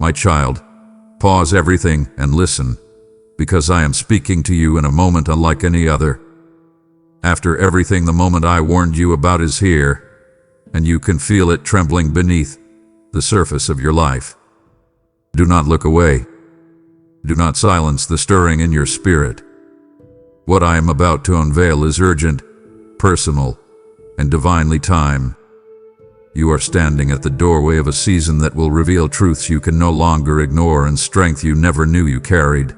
My child, pause everything and listen, because I am speaking to you in a moment unlike any other. After everything, the moment I warned you about is here, and you can feel it trembling beneath the surface of your life. Do not look away. Do not silence the stirring in your spirit. What I am about to unveil is urgent, personal, and divinely timed. You are standing at the doorway of a season that will reveal truths you can no longer ignore and strength you never knew you carried.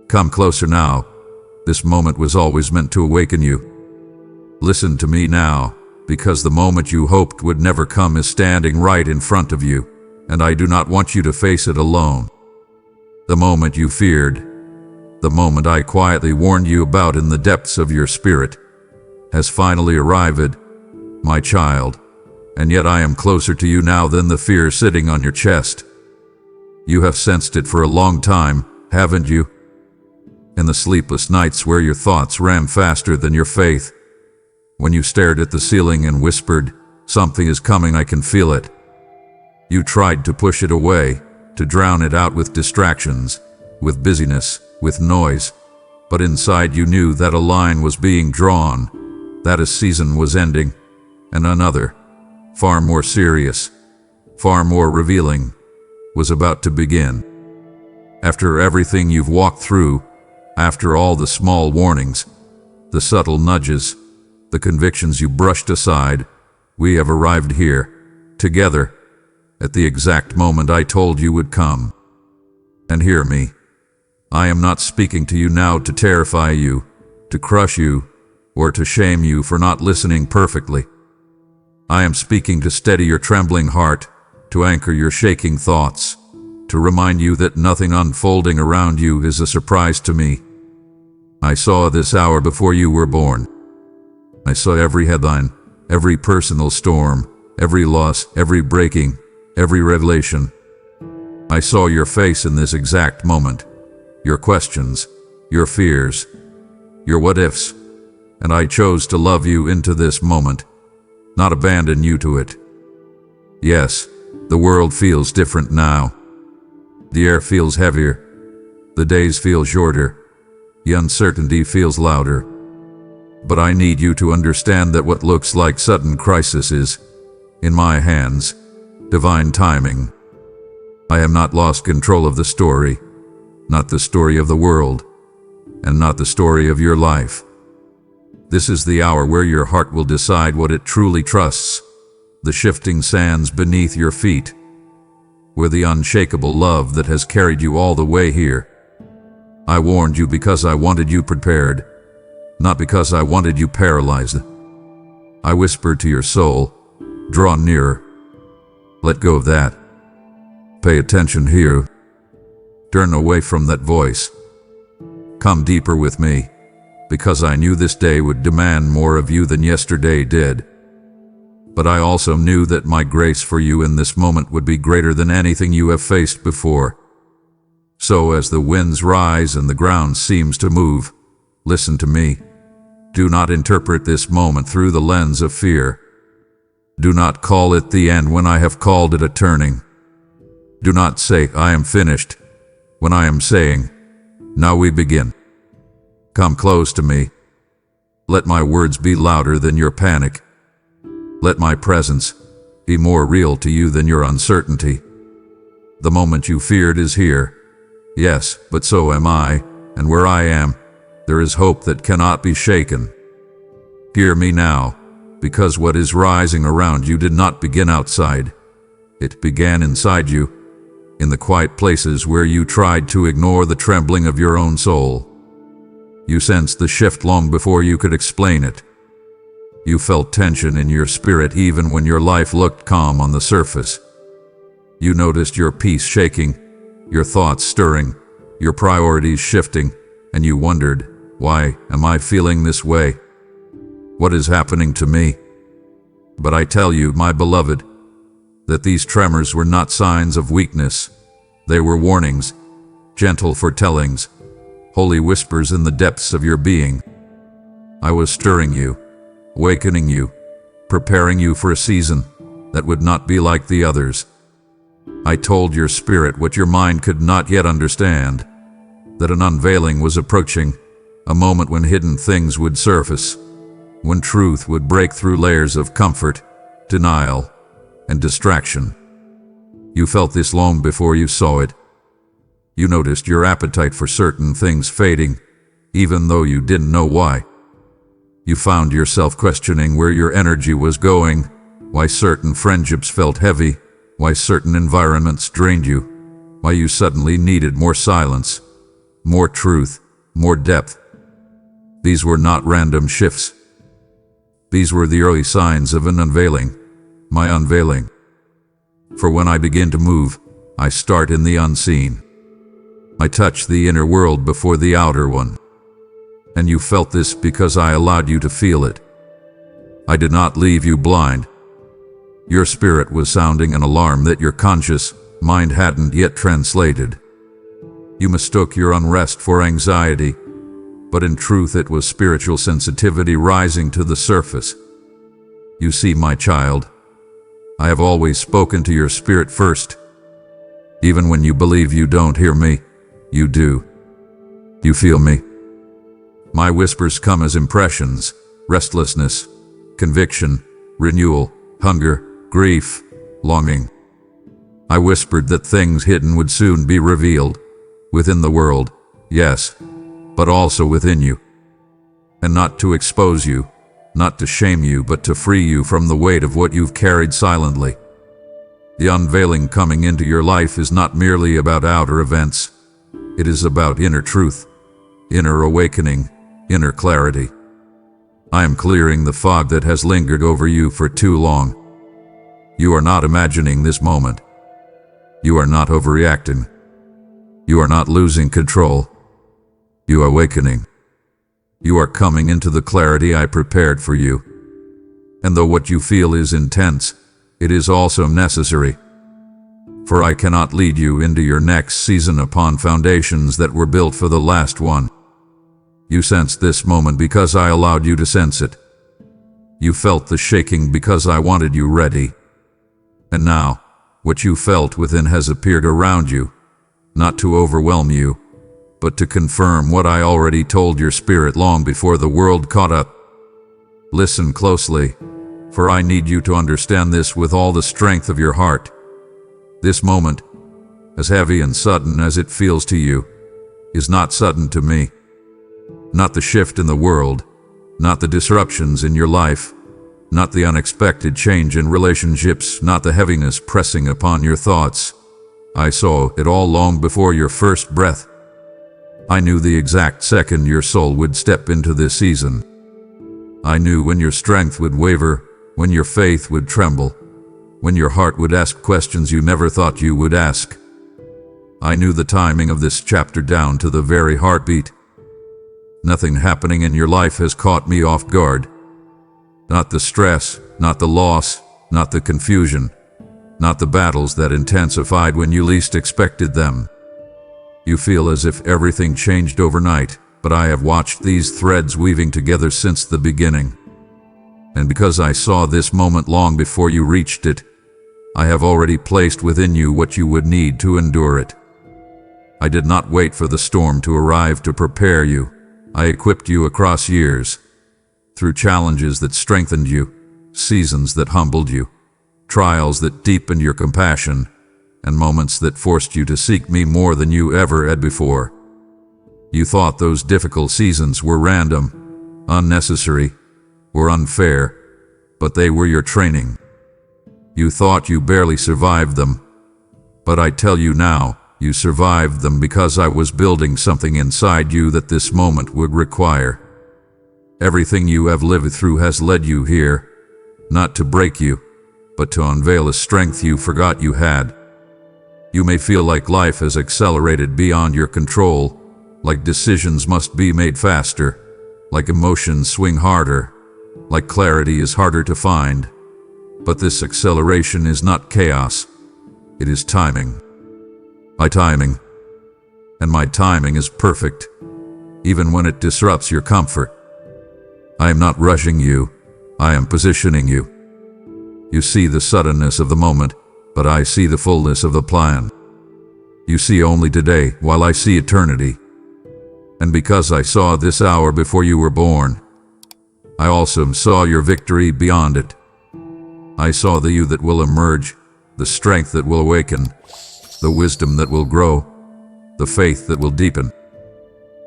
Come closer now. This moment was always meant to awaken you. Listen to me now, because the moment you hoped would never come is standing right in front of you, and I do not want you to face it alone. The moment you feared, the moment I quietly warned you about in the depths of your spirit, has finally arrived, my child, and yet I am closer to you now than the fear sitting on your chest. You have sensed it for a long time, haven't you? In the sleepless nights where your thoughts ran faster than your faith, when you stared at the ceiling and whispered, "Something is coming, I can feel it." You tried to push it away, to drown it out with distractions, with busyness, with noise, but inside you knew that a line was being drawn, that a season was ending, and another, far more serious, far more revealing, was about to begin. After everything you've walked through, after all the small warnings, the subtle nudges, the convictions you brushed aside, we have arrived here, together, at the exact moment I told you would come. And hear me. I am not speaking to you now to terrify you, to crush you, or to shame you for not listening perfectly. I am speaking to steady your trembling heart, to anchor your shaking thoughts, to remind you that nothing unfolding around you is a surprise to me. I saw this hour before you were born. I saw every headline, every personal storm, every loss, every breaking, every revelation. I saw your face in this exact moment, your questions, your fears, your what-ifs, and I chose to love you into this moment, not abandon you to it. Yes, the world feels different now. The air feels heavier, the days feel shorter, the uncertainty feels louder. But I need you to understand that what looks like sudden crisis is, in my hands, divine timing. I have not lost control of the story, not the story of the world, and not the story of your life. This is the hour where your heart will decide what it truly trusts, the shifting sands beneath your feet, where the unshakable love that has carried you all the way here. I warned you because I wanted you prepared, not because I wanted you paralyzed. I whispered to your soul, draw nearer. Let go of that. Pay attention here. Turn away from that voice. Come deeper with me, because I knew this day would demand more of you than yesterday did. But I also knew that my grace for you in this moment would be greater than anything you have faced before. So as the winds rise and the ground seems to move, listen to me. Do not interpret this moment through the lens of fear. Do not call it the end when I have called it a turning. Do not say, I am finished, when I am saying, now we begin. Come close to me. Let my words be louder than your panic. Let my presence be more real to you than your uncertainty. The moment you feared is here. Yes, but so am I, and where I am, there is hope that cannot be shaken. Hear me now, because what is rising around you did not begin outside. It began inside you, in the quiet places where you tried to ignore the trembling of your own soul. You sensed the shift long before you could explain it. You felt tension in your spirit even when your life looked calm on the surface. You noticed your peace shaking, your thoughts stirring, your priorities shifting, and you wondered, why am I feeling this way? What is happening to me? But I tell you, my beloved, that these tremors were not signs of weakness. They were warnings, gentle foretellings, holy whispers in the depths of your being. I was stirring you, awakening you, preparing you for a season that would not be like the others. I told your spirit what your mind could not yet understand, that an unveiling was approaching, a moment when hidden things would surface, when truth would break through layers of comfort, denial, and distraction. You felt this long before you saw it. You noticed your appetite for certain things fading, even though you didn't know why. You found yourself questioning where your energy was going, why certain friendships felt heavy, why certain environments drained you, why you suddenly needed more silence, more truth, more depth. These were not random shifts. These were the early signs of an unveiling, my unveiling. For when I begin to move, I start in the unseen. I touch the inner world before the outer one. And you felt this because I allowed you to feel it. I did not leave you blind. Your spirit was sounding an alarm that your conscious mind hadn't yet translated. You mistook your unrest for anxiety, but in truth it was spiritual sensitivity rising to the surface. You see, my child, I have always spoken to your spirit first. Even when you believe you don't hear me, you do. You feel me. My whispers come as impressions, restlessness, conviction, renewal, hunger, grief, longing. I whispered that things hidden would soon be revealed, within the world, yes, but also within you. And not to expose you, not to shame you, but to free you from the weight of what you've carried silently. The unveiling coming into your life is not merely about outer events. It is about inner truth, inner awakening, inner clarity. I am clearing the fog that has lingered over you for too long. You are not imagining this moment. You are not overreacting. You are not losing control. You are awakening. You are coming into the clarity I prepared for you. And though what you feel is intense, it is also necessary. For I cannot lead you into your next season upon foundations that were built for the last one. You sensed this moment because I allowed you to sense it. You felt the shaking because I wanted you ready. And now, what you felt within has appeared around you, not to overwhelm you, but to confirm what I already told your spirit long before the world caught up. Listen closely, for I need you to understand this with all the strength of your heart. This moment, as heavy and sudden as it feels to you, is not sudden to me. Not the shift in the world, not the disruptions in your life, not the unexpected change in relationships, not the heaviness pressing upon your thoughts. I saw it all long before your first breath. I knew the exact second your soul would step into this season. I knew when your strength would waver, when your faith would tremble, when your heart would ask questions you never thought you would ask. I knew the timing of this chapter down to the very heartbeat. Nothing happening in your life has caught me off guard. Not the stress, not the loss, not the confusion, not the battles that intensified when you least expected them. You feel as if everything changed overnight, but I have watched these threads weaving together since the beginning. And because I saw this moment long before you reached it, I have already placed within you what you would need to endure it. I did not wait for the storm to arrive to prepare you. I equipped you across years, through challenges that strengthened you, seasons that humbled you, trials that deepened your compassion, and moments that forced you to seek me more than you ever had before. You thought those difficult seasons were random, unnecessary, or unfair, but they were your training. You thought you barely survived them, but I tell you now, you survived them because I was building something inside you that this moment would require. Everything you have lived through has led you here, not to break you, but to unveil a strength you forgot you had. You may feel like life has accelerated beyond your control, like decisions must be made faster, like emotions swing harder, like clarity is harder to find. But this acceleration is not chaos, it is timing. My timing. And my timing is perfect, even when it disrupts your comfort. I am not rushing you, I am positioning you. You see the suddenness of the moment, but I see the fullness of the plan. You see only today, while I see eternity. And because I saw this hour before you were born, I also saw your victory beyond it. I saw the you that will emerge, the strength that will awaken, the wisdom that will grow, the faith that will deepen.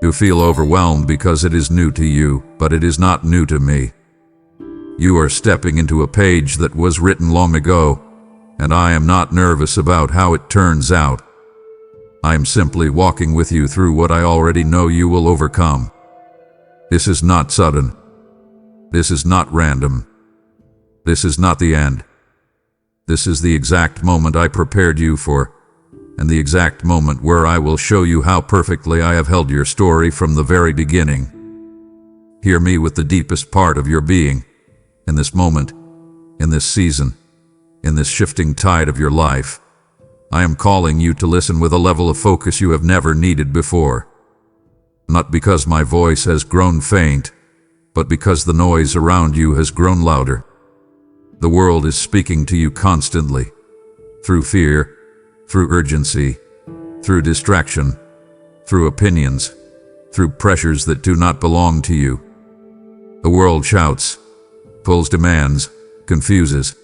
You feel overwhelmed because it is new to you, but it is not new to me. You are stepping into a page that was written long ago, and I am not nervous about how it turns out. I am simply walking with you through what I already know you will overcome. This is not sudden. This is not random. This is not the end. This is the exact moment I prepared you for, and the exact moment where I will show you how perfectly I have held your story from the very beginning. Hear me with the deepest part of your being, in this moment, in this season, in this shifting tide of your life. I am calling you to listen with a level of focus you have never needed before. Not because my voice has grown faint, but because the noise around you has grown louder. The world is speaking to you constantly, through fear, through urgency, through distraction, through opinions, through pressures that do not belong to you. The world shouts, pulls demands, confuses.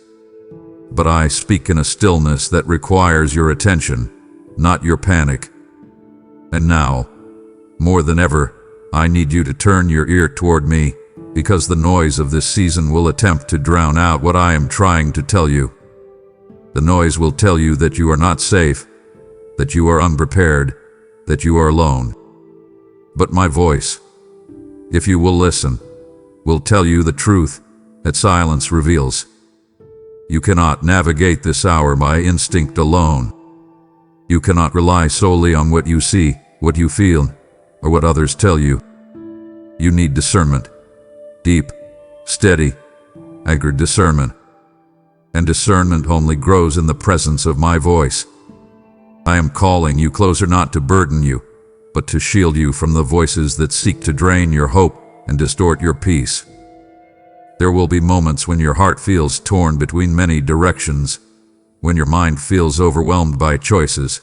But I speak in a stillness that requires your attention, not your panic. And now, more than ever, I need you to turn your ear toward me, because the noise of this season will attempt to drown out what I am trying to tell you. The noise will tell you that you are not safe, that you are unprepared, that you are alone. But my voice, if you will listen, will tell you the truth that silence reveals. You cannot navigate this hour by instinct alone. You cannot rely solely on what you see, what you feel, or what others tell you. You need discernment. Deep, steady, anchored discernment. And discernment only grows in the presence of my voice. I am calling you closer not to burden you, but to shield you from the voices that seek to drain your hope and distort your peace. There will be moments when your heart feels torn between many directions, when your mind feels overwhelmed by choices,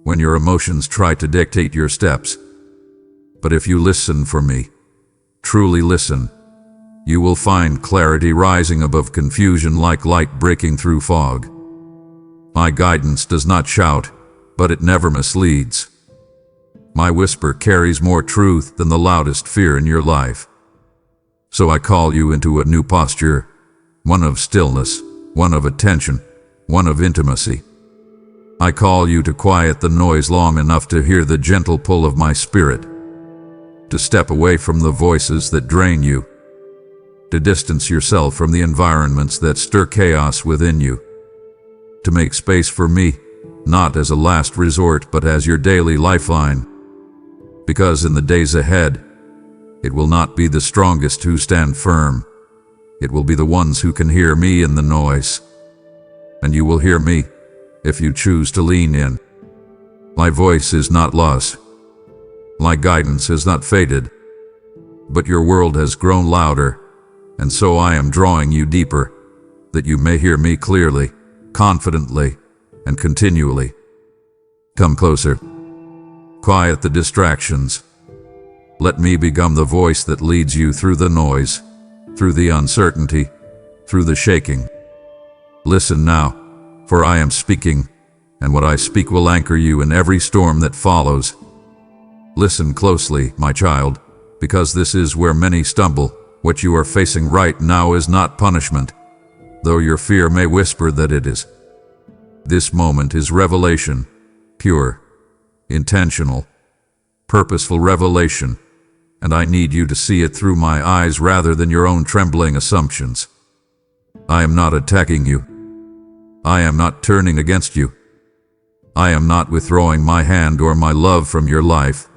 when your emotions try to dictate your steps. But if you listen for me, truly listen, you will find clarity rising above confusion like light breaking through fog. My guidance does not shout, but it never misleads. My whisper carries more truth than the loudest fear in your life. So I call you into a new posture, one of stillness, one of attention, one of intimacy. I call you to quiet the noise long enough to hear the gentle pull of my spirit, to step away from the voices that drain you, to distance yourself from the environments that stir chaos within you, to make space for me, not as a last resort but as your daily lifeline. Because in the days ahead, it will not be the strongest who stand firm. It will be the ones who can hear me in the noise. And you will hear me if you choose to lean in. My voice is not lost. My guidance has not faded. But your world has grown louder, and so I am drawing you deeper, that you may hear me clearly, confidently, and continually. Come closer. Quiet the distractions. Let me become the voice that leads you through the noise, through the uncertainty, through the shaking. Listen now, for I am speaking, and what I speak will anchor you in every storm that follows. Listen closely, my child, because this is where many stumble. What you are facing right now is not punishment, though your fear may whisper that it is. This moment is revelation, pure, intentional, purposeful revelation, and I need you to see it through my eyes rather than your own trembling assumptions. I am not attacking you. I am not turning against you. I am not withdrawing my hand or my love from your life.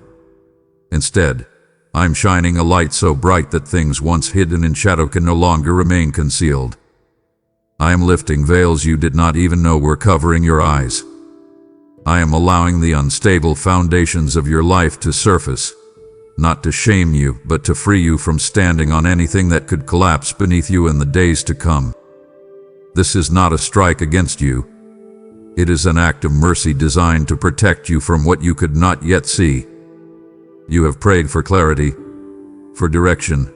Instead, I'm shining a light so bright that things once hidden in shadow can no longer remain concealed. I am lifting veils you did not even know were covering your eyes. I am allowing the unstable foundations of your life to surface, not to shame you, but to free you from standing on anything that could collapse beneath you in the days to come. This is not a strike against you, It is an act of mercy designed to protect you from what you could not yet see. You have prayed for clarity, for direction,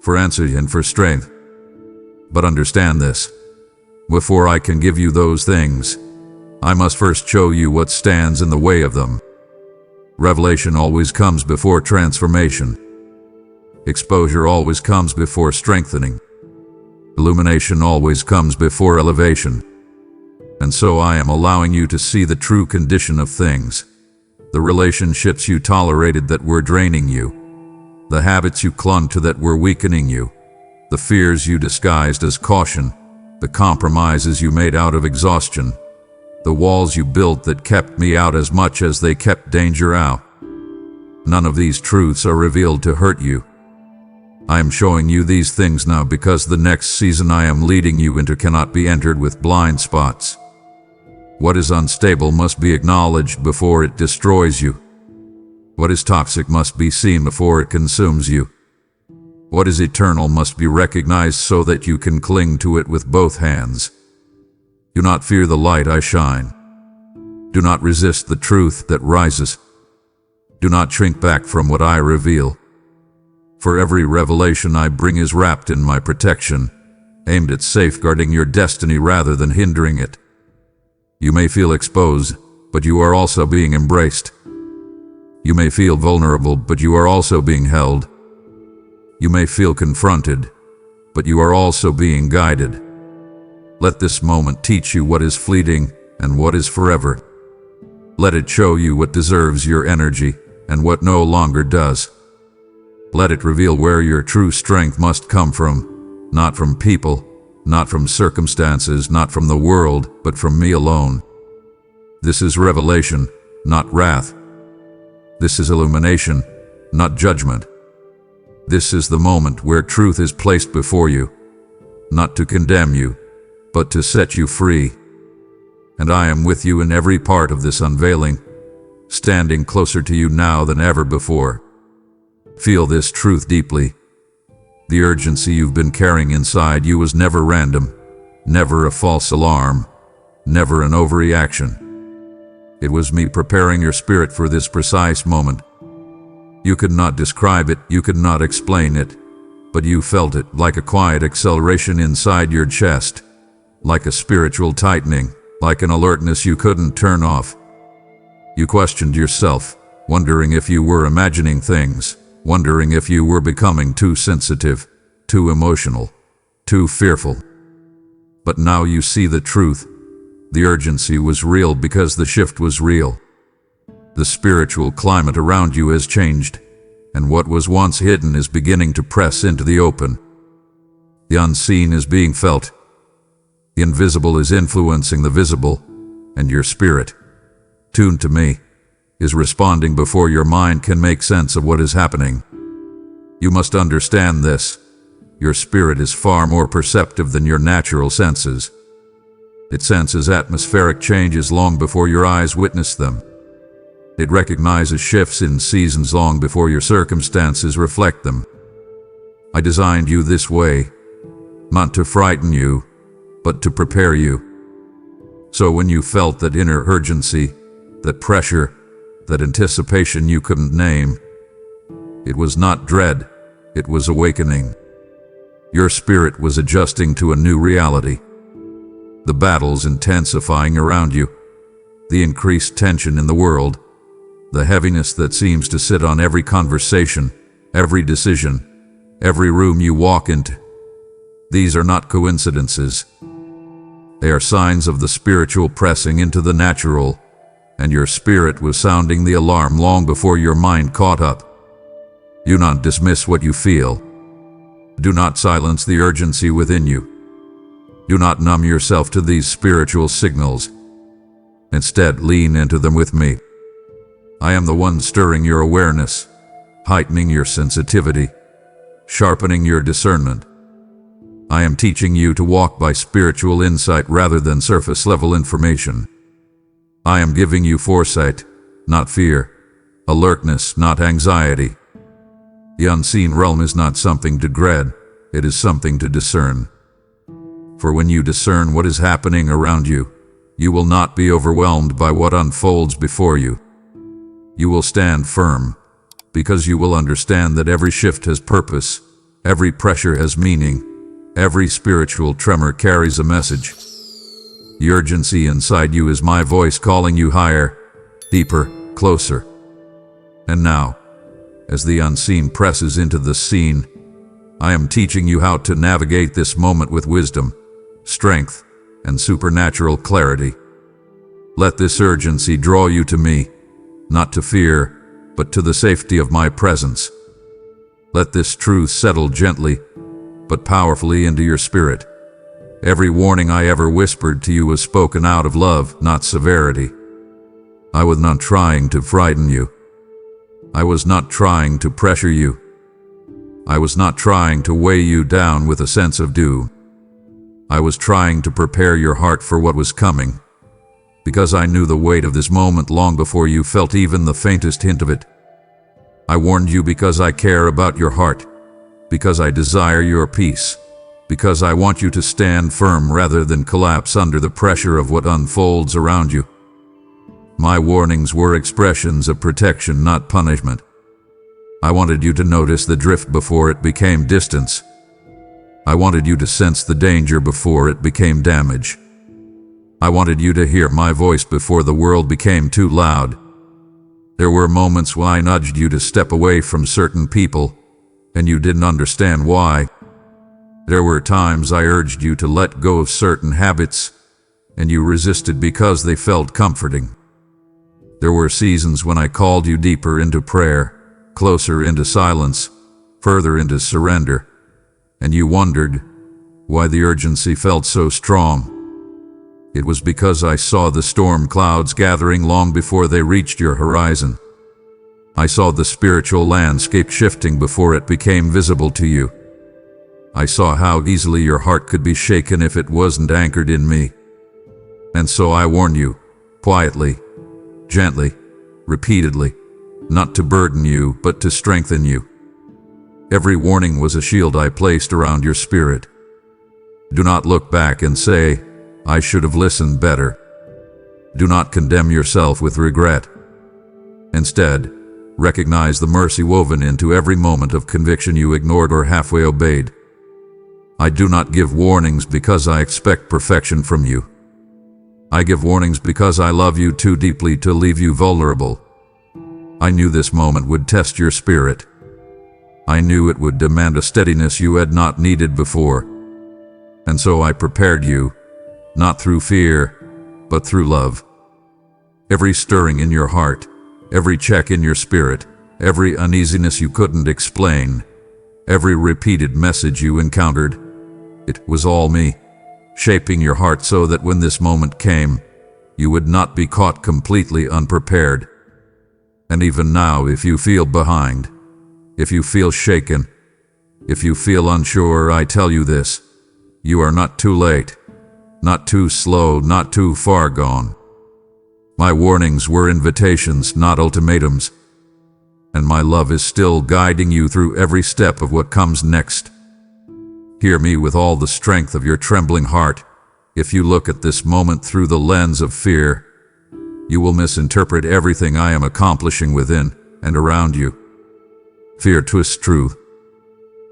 for answer, and for strength. But understand this. Before I can give you those things, I must first show you what stands in the way of them. Revelation always comes before transformation. Exposure always comes before strengthening. Illumination always comes before elevation. And so I am allowing you to see the true condition of things. The relationships you tolerated that were draining you. The habits you clung to that were weakening you. The fears you disguised as caution. The compromises you made out of exhaustion. The walls you built that kept me out as much as they kept danger out. None of these truths are revealed to hurt you. I am showing you these things now because the next season I am leading you into cannot be entered with blind spots. What is unstable must be acknowledged before it destroys you. What is toxic must be seen before it consumes you. What is eternal must be recognized so that you can cling to it with both hands. Do not fear the light I shine. Do not resist the truth that rises. Do not shrink back from what I reveal. For every revelation I bring is wrapped in my protection, aimed at safeguarding your destiny rather than hindering it. You may feel exposed, but you are also being embraced. You may feel vulnerable, but you are also being held. You may feel confronted, but you are also being guided. Let this moment teach you what is fleeting and what is forever. Let it show you what deserves your energy and what no longer does. Let it reveal where your true strength must come from, not from people, not from circumstances, not from the world, but from me alone. This is revelation, not wrath. This is illumination, not judgment. This is the moment where truth is placed before you, not to condemn you, but to set you free. And I am with you in every part of this unveiling, standing closer to you now than ever before. Feel this truth deeply. The urgency you've been carrying inside you was never random, never a false alarm, never an overreaction. It was me preparing your spirit for this precise moment. You could not describe it, you could not explain it, but you felt it like a quiet acceleration inside your chest, like a spiritual tightening, like an alertness you couldn't turn off. You questioned yourself, wondering if you were imagining things, wondering if you were becoming too sensitive, too emotional, too fearful. But now you see the truth. The urgency was real because the shift was real. The spiritual climate around you has changed, and what was once hidden is beginning to press into the open. The unseen is being felt. The invisible is influencing the visible, and your spirit, tuned to me, is responding before your mind can make sense of what is happening. You must understand this. Your spirit is far more perceptive than your natural senses. It senses atmospheric changes long before your eyes witness them. It recognizes shifts in seasons long before your circumstances reflect them. I designed you this way, not to frighten you, but to prepare you. So when you felt that inner urgency, that pressure, that anticipation you couldn't name, it was not dread, it was awakening. Your spirit was adjusting to a new reality. The battles intensifying around you, the increased tension in the world, the heaviness that seems to sit on every conversation, every decision, every room you walk into. These are not coincidences. They are signs of the spiritual pressing into the natural, and your spirit was sounding the alarm long before your mind caught up. Do not dismiss what you feel. Do not silence the urgency within you. Do not numb yourself to these spiritual signals. Instead, lean into them with me. I am the one stirring your awareness, heightening your sensitivity, sharpening your discernment. I am teaching you to walk by spiritual insight rather than surface-level information. I am giving you foresight, not fear, alertness, not anxiety. The unseen realm is not something to dread, it is something to discern. For when you discern what is happening around you, You will not be overwhelmed by what unfolds before you. You will stand firm, because you will understand that every shift has purpose, every pressure has meaning, every spiritual tremor carries a message. The urgency inside you is my voice calling you higher, deeper, closer. And now, as the unseen presses into the scene, I am teaching you how to navigate this moment with wisdom, strength, and supernatural clarity. Let this urgency draw you to me, not to fear, but to the safety of my presence. Let this truth settle gently, but powerfully into your spirit. Every warning I ever whispered to you was spoken out of love, not severity. I was not trying to frighten you. I was not trying to pressure you. I was not trying to weigh you down with a sense of doom. I was trying to prepare your heart for what was coming, because I knew the weight of this moment long before you felt even the faintest hint of it. I warned you because I care about your heart, because I desire your peace, because I want you to stand firm rather than collapse under the pressure of what unfolds around you. My warnings were expressions of protection, not punishment. I wanted you to notice the drift before it became distance. I wanted you to sense the danger before it became damage. I wanted you to hear my voice before the world became too loud. There were moments when I nudged you to step away from certain people, and you didn't understand why. There were times I urged you to let go of certain habits, and you resisted because they felt comforting. There were seasons when I called you deeper into prayer, closer into silence, further into surrender, and you wondered why the urgency felt so strong. It was because I saw the storm clouds gathering long before they reached your horizon. I saw the spiritual landscape shifting before it became visible to you. I saw how easily your heart could be shaken if it wasn't anchored in me. And so I warned you, quietly, gently, repeatedly, not to burden you, but to strengthen you. Every warning was a shield I placed around your spirit. Do not look back and say, I should have listened better. Do not condemn yourself with regret. Instead, recognize the mercy woven into every moment of conviction you ignored or halfway obeyed. I do not give warnings because I expect perfection from you. I give warnings because I love you too deeply to leave you vulnerable. I knew this moment would test your spirit. I knew it would demand a steadiness you had not needed before. And so I prepared you, not through fear, but through love. Every stirring in your heart, every check in your spirit, every uneasiness you couldn't explain, every repeated message you encountered, it was all me, shaping your heart so that when this moment came, you would not be caught completely unprepared. And even now, if you feel behind, if you feel shaken, if you feel unsure, I tell you this: you are not too late, not too slow, not too far gone. My warnings were invitations, not ultimatums, and my love is still guiding you through every step of what comes next. Hear me with all the strength of your trembling heart. If you look at this moment through the lens of fear, you will misinterpret everything I am accomplishing within and around you. Fear twists truth.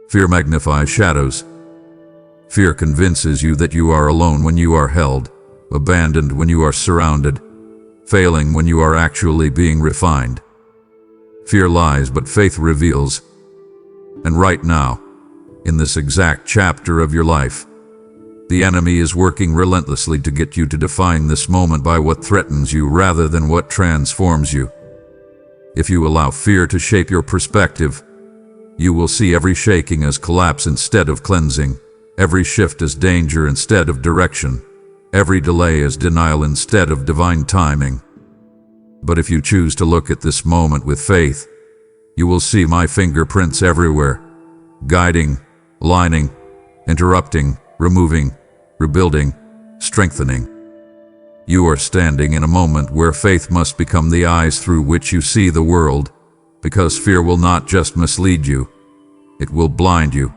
Fear magnifies shadows. Fear convinces you that you are alone when you are held, abandoned when you are surrounded, failing when you are actually being refined. Fear lies, but faith reveals. And right now, in this exact chapter of your life, the enemy is working relentlessly to get you to define this moment by what threatens you rather than what transforms you. If you allow fear to shape your perspective, you will see every shaking as collapse instead of cleansing, every shift as danger instead of direction, every delay as denial instead of divine timing. But if you choose to look at this moment with faith, you will see my fingerprints everywhere, guiding, aligning, interrupting, removing, rebuilding, strengthening. You are standing in a moment where faith must become the eyes through which you see the world, because fear will not just mislead you, it will blind you.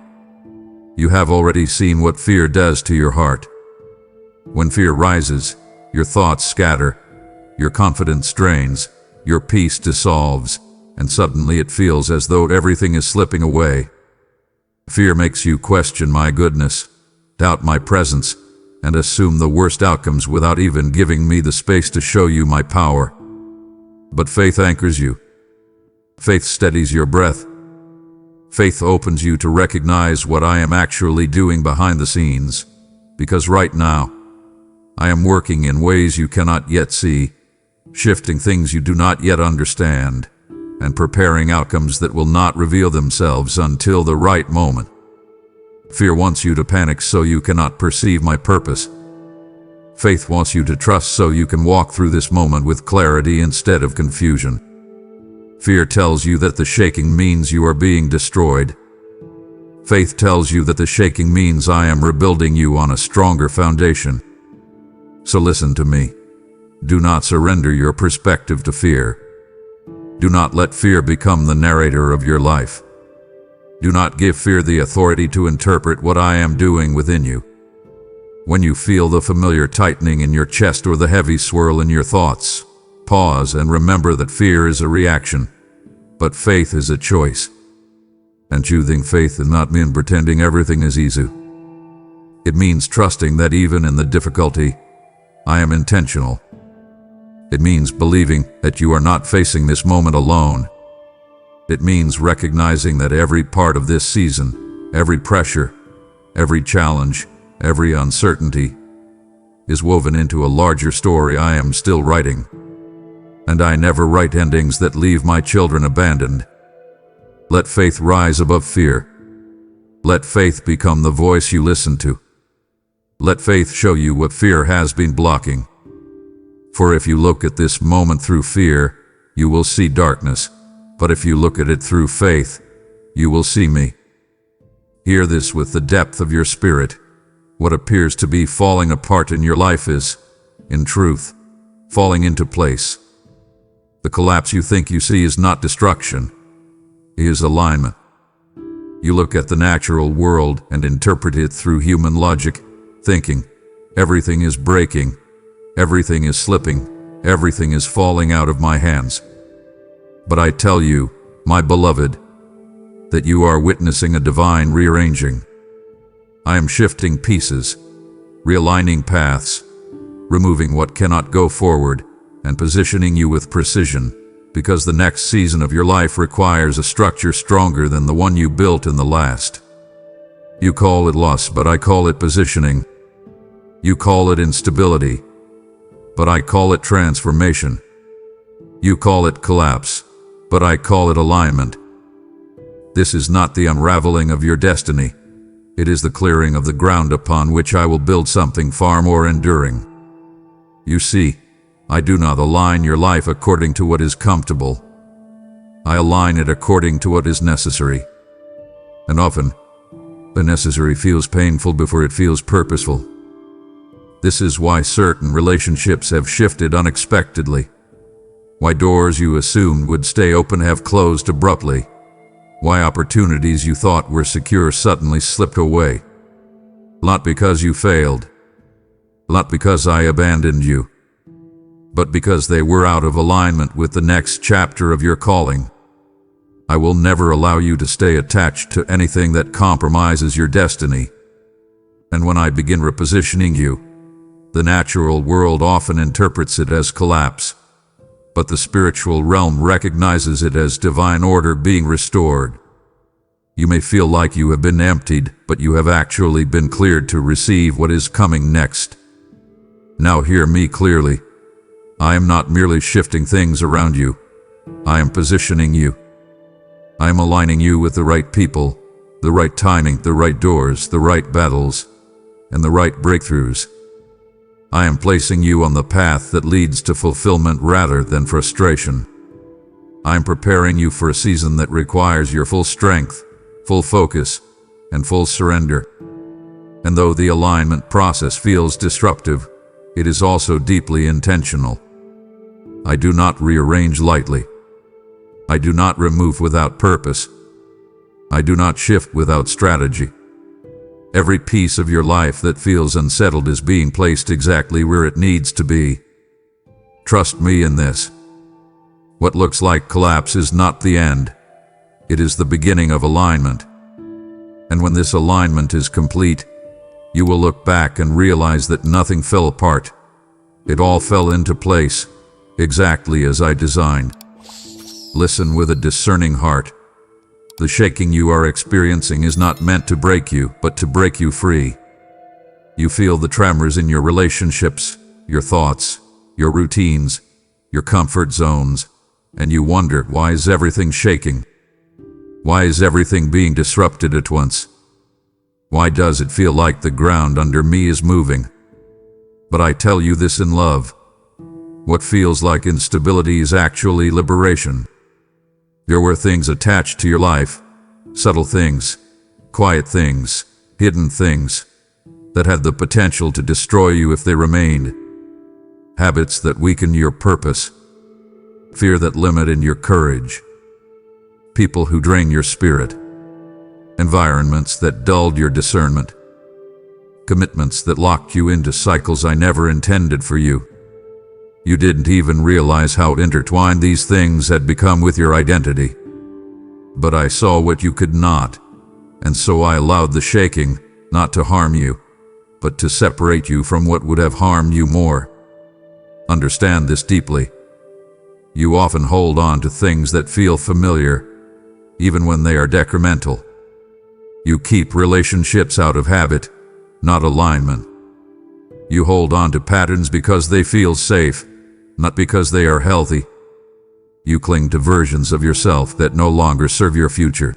You have already seen what fear does to your heart. When fear rises, your thoughts scatter, your confidence drains, your peace dissolves, and suddenly it feels as though everything is slipping away. Fear makes you question my goodness, doubt my presence, and assume the worst outcomes without even giving me the space to show you my power. But faith anchors you. Faith steadies your breath. Faith opens you to recognize what I am actually doing behind the scenes, because right now, I am working in ways you cannot yet see, shifting things you do not yet understand, and preparing outcomes that will not reveal themselves until the right moment. Fear wants you to panic so you cannot perceive my purpose. Faith wants you to trust so you can walk through this moment with clarity instead of confusion. Fear tells you that the shaking means you are being destroyed. Faith tells you that the shaking means I am rebuilding you on a stronger foundation. So listen to me. Do not surrender your perspective to fear. Do not let fear become the narrator of your life. Do not give fear the authority to interpret what I am doing within you. When you feel the familiar tightening in your chest or the heavy swirl in your thoughts, pause and remember that fear is a reaction, but faith is a choice. And choosing faith does not mean pretending everything is easy. It means trusting that even in the difficulty, I am intentional. It means believing that you are not facing this moment alone. It means recognizing that every part of this season, every pressure, every challenge, every uncertainty, is woven into a larger story I am still writing. And I never write endings that leave my children abandoned. Let faith rise above fear. Let faith become the voice you listen to. Let faith show you what fear has been blocking. For if you look at this moment through fear, you will see darkness. But if you look at it through faith, you will see me. Hear this with the depth of your spirit. What appears to be falling apart in your life is, in truth, falling into place. The collapse you think you see is not destruction. It is alignment. You look at the natural world and interpret it through human logic, thinking, everything is breaking, everything is slipping, everything is falling out of my hands. But I tell you, my beloved, that you are witnessing a divine rearranging. I am shifting pieces, realigning paths, removing what cannot go forward, and positioning you with precision, because the next season of your life requires a structure stronger than the one you built in the last. You call it loss, but I call it positioning. You call it instability, but I call it transformation. You call it collapse, but I call it alignment. This is not the unraveling of your destiny. It is the clearing of the ground upon which I will build something far more enduring. You see, I do not align your life according to what is comfortable. I align it according to what is necessary. And often, the necessary feels painful before it feels purposeful. This is why certain relationships have shifted unexpectedly. Why doors you assumed would stay open have closed abruptly. Why opportunities you thought were secure suddenly slipped away. Not because you failed. Not because I abandoned you. But because they were out of alignment with the next chapter of your calling. I will never allow you to stay attached to anything that compromises your destiny. And when I begin repositioning you, the natural world often interprets it as collapse, but the spiritual realm recognizes it as divine order being restored. You may feel like you have been emptied, but you have actually been cleared to receive what is coming next. Now hear me clearly. I am not merely shifting things around you. I am positioning you. I am aligning you with the right people, the right timing, the right doors, the right battles, and the right breakthroughs. I am placing you on the path that leads to fulfillment rather than frustration. I am preparing you for a season that requires your full strength, full focus, and full surrender. And though the alignment process feels disruptive, it is also deeply intentional. I do not rearrange lightly. I do not remove without purpose. I do not shift without strategy. Every piece of your life that feels unsettled is being placed exactly where it needs to be. Trust me in this. What looks like collapse is not the end. It is the beginning of alignment. And when this alignment is complete, you will look back and realize that nothing fell apart. It all fell into place, exactly as I designed. Listen with a discerning heart. The shaking you are experiencing is not meant to break you, but to break you free. You feel the tremors in your relationships, your thoughts, your routines, your comfort zones, and you wonder, why is everything shaking? Why is everything being disrupted at once? Why does it feel like the ground under me is moving? But I tell you this in love. What feels like instability is actually liberation. There were things attached to your life, subtle things, quiet things, hidden things, that had the potential to destroy you if they remained. Habits that weaken your purpose, fear that limit your courage, people who drain your spirit, environments that dulled your discernment, commitments that locked you into cycles I never intended for you. You didn't even realize how intertwined these things had become with your identity. But I saw what you could not, and so I allowed the shaking not to harm you, but to separate you from what would have harmed you more. Understand this deeply. You often hold on to things that feel familiar, even when they are detrimental. You keep relationships out of habit, not alignment. You hold on to patterns because they feel safe, not because they are healthy. You cling to versions of yourself that no longer serve your future.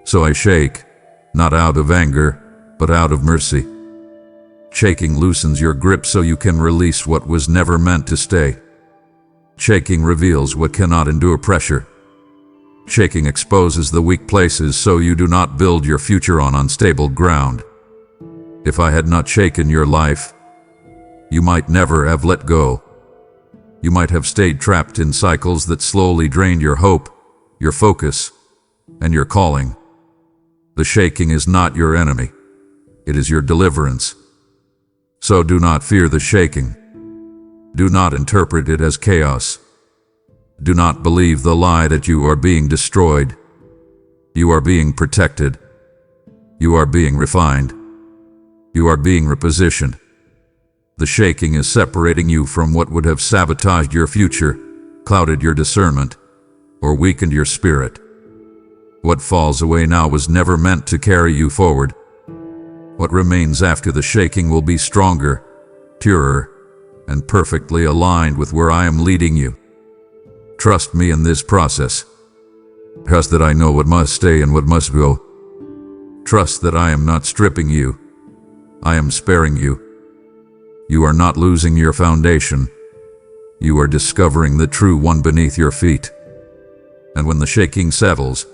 So I shake, not out of anger, but out of mercy. Shaking loosens your grip so you can release what was never meant to stay. Shaking reveals what cannot endure pressure. Shaking exposes the weak places so you do not build your future on unstable ground. If I had not shaken your life, you might never have let go. You might have stayed trapped in cycles that slowly drained your hope, your focus, and your calling. The shaking is not your enemy. It is your deliverance. So do not fear the shaking. Do not interpret it as chaos. Do not believe the lie that you are being destroyed. You are being protected. You are being refined. You are being repositioned. The shaking is separating you from what would have sabotaged your future, clouded your discernment, or weakened your spirit. What falls away now was never meant to carry you forward. What remains after the shaking will be stronger, purer, and perfectly aligned with where I am leading you. Trust me in this process. Trust that I know what must stay and what must go. Trust that I am not stripping you. I am sparing you. You are not losing your foundation. You are discovering the true one beneath your feet. And when the shaking settles,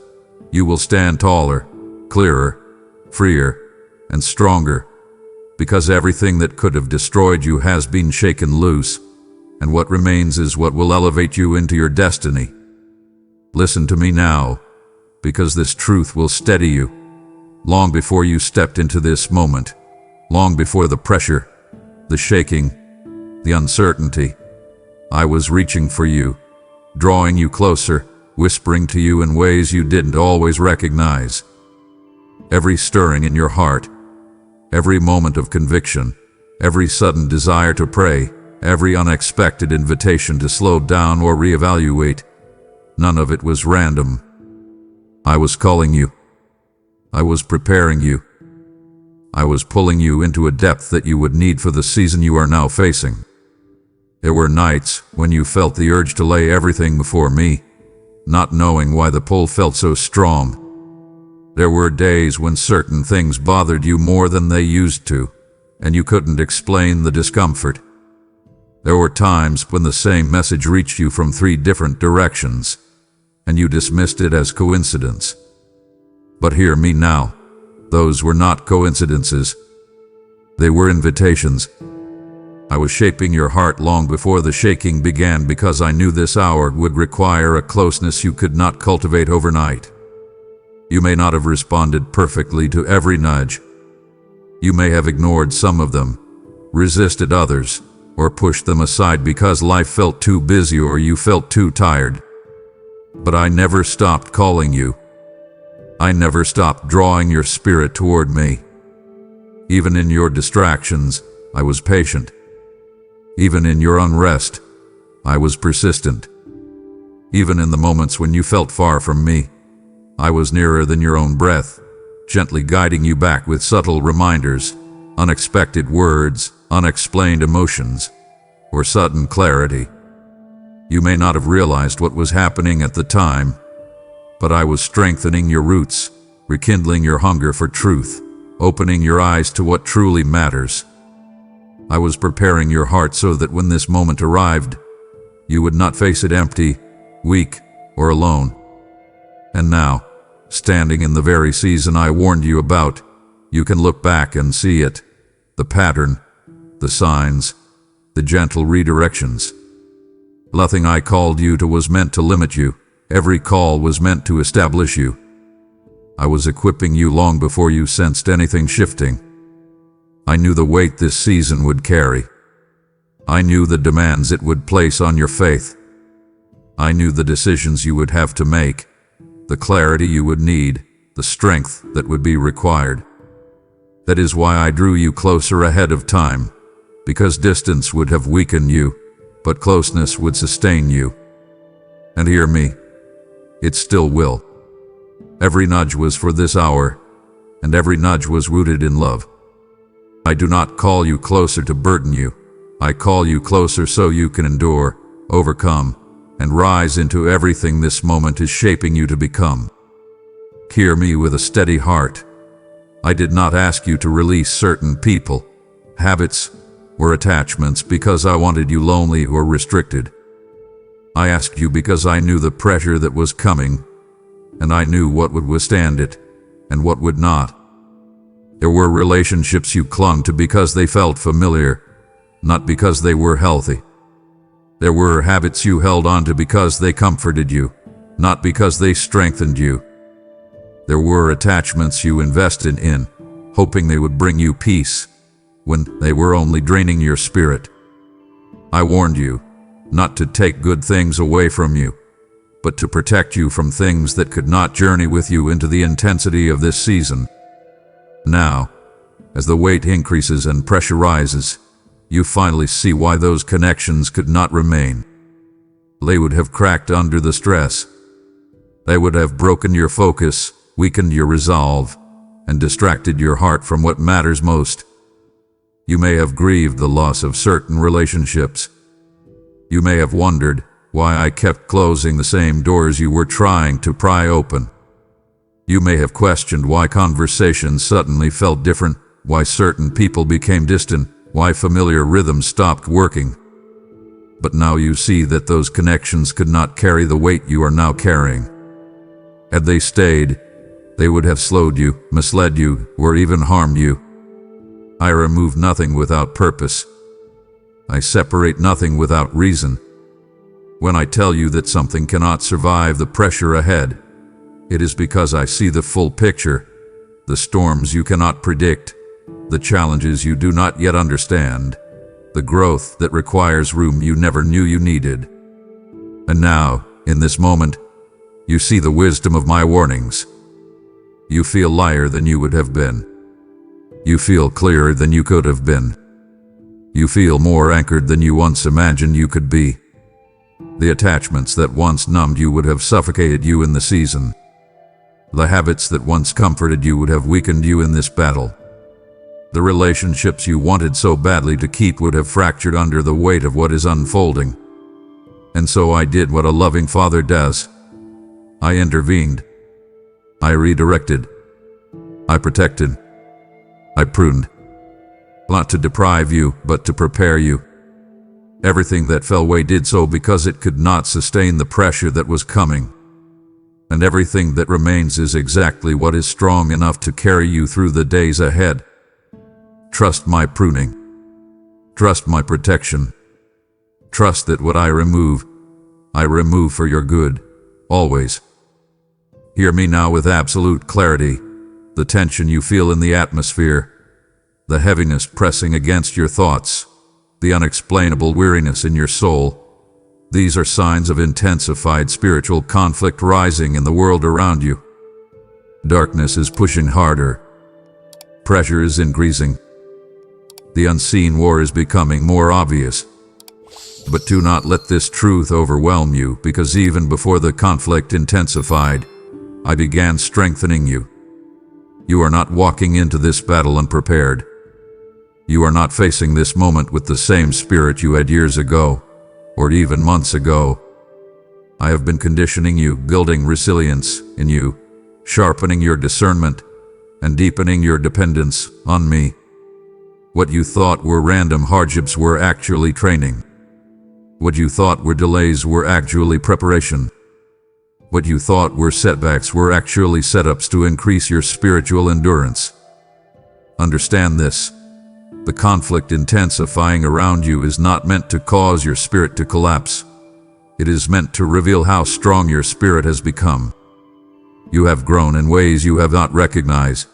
you will stand taller, clearer, freer, and stronger, because everything that could have destroyed you has been shaken loose, and what remains is what will elevate you into your destiny. Listen to me now, because this truth will steady you, long before you stepped into this moment, long before the pressure, the shaking, the uncertainty. I was reaching for you, drawing you closer, whispering to you in ways you didn't always recognize. Every stirring in your heart, every moment of conviction, every sudden desire to pray, every unexpected invitation to slow down or reevaluate, none of it was random. I was calling you. I was preparing you. I was pulling you into a depth that you would need for the season you are now facing. There were nights when you felt the urge to lay everything before me, not knowing why the pull felt so strong. There were days when certain things bothered you more than they used to, and you couldn't explain the discomfort. There were times when the same message reached you from 3 different directions, and you dismissed it as coincidence. But hear me now. Those were not coincidences. They were invitations. I was shaping your heart long before the shaking began because I knew this hour would require a closeness you could not cultivate overnight. You may not have responded perfectly to every nudge, You may have ignored some of them, resisted others, or pushed them aside because life felt too busy or you felt too tired. But I never stopped calling you. I never stopped drawing your spirit toward me. Even in your distractions, I was patient. Even in your unrest, I was persistent. Even in the moments when you felt far from me, I was nearer than your own breath, gently guiding you back with subtle reminders, unexpected words, unexplained emotions, or sudden clarity. You may not have realized what was happening at the time, but I was strengthening your roots, rekindling your hunger for truth, opening your eyes to what truly matters. I was preparing your heart so that when this moment arrived, you would not face it empty, weak, or alone. And now, standing in the very season I warned you about, you can look back and see it, the pattern, the signs, the gentle redirections. Nothing I called you to was meant to limit you. Every call was meant to establish you. I was equipping you long before you sensed anything shifting. I knew the weight this season would carry. I knew the demands it would place on your faith. I knew the decisions you would have to make, the clarity you would need, the strength that would be required. That is why I drew you closer ahead of time, because distance would have weakened you, but closeness would sustain you. And hear me, it still will. Every nudge was for this hour, and every nudge was rooted in love. I do not call you closer to burden you. I call you closer so you can endure, overcome, and rise into everything this moment is shaping you to become. Hear me with a steady heart. I did not ask you to release certain people, habits, or attachments because I wanted you lonely or restricted. I asked you because I knew the pressure that was coming, and I knew what would withstand it, and what would not. There were relationships you clung to because they felt familiar, not because they were healthy. There were habits you held on to because they comforted you, not because they strengthened you. There were attachments you invested in, hoping they would bring you peace, when they were only draining your spirit. I warned you not to take good things away from you, but to protect you from things that could not journey with you into the intensity of this season. Now, as the weight increases and pressure rises, you finally see why those connections could not remain. They would have cracked under the stress. They would have broken your focus, weakened your resolve, and distracted your heart from what matters most. You may have grieved the loss of certain relationships. You may have wondered why I kept closing the same doors you were trying to pry open. You may have questioned why conversations suddenly felt different, why certain people became distant, why familiar rhythms stopped working. But now you see that those connections could not carry the weight you are now carrying. Had they stayed, they would have slowed you, misled you, or even harmed you. I remove nothing without purpose. I separate nothing without reason. When I tell you that something cannot survive the pressure ahead, it is because I see the full picture, the storms you cannot predict, the challenges you do not yet understand, the growth that requires room you never knew you needed. And now, in this moment, you see the wisdom of my warnings. You feel lighter than you would have been. You feel clearer than you could have been. You feel more anchored than you once imagined you could be. The attachments that once numbed you would have suffocated you in the season. The habits that once comforted you would have weakened you in this battle. The relationships you wanted so badly to keep would have fractured under the weight of what is unfolding. And so I did what a loving father does. I intervened. I redirected. I protected. I pruned. Not to deprive you, but to prepare you. Everything that fell away did so because it could not sustain the pressure that was coming. And everything that remains is exactly what is strong enough to carry you through the days ahead. Trust my pruning. Trust my protection. Trust that what I remove for your good, always. Hear me now with absolute clarity. The tension you feel in the atmosphere, the heaviness pressing against your thoughts, the unexplainable weariness in your soul. These are signs of intensified spiritual conflict rising in the world around you. Darkness is pushing harder. Pressure is increasing. The unseen war is becoming more obvious. But do not let this truth overwhelm you, because even before the conflict intensified, I began strengthening you. You are not walking into this battle unprepared. You are not facing this moment with the same spirit you had years ago, or even months ago. I have been conditioning you, building resilience in you, sharpening your discernment, and deepening your dependence on me. What you thought were random hardships were actually training. What you thought were delays were actually preparation. What you thought were setbacks were actually setups to increase your spiritual endurance. Understand this. The conflict intensifying around you is not meant to cause your spirit to collapse. It is meant to reveal how strong your spirit has become. You have grown in ways you have not recognized.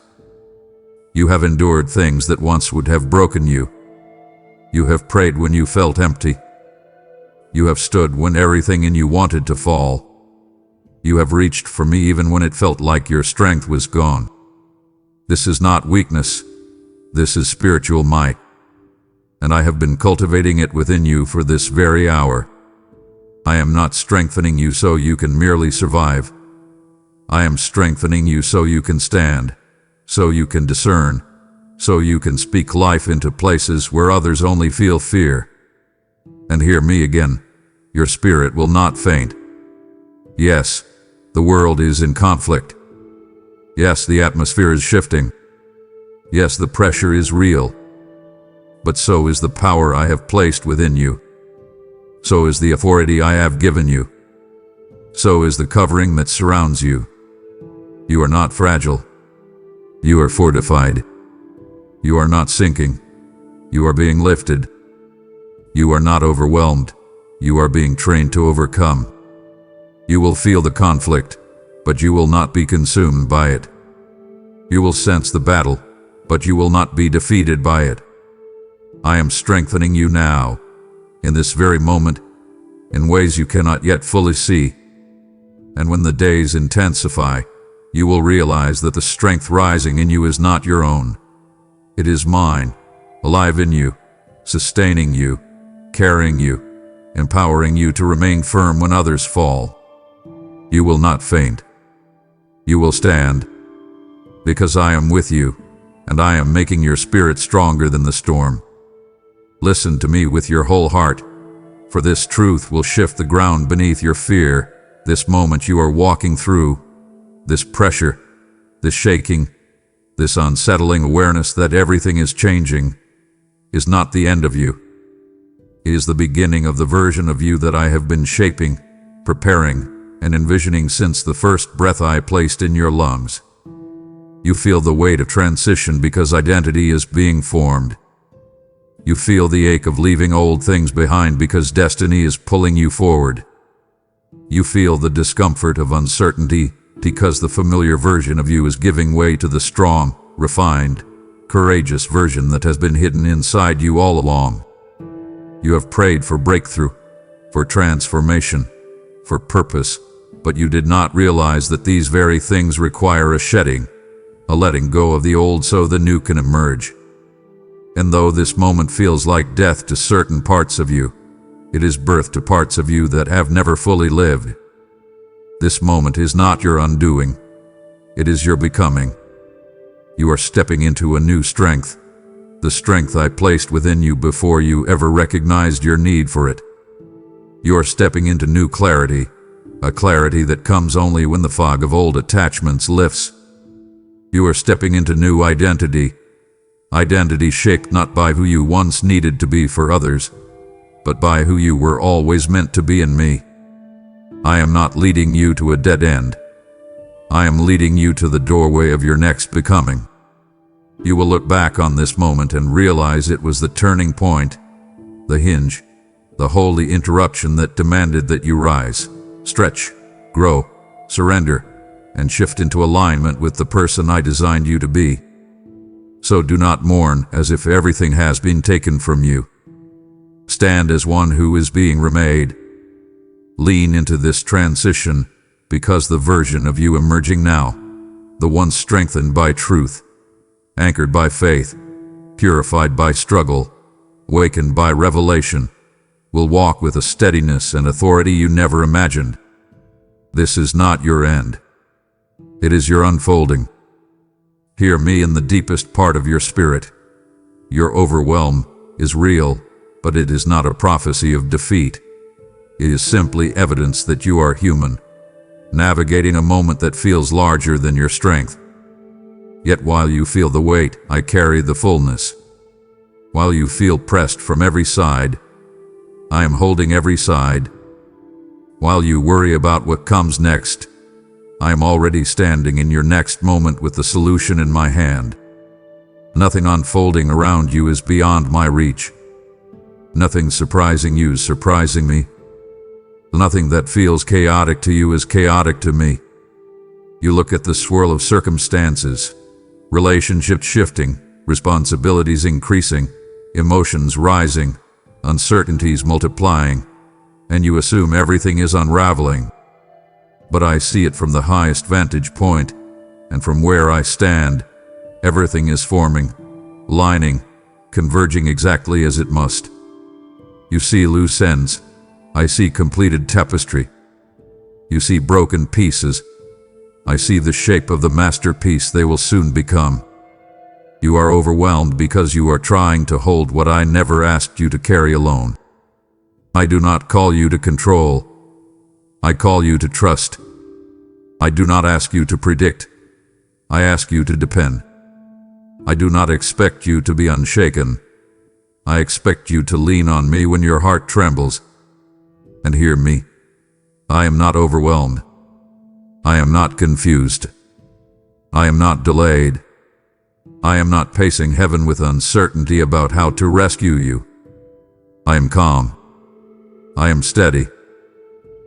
You have endured things that once would have broken you. You have prayed when you felt empty. You have stood when everything in you wanted to fall. You have reached for me even when it felt like your strength was gone. This is not weakness. This is spiritual might. And I have been cultivating it within you for this very hour. I am not strengthening you so you can merely survive. I am strengthening you so you can stand, so you can discern, so you can speak life into places where others only feel fear. And hear me again, your spirit will not faint. Yes, the world is in conflict. Yes, the atmosphere is shifting. Yes, the pressure is real. But so is the power I have placed within you. So is the authority I have given you. So is the covering that surrounds you. You are not fragile. You are fortified. You are not sinking. You are being lifted. You are not overwhelmed. You are being trained to overcome. You will feel the conflict, but you will not be consumed by it. You will sense the battle, but you will not be defeated by it. I am strengthening you now, in this very moment, in ways you cannot yet fully see. And when the days intensify, you will realize that the strength rising in you is not your own. It is mine, alive in you, sustaining you, carrying you, empowering you to remain firm when others fall. You will not faint. You will stand, because I am with you, and I am making your spirit stronger than the storm. Listen to me with your whole heart, for this truth will shift the ground beneath your fear. This moment you are walking through, this pressure, this shaking, this unsettling awareness that everything is changing, is not the end of you. It is the beginning of the version of you that I have been shaping, preparing, and envisioning since the first breath I placed in your lungs. You feel the weight of transition because identity is being formed. You feel the ache of leaving old things behind because destiny is pulling you forward. You feel the discomfort of uncertainty because the familiar version of you is giving way to the strong, refined, courageous version that has been hidden inside you all along. You have prayed for breakthrough, for transformation, for purpose, but you did not realize that these very things require a shedding, a letting go of the old so the new can emerge. And though this moment feels like death to certain parts of you, it is birth to parts of you that have never fully lived. This moment is not your undoing. It is your becoming. You are stepping into a new strength, the strength I placed within you before you ever recognized your need for it. You are stepping into new clarity, a clarity that comes only when the fog of old attachments lifts. You are stepping into new identity, identity shaped not by who you once needed to be for others, but by who you were always meant to be in me. I am not leading you to a dead end. I am leading you to the doorway of your next becoming. You will look back on this moment and realize it was the turning point, the hinge, the holy interruption that demanded that you rise, stretch, grow, surrender, and shift into alignment with the person I designed you to be. So do not mourn as if everything has been taken from you. Stand as one who is being remade. Lean into this transition, because the version of you emerging now, the one strengthened by truth, anchored by faith, purified by struggle, awakened by revelation, will walk with a steadiness and authority you never imagined. This is not your end. It is your unfolding. Hear me in the deepest part of your spirit. Your overwhelm is real, but it is not a prophecy of defeat. It is simply evidence that you are human, navigating a moment that feels larger than your strength. Yet while you feel the weight, I carry the fullness. While you feel pressed from every side, I am holding every side. While you worry about what comes next, I am already standing in your next moment with the solution in my hand. Nothing unfolding around you is beyond my reach. Nothing surprising you is surprising me. Nothing that feels chaotic to you is chaotic to me. You look at the swirl of circumstances, relationships shifting, responsibilities increasing, emotions rising, uncertainties multiplying, and you assume everything is unraveling. But I see it from the highest vantage point, and from where I stand, everything is forming, lining, converging exactly as it must. You see loose ends. I see completed tapestry. You see broken pieces. I see the shape of the masterpiece they will soon become. You are overwhelmed because you are trying to hold what I never asked you to carry alone. I do not call you to control. I call you to trust. I do not ask you to predict. I ask you to depend. I do not expect you to be unshaken. I expect you to lean on me when your heart trembles. And hear me. I am not overwhelmed. I am not confused. I am not delayed. I am not pacing heaven with uncertainty about how to rescue you. I am calm. I am steady.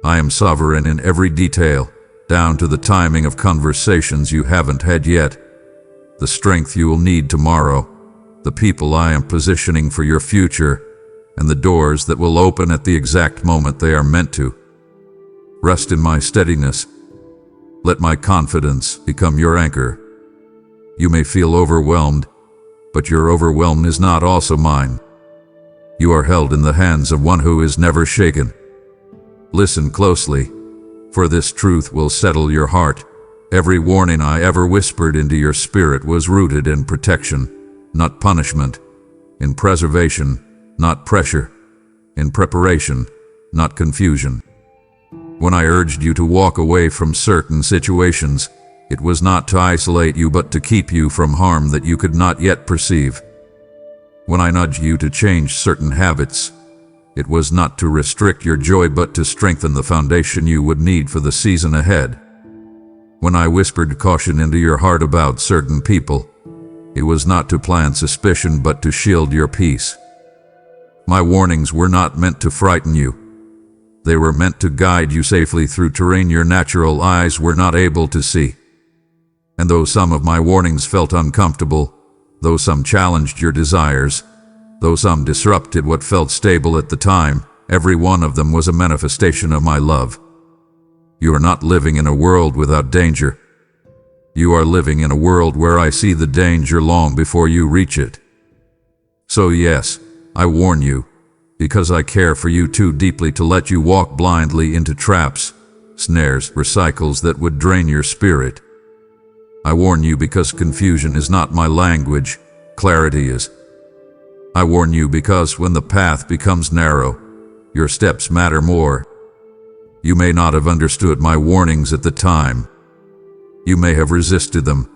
I am sovereign in every detail, down to the timing of conversations you haven't had yet, the strength you will need tomorrow, the people I am positioning for your future, and the doors that will open at the exact moment they are meant to. Rest in my steadiness. Let my confidence become your anchor. You may feel overwhelmed, but your overwhelm is not also mine. You are held in the hands of one who is never shaken. Listen closely, for this truth will settle your heart. Every warning I ever whispered into your spirit was rooted in protection, not punishment, in preservation, not pressure, in preparation, not confusion. When I urged you to walk away from certain situations, it was not to isolate you but to keep you from harm that you could not yet perceive. When I nudged you to change certain habits, it was not to restrict your joy but to strengthen the foundation you would need for the season ahead. When I whispered caution into your heart about certain people, it was not to plant suspicion but to shield your peace. My warnings were not meant to frighten you. They were meant to guide you safely through terrain your natural eyes were not able to see. And though some of my warnings felt uncomfortable, though some challenged your desires, though some disrupted what felt stable at the time, every one of them was a manifestation of my love. You are not living in a world without danger. You are living in a world where I see the danger long before you reach it. So yes, I warn you, because I care for you too deeply to let you walk blindly into traps, snares, or cycles that would drain your spirit. I warn you because confusion is not my language, clarity is. I warn you because when the path becomes narrow, your steps matter more. You may not have understood my warnings at the time. You may have resisted them,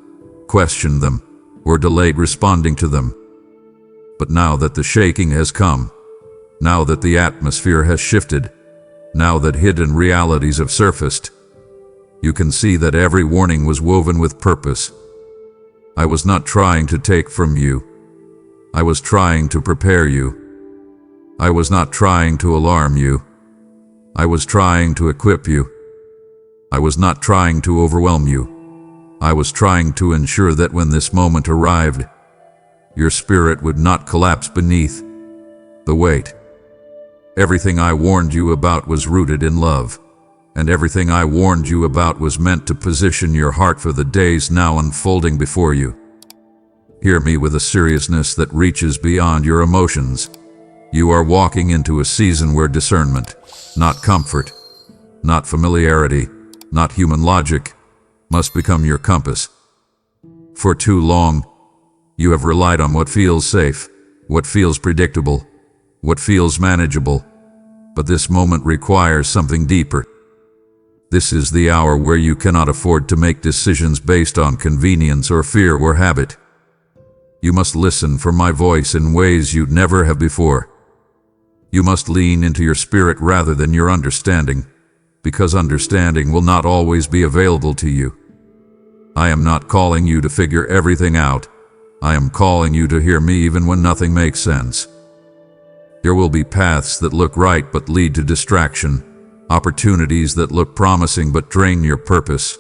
questioned them, or delayed responding to them. But now that the shaking has come, now that the atmosphere has shifted, now that hidden realities have surfaced, you can see that every warning was woven with purpose. I was not trying to take from you. I was trying to prepare you. I was not trying to alarm you. I was trying to equip you. I was not trying to overwhelm you. I was trying to ensure that when this moment arrived, your spirit would not collapse beneath the weight. Everything I warned you about was rooted in love, and everything I warned you about was meant to position your heart for the days now unfolding before you. Hear me with a seriousness that reaches beyond your emotions. You are walking into a season where discernment, not comfort, not familiarity, not human logic, must become your compass. For too long, you have relied on what feels safe, what feels predictable, what feels manageable, but this moment requires something deeper. This is the hour where you cannot afford to make decisions based on convenience or fear or habit. You must listen for my voice in ways you'd never have before. You must lean into your spirit rather than your understanding, because understanding will not always be available to you. I am not calling you to figure everything out. I am calling you to hear me even when nothing makes sense. There will be paths that look right but lead to distraction, opportunities that look promising but drain your purpose,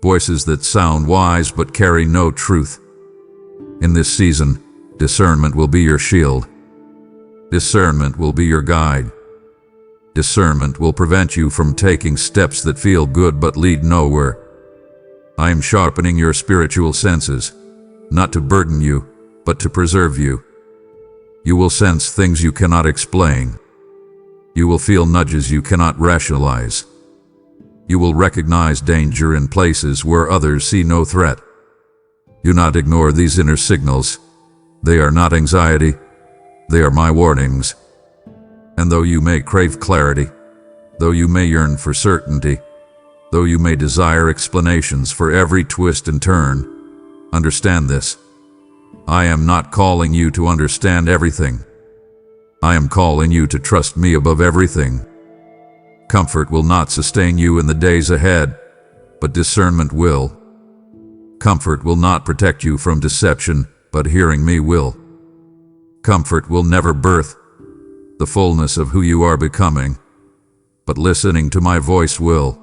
voices that sound wise but carry no truth. In this season, discernment will be your shield. Discernment will be your guide. Discernment will prevent you from taking steps that feel good but lead nowhere. I am sharpening your spiritual senses, not to burden you, but to preserve you. You will sense things you cannot explain. You will feel nudges you cannot rationalize. You will recognize danger in places where others see no threat. Do not ignore these inner signals. They are not anxiety. They are my warnings. And though you may crave clarity, though you may yearn for certainty, though you may desire explanations for every twist and turn, understand this. I am not calling you to understand everything. I am calling you to trust me above everything. Comfort will not sustain you in the days ahead, but discernment will. Comfort will not protect you from deception, but hearing me will. Comfort will never birth the fullness of who you are becoming, but listening to my voice will.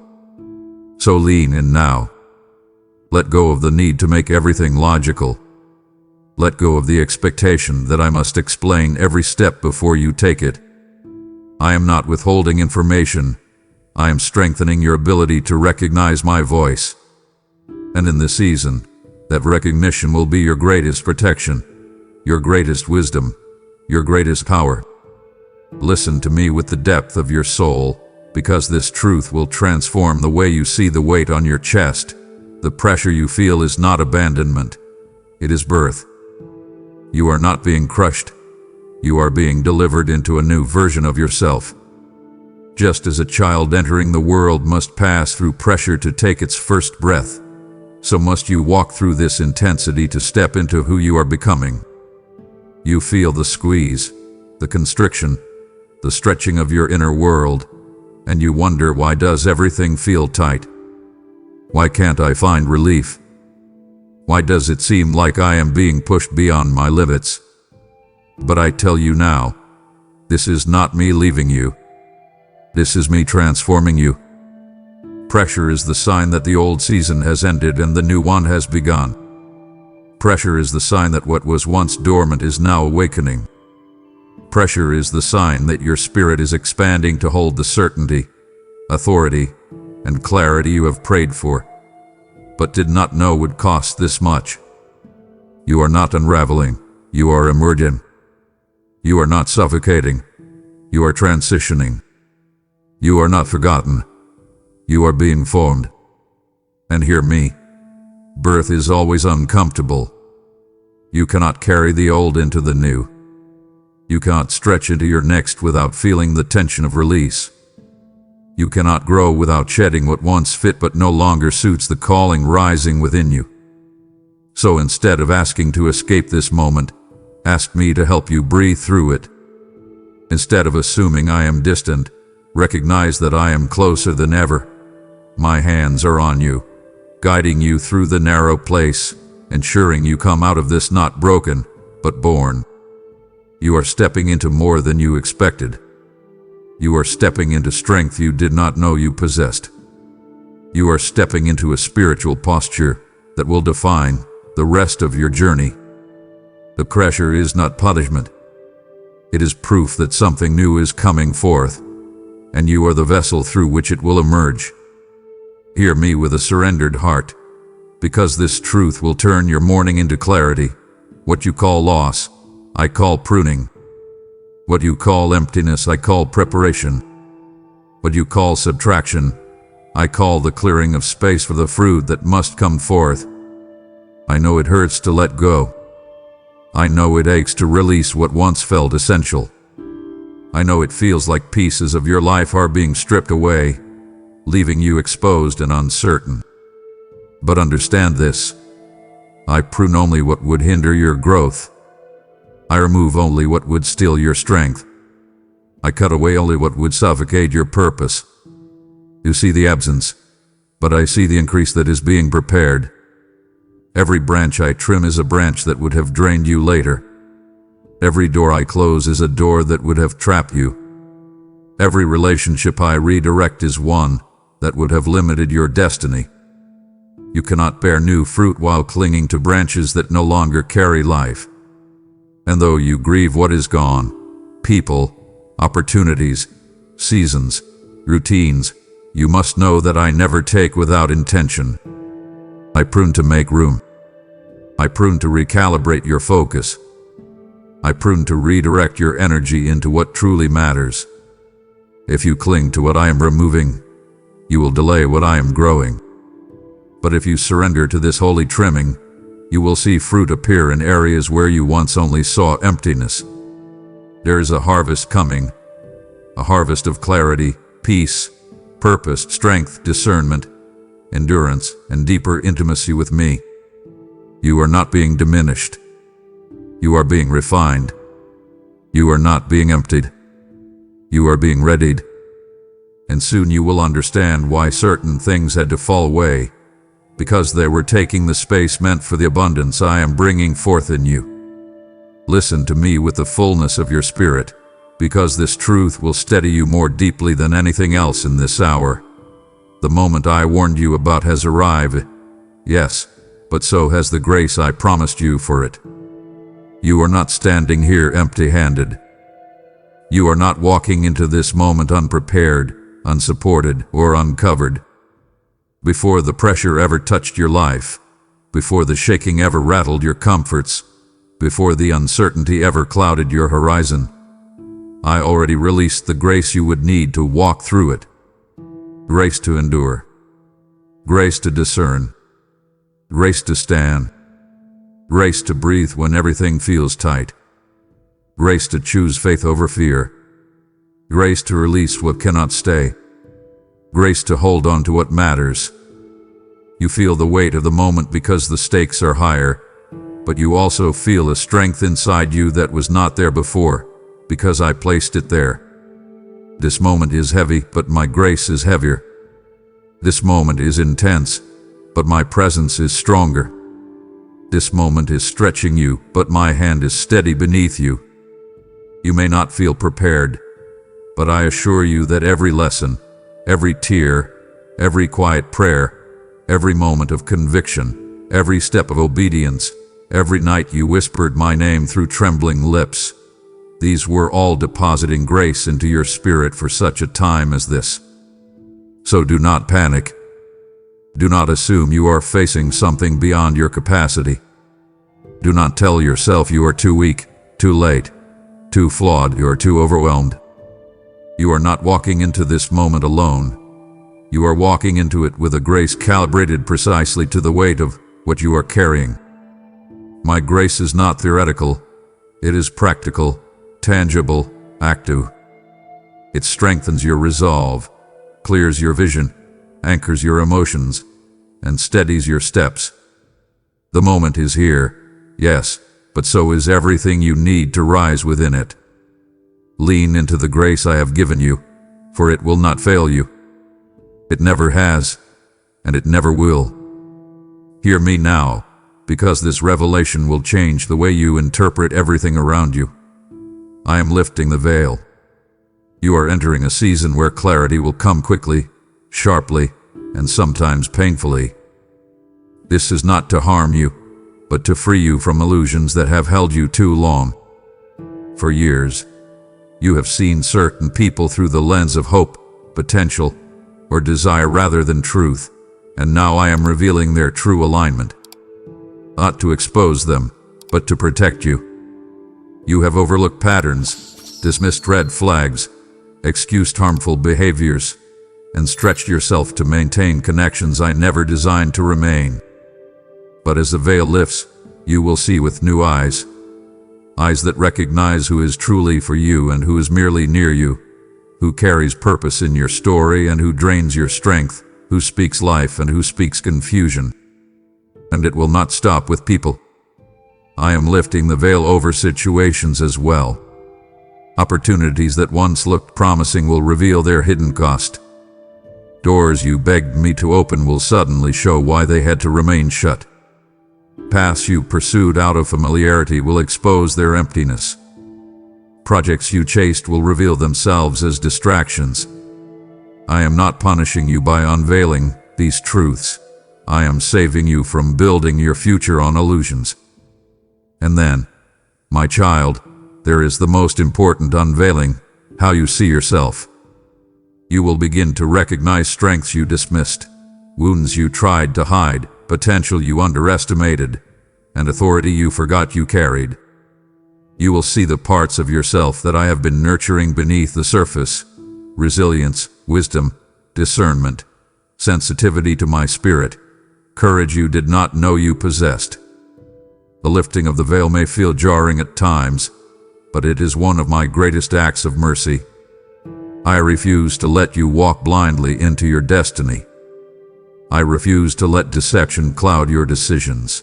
So lean in now. Let go of the need to make everything logical. Let go of the expectation that I must explain every step before you take it. I am not withholding information. I am strengthening your ability to recognize my voice. And in this season, that recognition will be your greatest protection, your greatest wisdom, your greatest power. Listen to me with the depth of your soul, because this truth will transform the way you see the weight on your chest. The pressure you feel is not abandonment. It is birth. You are not being crushed. You are being delivered into a new version of yourself. Just as a child entering the world must pass through pressure to take its first breath, so must you walk through this intensity to step into who you are becoming. You feel the squeeze, the constriction, the stretching of your inner world, and you wonder, why does everything feel tight? Why can't I find relief? Why does it seem like I am being pushed beyond my limits? But I tell you now, this is not me leaving you. This is me transforming you. Pressure is the sign that the old season has ended and the new one has begun. Pressure is the sign that what was once dormant is now awakening. Pressure is the sign that your spirit is expanding to hold the certainty, authority, and clarity you have prayed for, but did not know would cost this much. You are not unraveling, you are emerging. You are not suffocating, you are transitioning. You are not forgotten, you are being formed. And hear me, birth is always uncomfortable. You cannot carry the old into the new. You cannot stretch into your next without feeling the tension of release. You cannot grow without shedding what once fit but no longer suits the calling rising within you. So instead of asking to escape this moment, ask me to help you breathe through it. Instead of assuming I am distant, recognize that I am closer than ever. My hands are on you, guiding you through the narrow place, ensuring you come out of this not broken, but born. You are stepping into more than you expected. You are stepping into strength you did not know you possessed. You are stepping into a spiritual posture that will define the rest of your journey. The pressure is not punishment. It is proof that something new is coming forth, and you are the vessel through which it will emerge. Hear me with a surrendered heart, because this truth will turn your mourning into clarity. What you call loss, I call pruning. What you call emptiness, I call preparation. What you call subtraction, I call the clearing of space for the fruit that must come forth. I know it hurts to let go. I know it aches to release what once felt essential. I know it feels like pieces of your life are being stripped away, leaving you exposed and uncertain. But understand this: I prune only what would hinder your growth. I remove only what would steal your strength. I cut away only what would suffocate your purpose. You see the absence, but I see the increase that is being prepared. Every branch I trim is a branch that would have drained you later. Every door I close is a door that would have trapped you. Every relationship I redirect is one that would have limited your destiny. You cannot bear new fruit while clinging to branches that no longer carry life. And though you grieve what is gone, people, opportunities, seasons, routines, you must know that I never take without intention. I prune to make room. I prune to recalibrate your focus. I prune to redirect your energy into what truly matters. If you cling to what I am removing, you will delay what I am growing. But if you surrender to this holy trimming, you will see fruit appear in areas where you once only saw emptiness. There is a harvest coming, a harvest of clarity, peace, purpose, strength, discernment, endurance, and deeper intimacy with me. You are not being diminished. You are being refined. You are not being emptied. You are being readied. And soon you will understand why certain things had to fall away, because they were taking the space meant for the abundance I am bringing forth in you. Listen to me with the fullness of your spirit, because this truth will steady you more deeply than anything else in this hour. The moment I warned you about has arrived, yes, but so has the grace I promised you for it. You are not standing here empty-handed. You are not walking into this moment unprepared, unsupported, or uncovered. Before the pressure ever touched your life, before the shaking ever rattled your comforts, before the uncertainty ever clouded your horizon, I already released the grace you would need to walk through it. Grace to endure, grace to discern, grace to stand, grace to breathe when everything feels tight, grace to choose faith over fear, grace to release what cannot stay, grace to hold on to what matters. You feel the weight of the moment because the stakes are higher, but you also feel a strength inside you that was not there before, because I placed it there. This moment is heavy, but my grace is heavier. This moment is intense, but my presence is stronger. This moment is stretching you, but my hand is steady beneath you. You may not feel prepared, but I assure you that every lesson, every tear, every quiet prayer, every moment of conviction, every step of obedience, every night you whispered my name through trembling lips, these were all depositing grace into your spirit for such a time as this. So do not panic. Do not assume you are facing something beyond your capacity. Do not tell yourself you are too weak, too late, too flawed, or too overwhelmed. You are not walking into this moment alone. You are walking into it with a grace calibrated precisely to the weight of what you are carrying. My grace is not theoretical. It is practical, tangible, active. It strengthens your resolve, clears your vision, anchors your emotions, and steadies your steps. The moment is here, yes, but so is everything you need to rise within it. Lean into the grace I have given you, for it will not fail you. It never has, and it never will. Hear me now, because this revelation will change the way you interpret everything around you. I am lifting the veil. You are entering a season where clarity will come quickly, sharply, and sometimes painfully. This is not to harm you, but to free you from illusions that have held you too long. For years, you have seen certain people through the lens of hope, potential, or desire rather than truth, and now I am revealing their true alignment. Not to expose them, but to protect you. You have overlooked patterns, dismissed red flags, excused harmful behaviors, and stretched yourself to maintain connections I never designed to remain. But as the veil lifts, you will see with new eyes. Eyes that recognize who is truly for you and who is merely near you, who carries purpose in your story and who drains your strength, who speaks life and who speaks confusion. And it will not stop with people. I am lifting the veil over situations as well. Opportunities that once looked promising will reveal their hidden cost. Doors you begged me to open will suddenly show why they had to remain shut. Paths you pursued out of familiarity will expose their emptiness. Projects you chased will reveal themselves as distractions. I am not punishing you by unveiling these truths. I am saving you from building your future on illusions. And then, my child, there is the most important unveiling, how you see yourself. You will begin to recognize strengths you dismissed, wounds you tried to hide, potential you underestimated, and authority you forgot you carried. You will see the parts of yourself that I have been nurturing beneath the surface: resilience, wisdom, discernment, sensitivity to my spirit, courage you did not know you possessed. The lifting of the veil may feel jarring at times, but it is one of my greatest acts of mercy. I refuse to let you walk blindly into your destiny. I refuse to let deception cloud your decisions.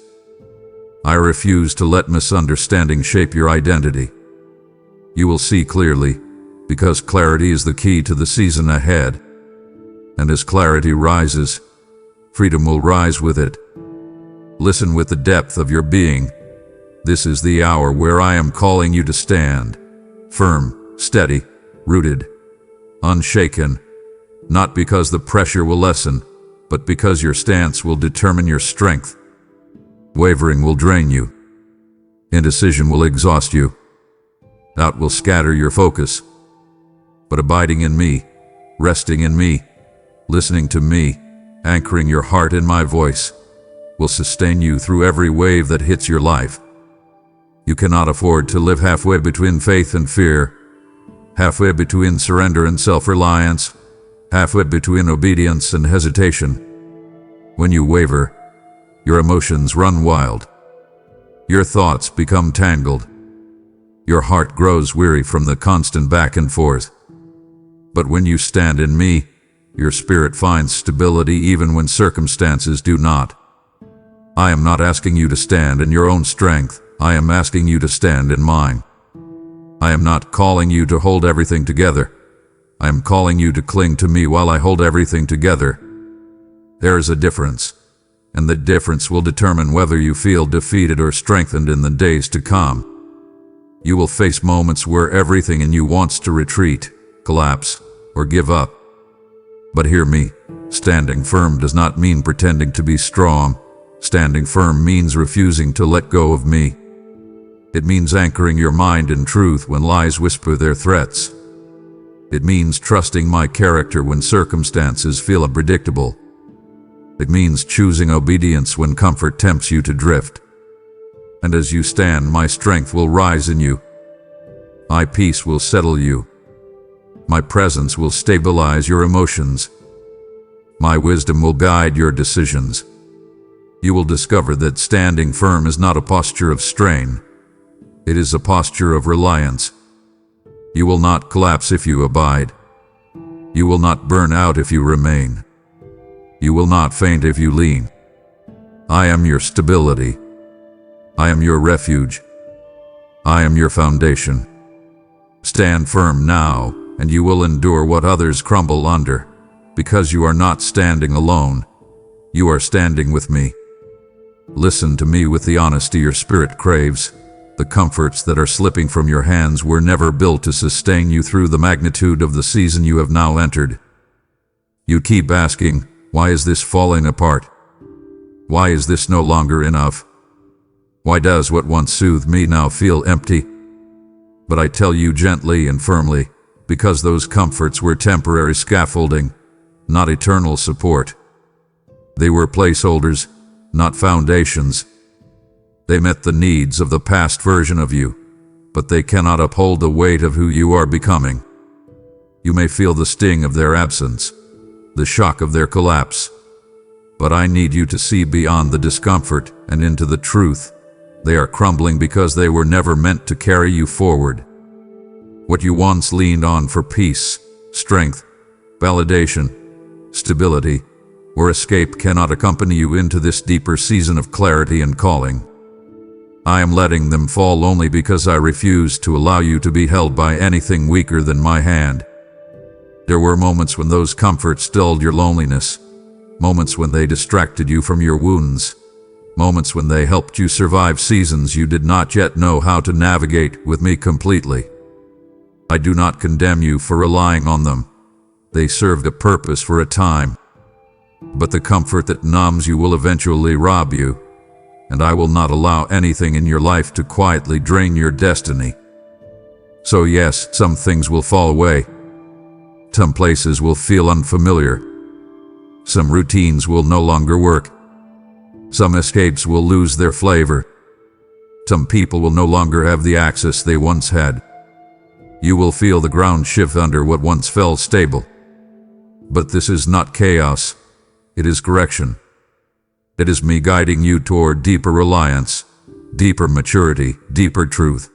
I refuse to let misunderstanding shape your identity. You will see clearly, because clarity is the key to the season ahead. And as clarity rises, freedom will rise with it. Listen with the depth of your being. This is the hour where I am calling you to stand, firm, steady, rooted, unshaken, not because the pressure will lessen, but because your stance will determine your strength. Wavering will drain you. Indecision will exhaust you. Doubt will scatter your focus. But abiding in me, resting in me, listening to me, anchoring your heart in my voice, will sustain you through every wave that hits your life. You cannot afford to live halfway between faith and fear, halfway between surrender and self-reliance, halfway between obedience and hesitation. When you waver, your emotions run wild. Your thoughts become tangled. Your heart grows weary from the constant back and forth. But when you stand in me, your spirit finds stability even when circumstances do not. I am not asking you to stand in your own strength. I am asking you to stand in mine. I am not calling you to hold everything together. I am calling you to cling to me while I hold everything together. There is a difference, and the difference will determine whether you feel defeated or strengthened in the days to come. You will face moments where everything in you wants to retreat, collapse, or give up. But hear me, standing firm does not mean pretending to be strong. Standing firm means refusing to let go of me. It means anchoring your mind in truth when lies whisper their threats. It means trusting my character when circumstances feel unpredictable. It means choosing obedience when comfort tempts you to drift. And as you stand, my strength will rise in you. My peace will settle you. My presence will stabilize your emotions. My wisdom will guide your decisions. You will discover that standing firm is not a posture of strain. It is a posture of reliance. You will not collapse if you abide. You will not burn out if you remain. You will not faint if you lean. I am your stability. I am your refuge. I am your foundation. Stand firm now, and you will endure what others crumble under, because you are not standing alone. You are standing with me. Listen to me with the honesty your spirit craves. The comforts that are slipping from your hands were never built to sustain you through the magnitude of the season you have now entered. You keep asking, why is this falling apart? Why is this no longer enough? Why does what once soothed me now feel empty? But I tell you gently and firmly, because those comforts were temporary scaffolding, not eternal support. They were placeholders, not foundations. They met the needs of the past version of you, but they cannot uphold the weight of who you are becoming. You may feel the sting of their absence, the shock of their collapse, but I need you to see beyond the discomfort and into the truth. They are crumbling because they were never meant to carry you forward. What you once leaned on for peace, strength, validation, stability, or escape cannot accompany you into this deeper season of clarity and calling. I am letting them fall only because I refuse to allow you to be held by anything weaker than my hand. There were moments when those comforts dulled your loneliness, moments when they distracted you from your wounds, moments when they helped you survive seasons you did not yet know how to navigate with me completely. I do not condemn you for relying on them. They served a purpose for a time. But the comfort that numbs you will eventually rob you, and I will not allow anything in your life to quietly drain your destiny. So yes, some things will fall away. Some places will feel unfamiliar. Some routines will no longer work. Some escapes will lose their flavor. Some people will no longer have the access they once had. You will feel the ground shift under what once felt stable. But this is not chaos. It is correction. It is me guiding you toward deeper reliance, deeper maturity, deeper truth.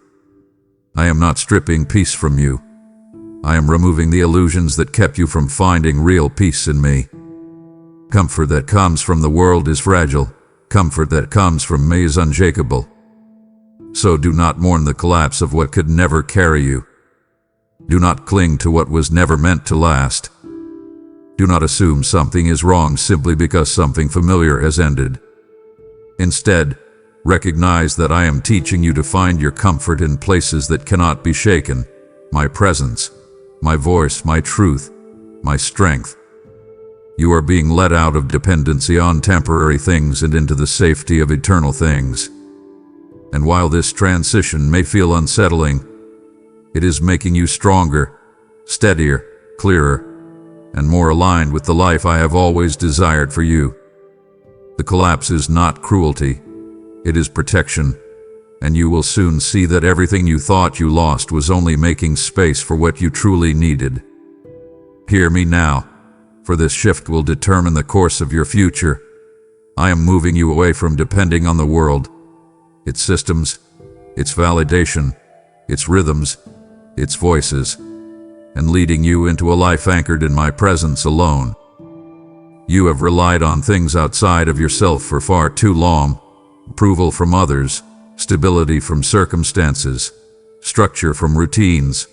I am not stripping peace from you. I am removing the illusions that kept you from finding real peace in me. Comfort that comes from the world is fragile. Comfort that comes from me is unshakable. So do not mourn the collapse of what could never carry you. Do not cling to what was never meant to last. Do not assume something is wrong simply because something familiar has ended. Instead, recognize that I am teaching you to find your comfort in places that cannot be shaken. My presence, my voice, my truth, my strength. You are being led out of dependency on temporary things and into the safety of eternal things. And while this transition may feel unsettling, it is making you stronger, steadier, clearer, and more aligned with the life I have always desired for you. The collapse is not cruelty, it is protection, and you will soon see that everything you thought you lost was only making space for what you truly needed. Hear me now, for this shift will determine the course of your future. I am moving you away from depending on the world, its systems, its validation, its rhythms, its voices, and leading you into a life anchored in my presence alone. You have relied on things outside of yourself for far too long: approval from others, stability from circumstances, structure from routines,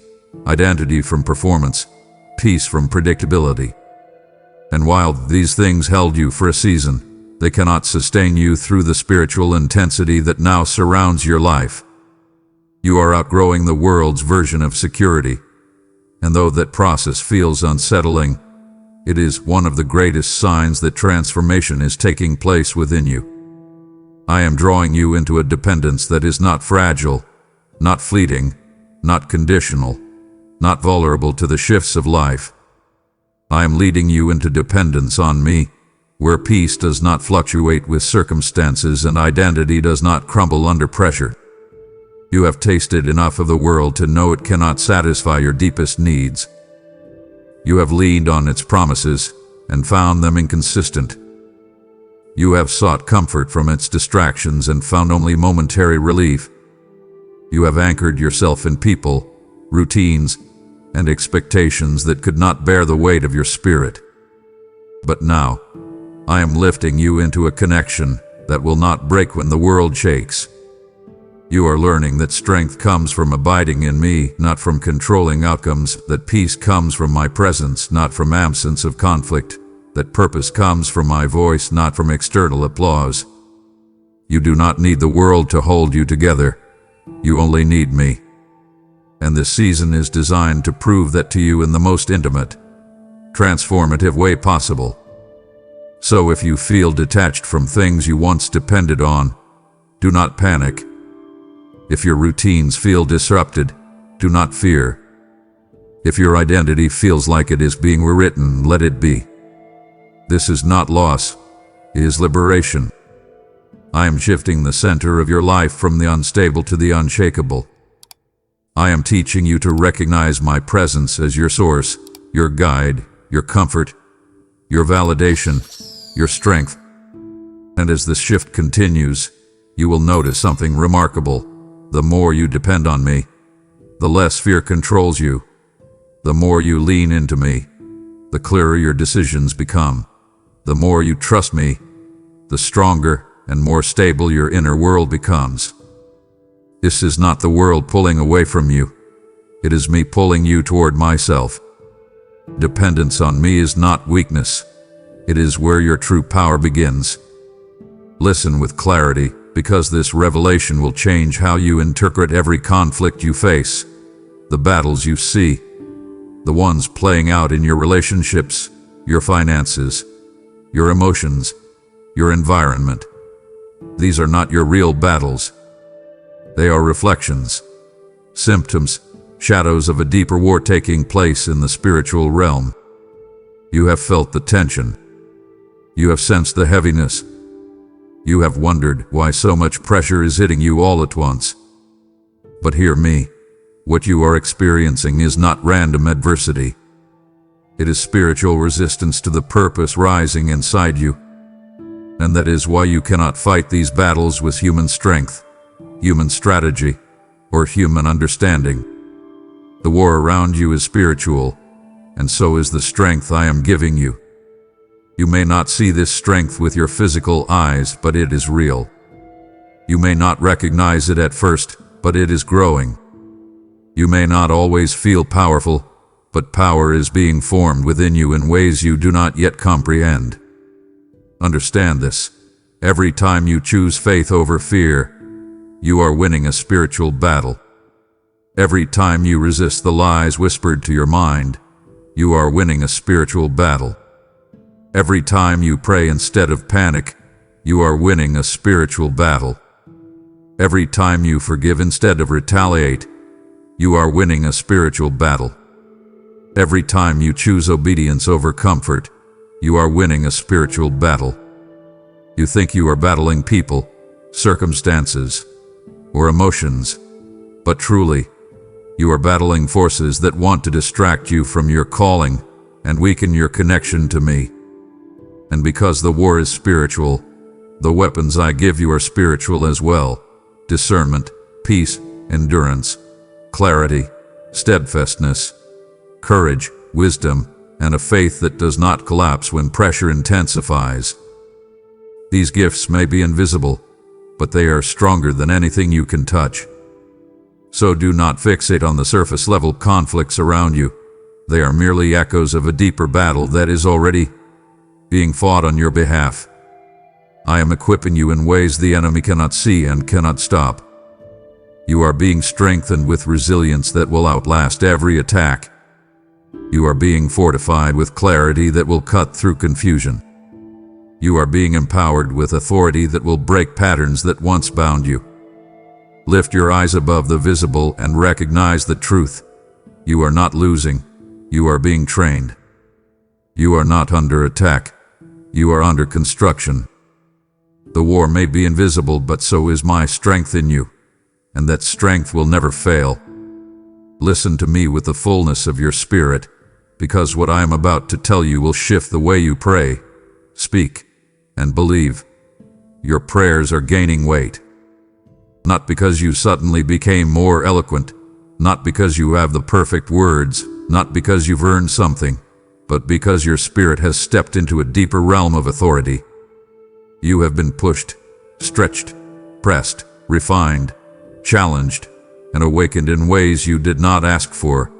identity from performance, peace from predictability. And while these things held you for a season, they cannot sustain you through the spiritual intensity that now surrounds your life. You are outgrowing the world's version of security, and though that process feels unsettling, it is one of the greatest signs that transformation is taking place within you. I am drawing you into a dependence that is not fragile, not fleeting, not conditional, not vulnerable to the shifts of life. I am leading you into dependence on me, where peace does not fluctuate with circumstances and identity does not crumble under pressure. You have tasted enough of the world to know it cannot satisfy your deepest needs. You have leaned on its promises and found them inconsistent. You have sought comfort from its distractions and found only momentary relief. You have anchored yourself in people, routines, and expectations that could not bear the weight of your spirit. But now, I am lifting you into a connection that will not break when the world shakes. You are learning that strength comes from abiding in me, not from controlling outcomes, that peace comes from my presence, not from absence of conflict, that purpose comes from my voice, not from external applause. You do not need the world to hold you together. You only need me. And this season is designed to prove that to you in the most intimate, transformative way possible. So if you feel detached from things you once depended on, Do not panic. If your routines feel disrupted, do not fear. If your identity feels like it is being rewritten, let it be. This is not loss, it is liberation. I am shifting the center of your life from the unstable to the unshakable. I am teaching you to recognize my presence as your source, your guide, your comfort, your validation, your strength. And as this shift continues, you will notice something remarkable. The more you depend on me, the less fear controls you. The more you lean into me, the clearer your decisions become. The more you trust me, the stronger and more stable your inner world becomes. This is not the world pulling away from you. It is me pulling you toward myself. Dependence on me is not weakness. It is where your true power begins. Listen with clarity, because this revelation will change how you interpret every conflict you face, the battles you see, the ones playing out in your relationships, your finances, your emotions, your environment. These are not your real battles. They are reflections, symptoms, shadows of a deeper war taking place in the spiritual realm. You have felt the tension. You have sensed the heaviness. You have wondered why so much pressure is hitting you all at once. But hear me. What you are experiencing is not random adversity. It is spiritual resistance to the purpose rising inside you. And that is why you cannot fight these battles with human strength, human strategy, or human understanding. The war around you is spiritual, and so is the strength I am giving you. You may not see this strength with your physical eyes, but it is real. You may not recognize it at first, but it is growing. You may not always feel powerful, but power is being formed within you in ways you do not yet comprehend. Understand this. Every time you choose faith over fear, you are winning a spiritual battle. Every time you resist the lies whispered to your mind, you are winning a spiritual battle. Every time you pray instead of panic, you are winning a spiritual battle. Every time you forgive instead of retaliate, you are winning a spiritual battle. Every time you choose obedience over comfort, you are winning a spiritual battle. You think you are battling people, circumstances, or emotions, but truly, you are battling forces that want to distract you from your calling and weaken your connection to me. And because the war is spiritual, the weapons I give you are spiritual as well: discernment, peace, endurance, clarity, steadfastness, courage, wisdom, and a faith that does not collapse when pressure intensifies. These gifts may be invisible, but they are stronger than anything you can touch. So do not fixate on the surface level conflicts around you. They are merely echoes of a deeper battle that is already being fought on your behalf. I am equipping you in ways the enemy cannot see and cannot stop. You are being strengthened with resilience that will outlast every attack. You are being fortified with clarity that will cut through confusion. You are being empowered with authority that will break patterns that once bound you. Lift your eyes above the visible and recognize the truth. You are not losing. You are being trained. You are not under attack. You are under construction. The war may be invisible, but so is my strength in you, and that strength will never fail. Listen to me with the fullness of your spirit, because what I am about to tell you will shift the way you pray, speak, and believe. Your prayers are gaining weight. Not because you suddenly became more eloquent, not because you have the perfect words, not because you've earned something, but because your spirit has stepped into a deeper realm of authority. You have been pushed, stretched, pressed, refined, challenged, and awakened in ways you did not ask for,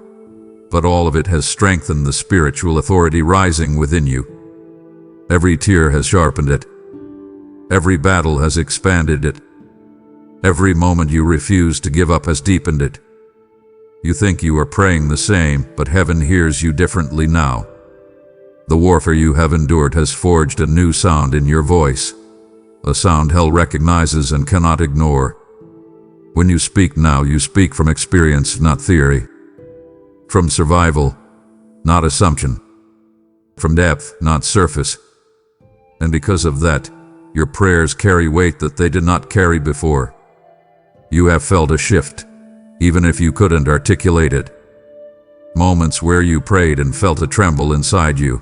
but all of it has strengthened the spiritual authority rising within you. Every tear has sharpened it. Every battle has expanded it. Every moment you refuse to give up has deepened it. You think you are praying the same, but heaven hears you differently now. The warfare you have endured has forged a new sound in your voice. a sound hell recognizes and cannot ignore. When you speak now, you speak from experience, not theory. From survival, not assumption. From depth, not surface. And because of that, your prayers carry weight that they did not carry before. You have felt a shift, even if you couldn't articulate it. Moments where you prayed and felt a tremble inside you.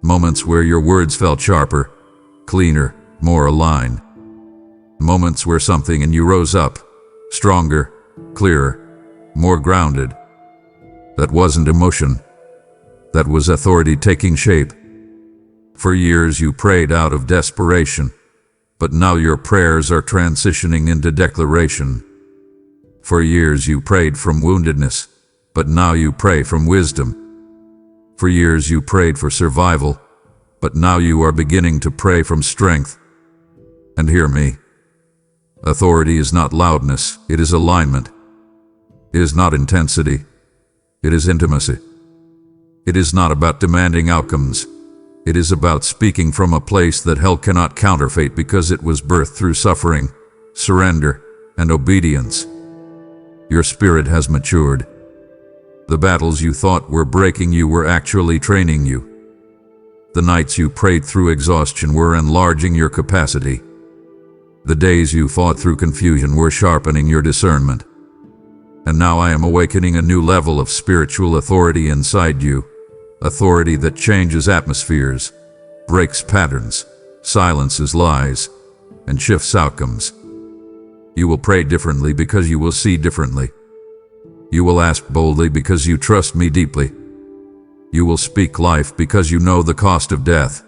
Moments where your words felt sharper, cleaner, more aligned. Moments where something in you rose up, stronger, clearer, more grounded. That wasn't emotion. That was authority taking shape. For years you prayed out of desperation, but now your prayers are transitioning into declaration. For years you prayed from woundedness, but now you pray from wisdom. For years you prayed for survival, but now you are beginning to pray from strength. And hear me. Authority is not loudness, it is alignment. It is not intensity, it is intimacy. It is not about demanding outcomes. It is about speaking from a place that hell cannot counterfeit because it was birthed through suffering, surrender, and obedience. Your spirit has matured. The battles you thought were breaking you were actually training you. The nights you prayed through exhaustion were enlarging your capacity. The days you fought through confusion were sharpening your discernment. And now I am awakening a new level of spiritual authority inside you. Authority that changes atmospheres, breaks patterns, silences lies, and shifts outcomes. You will pray differently because you will see differently. You will ask boldly because you trust me deeply. You will speak life because you know the cost of death.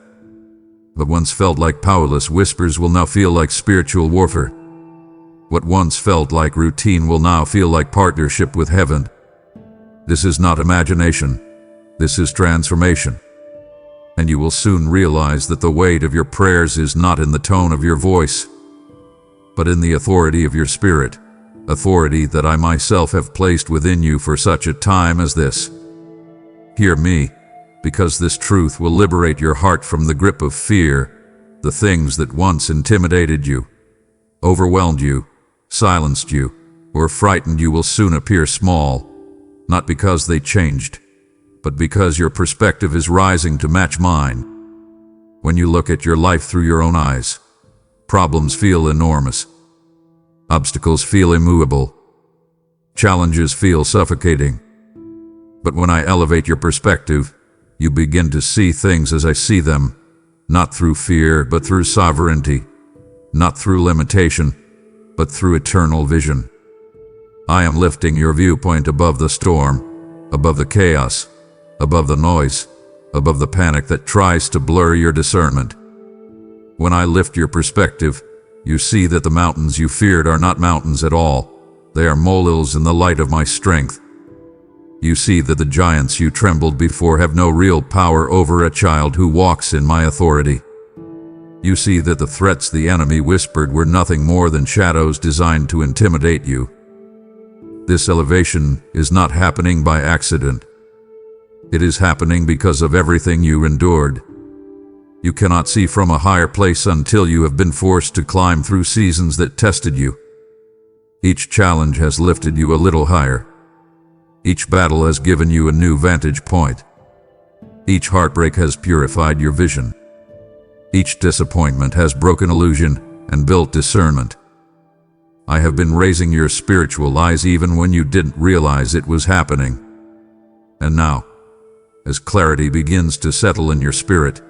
What once felt like powerless whispers will now feel like spiritual warfare. What once felt like routine will now feel like partnership with heaven. This is not imagination. This is transformation. And you will soon realize that the weight of your prayers is not in the tone of your voice, but in the authority of your spirit, authority that I myself have placed within you for such a time as this. Hear me, because this truth will liberate your heart from the grip of fear. The things that once intimidated you, overwhelmed you, silenced you, or frightened you will soon appear small, not because they changed, but because your perspective is rising to match mine. When you look at your life through your own eyes, problems feel enormous. Obstacles feel immovable. Challenges feel suffocating. But when I elevate your perspective, you begin to see things as I see them, not through fear, but through sovereignty, not through limitation, but through eternal vision. I am lifting your viewpoint above the storm, above the chaos, above the noise, above the panic that tries to blur your discernment. When I lift your perspective, you see that the mountains you feared are not mountains at all. They are molehills in the light of my strength. You see that the giants you trembled before have no real power over a child who walks in my authority. You see that the threats the enemy whispered were nothing more than shadows designed to intimidate you. This elevation is not happening by accident. It is happening because of everything you endured. You cannot see from a higher place until you have been forced to climb through seasons that tested you. Each challenge has lifted you a little higher. Each battle has given you a new vantage point. Each heartbreak has purified your vision. Each disappointment has broken illusion and built discernment. I have been raising your spiritual eyes even when you didn't realize it was happening. And now, as clarity begins to settle in your spirit,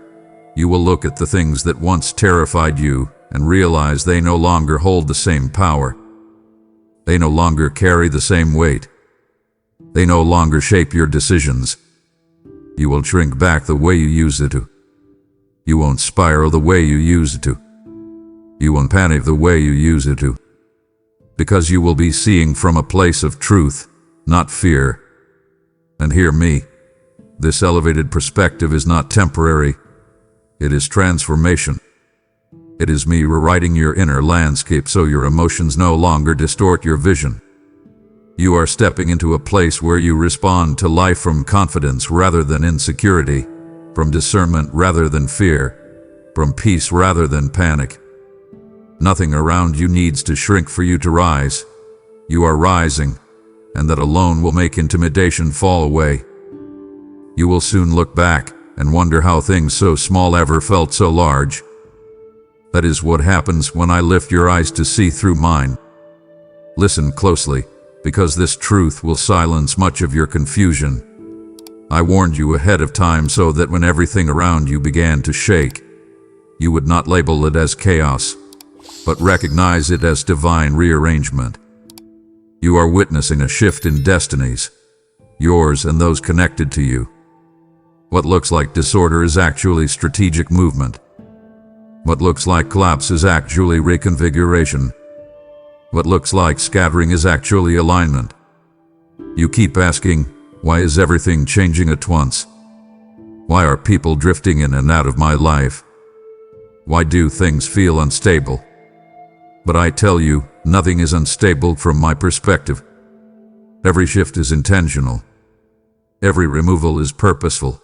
you will look at the things that once terrified you and realize they no longer hold the same power. They no longer carry the same weight. They no longer shape your decisions. You will shrink back the way you used to. You won't spiral the way you used to. You won't panic the way you used to. Because you will be seeing from a place of truth, not fear. And hear me. This elevated perspective is not temporary. It is transformation. It is me rewriting your inner landscape so your emotions no longer distort your vision. You are stepping into a place where you respond to life from confidence rather than insecurity, from discernment rather than fear, from peace rather than panic. Nothing around you needs to shrink for you to rise. You are rising, and that alone will make intimidation fall away. You will soon look back and wonder how things so small ever felt so large. That is what happens when I lift your eyes to see through mine. Listen closely, because this truth will silence much of your confusion. I warned you ahead of time so that when everything around you began to shake, you would not label it as chaos, but recognize it as divine rearrangement. You are witnessing a shift in destinies, yours and those connected to you. What looks like disorder is actually strategic movement. What looks like collapse is actually reconfiguration. What looks like scattering is actually alignment. You keep asking, why is everything changing at once? Why are people drifting in and out of my life? Why do things feel unstable? But I tell you, nothing is unstable from my perspective. Every shift is intentional. Every removal is purposeful.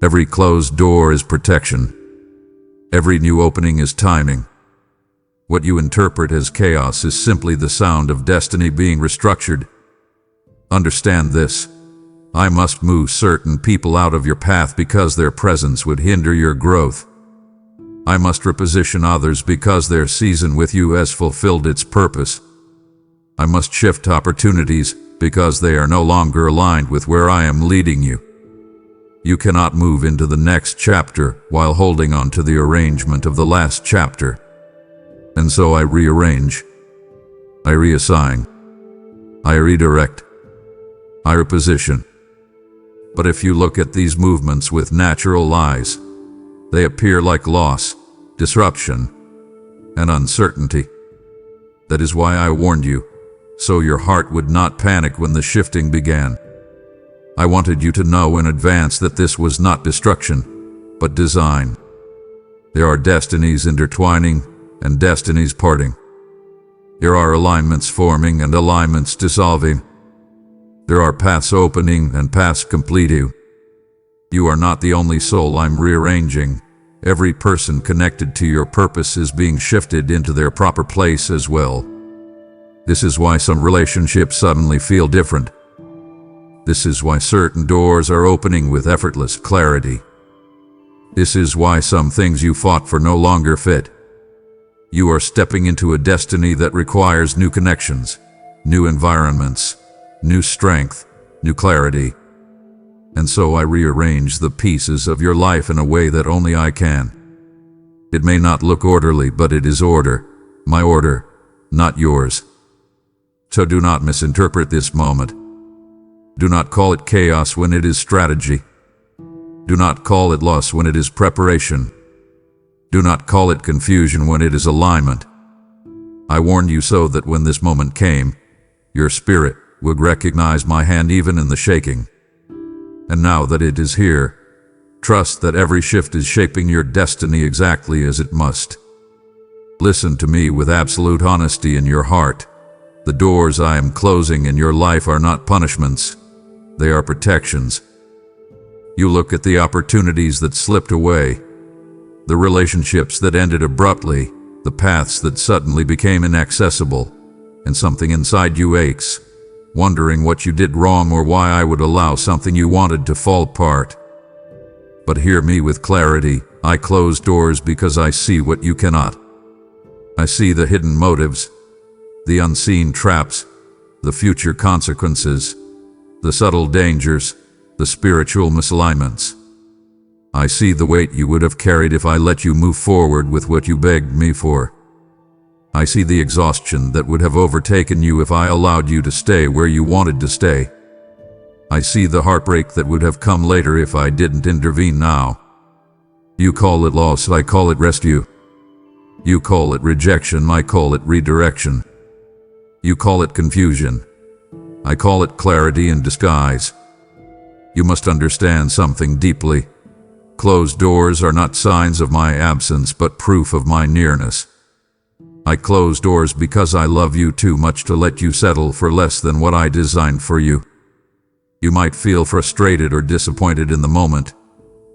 Every closed door is protection. Every new opening is timing. What you interpret as chaos is simply the sound of destiny being restructured. Understand this. I must move certain people out of your path because their presence would hinder your growth. I must reposition others because their season with you has fulfilled its purpose. I must shift opportunities because they are no longer aligned with where I am leading you. You cannot move into the next chapter while holding on to the arrangement of the last chapter. And so I rearrange. I reassign. I redirect. I reposition. But if you look at these movements with natural eyes, they appear like loss, disruption, and uncertainty. That is why I warned you, so your heart would not panic when the shifting began. I wanted you to know in advance that this was not destruction, but design. There are destinies intertwining and destinies parting. There are alignments forming and alignments dissolving. There are paths opening and paths completing. You are not the only soul I'm rearranging. Every person connected to your purpose is being shifted into their proper place as well. This is why some relationships suddenly feel different. This is why certain doors are opening with effortless clarity. This is why some things you fought for no longer fit. You are stepping into a destiny that requires new connections, new environments, new strength, new clarity. And so I rearrange the pieces of your life in a way that only I can. It may not look orderly, but it is order, my order, not yours. So do not misinterpret this moment. Do not call it chaos when it is strategy. Do not call it loss when it is preparation. Do not call it confusion when it is alignment. I warned you so that when this moment came, your spirit would recognize my hand even in the shaking. And now that it is here, trust that every shift is shaping your destiny exactly as it must. Listen to me with absolute honesty in your heart. The doors I am closing in your life are not punishments. They are protections. You look at the opportunities that slipped away, the relationships that ended abruptly, the paths that suddenly became inaccessible, and something inside you aches, wondering what you did wrong or why I would allow something you wanted to fall apart. But hear me with clarity. I close doors because I see what you cannot. I see the hidden motives, the unseen traps, the future consequences, the subtle dangers, the spiritual misalignments. I see the weight you would have carried if I let you move forward with what you begged me for. I see the exhaustion that would have overtaken you if I allowed you to stay where you wanted to stay. I see the heartbreak that would have come later if I didn't intervene now. You call it loss, I call it rescue. You call it rejection, I call it redirection. You call it confusion. I call it clarity in disguise. You must understand something deeply. Closed doors are not signs of my absence, but proof of my nearness. I close doors because I love you too much to let you settle for less than what I designed for you. You might feel frustrated or disappointed in the moment,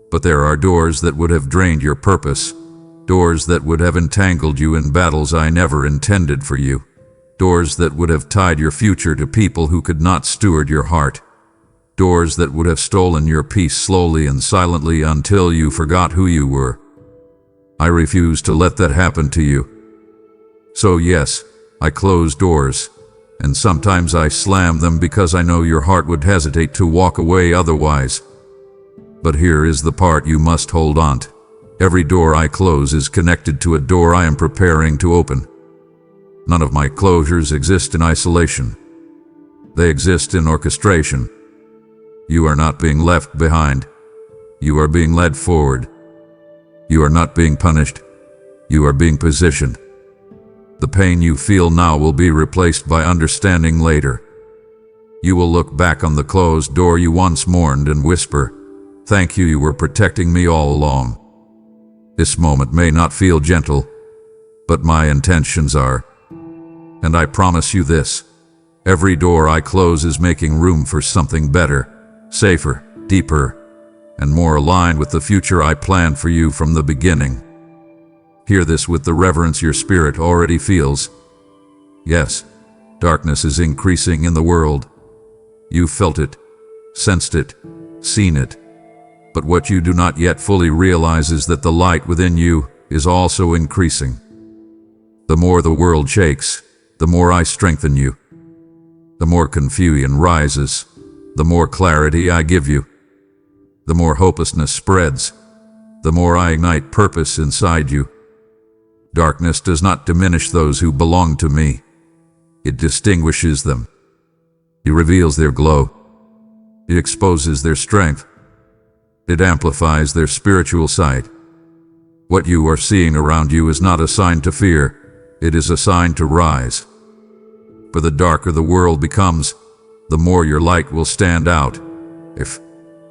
but there are doors that would have drained your purpose, Doors that would have entangled you in battles I never intended for you. Doors that would have tied your future to people who could not steward your heart. Doors that would have stolen your peace slowly and silently until you forgot who you were. I refuse to let that happen to you. So yes, I close doors, and sometimes I slam them because I know your heart would hesitate to walk away otherwise. But here is the part you must hold on to. Every door I close is connected to a door I am preparing to open. None of my closures exist in isolation. They exist in orchestration. You are not being left behind. You are being led forward. You are not being punished. You are being positioned. The pain you feel now will be replaced by understanding later. You will look back on the closed door you once mourned and whisper, "Thank you, you were protecting me all along." This moment may not feel gentle, but my intentions are. And I promise you this, every door I close is making room for something better, safer, deeper, and more aligned with the future I planned for you from the beginning. Hear this with the reverence your spirit already feels. Yes, darkness is increasing in the world. You felt it, sensed it, seen it. But what you do not yet fully realize is that the light within you is also increasing. The more the world shakes, the more I strengthen you. The more confusion rises, the more clarity I give you. The more hopelessness spreads, the more I ignite purpose inside you. Darkness does not diminish those who belong to me. It distinguishes them. It reveals their glow. It exposes their strength. It amplifies their spiritual sight. What you are seeing around you is not a sign to fear. It is a sign to rise. For the darker the world becomes, the more your light will stand out, if,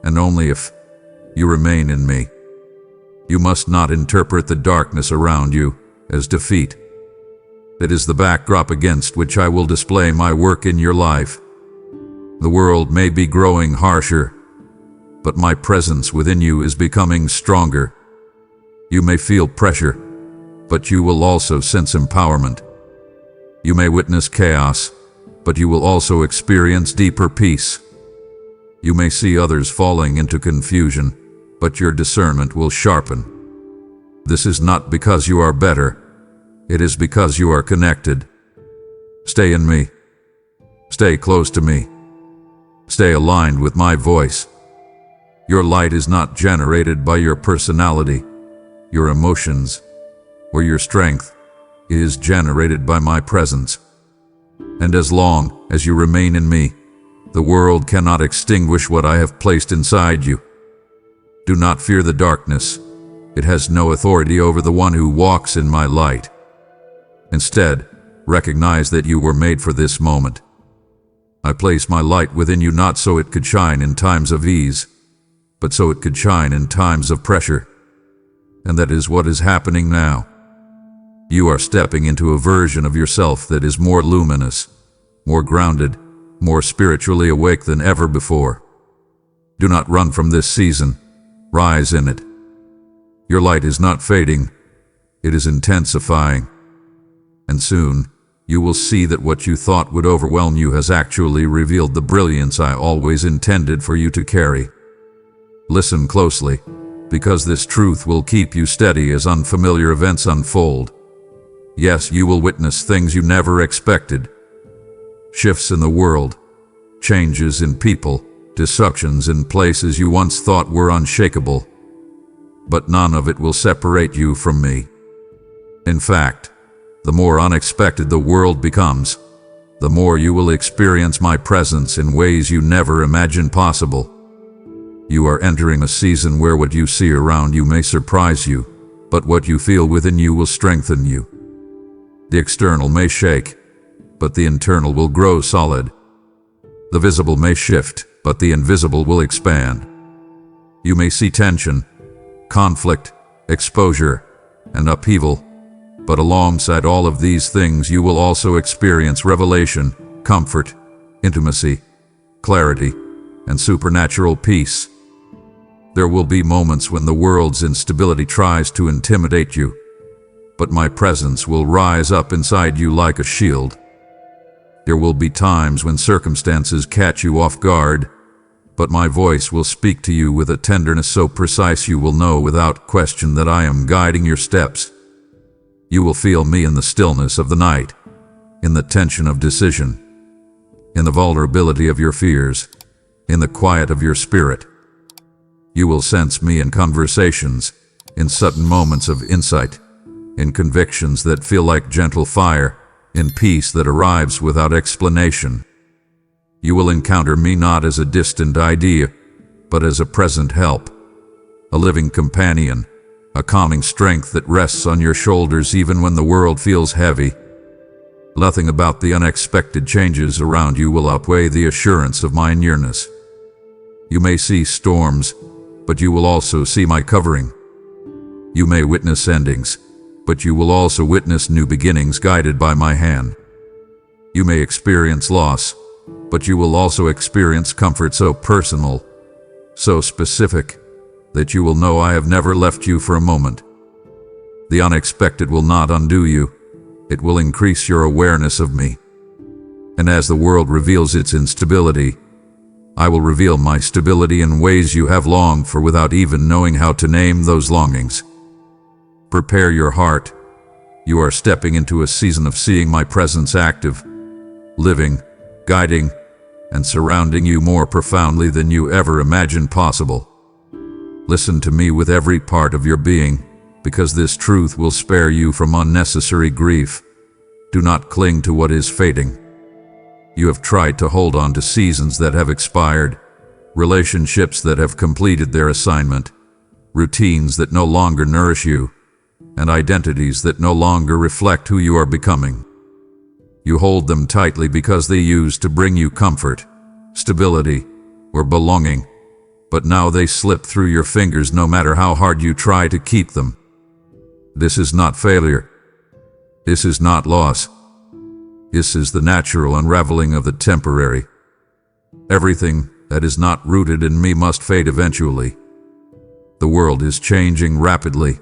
and only if, you remain in me. You must not interpret the darkness around you as defeat. It is the backdrop against which I will display my work in your life. The world may be growing harsher, but my presence within you is becoming stronger. You may feel pressure, but you will also sense empowerment. You may witness chaos, but you will also experience deeper peace. You may see others falling into confusion, but your discernment will sharpen. This is not because you are better. It is because you are connected. Stay in me. Stay close to me. Stay aligned with my voice. Your light is not generated by your personality, your emotions, or your strength. It is generated by my presence. And as long as you remain in me, the world cannot extinguish what I have placed inside you. Do not fear the darkness. It has no authority over the one who walks in my light. Instead, recognize that you were made for this moment. I place my light within you not so it could shine in times of ease, but so it could shine in times of pressure. And that is what is happening now. You are stepping into a version of yourself that is more luminous, more grounded, more spiritually awake than ever before. Do not run from this season. Rise in it. Your light is not fading. It is intensifying. And soon, you will see that what you thought would overwhelm you has actually revealed the brilliance I always intended for you to carry. Listen closely, because this truth will keep you steady as unfamiliar events unfold. Yes, you will witness things you never expected. Shifts in the world, changes in people, disruptions in places you once thought were unshakable. But none of it will separate you from me. In fact, the more unexpected the world becomes, the more you will experience my presence in ways you never imagined possible. You are entering a season where what you see around you may surprise you, but what you feel within you will strengthen you. The external may shake, but the internal will grow solid. The visible may shift, but the invisible will expand. You may see tension, conflict, exposure, and upheaval, but alongside all of these things you will also experience revelation, comfort, intimacy, clarity, and supernatural peace. There will be moments when the world's instability tries to intimidate you, but my presence will rise up inside you like a shield. There will be times when circumstances catch you off guard, but my voice will speak to you with a tenderness so precise you will know without question that I am guiding your steps. You will feel me in the stillness of the night, in the tension of decision, in the vulnerability of your fears, in the quiet of your spirit. You will sense me in conversations, in sudden moments of insight, in convictions that feel like gentle fire, in peace that arrives without explanation. You will encounter me not as a distant idea, but as a present help, a living companion, a calming strength that rests on your shoulders even when the world feels heavy. Nothing about the unexpected changes around you will outweigh the assurance of my nearness. You may see storms, but you will also see my covering. You may witness endings, but you will also witness new beginnings guided by my hand. You may experience loss, but you will also experience comfort so personal, so specific, that you will know I have never left you for a moment. The unexpected will not undo you. It will increase your awareness of me. And as the world reveals its instability, I will reveal my stability in ways you have longed for without even knowing how to name those longings. Prepare your heart. You are stepping into a season of seeing my presence active, living, guiding, and surrounding you more profoundly than you ever imagined possible. Listen to me with every part of your being, because this truth will spare you from unnecessary grief. Do not cling to what is fading. You have tried to hold on to seasons that have expired, relationships that have completed their assignment, routines that no longer nourish you, and identities that no longer reflect who you are becoming. You hold them tightly because they used to bring you comfort, stability, or belonging, but now they slip through your fingers no matter how hard you try to keep them. This is not failure. This is not loss. This is the natural unraveling of the temporary. Everything that is not rooted in me must fade eventually. The world is changing rapidly,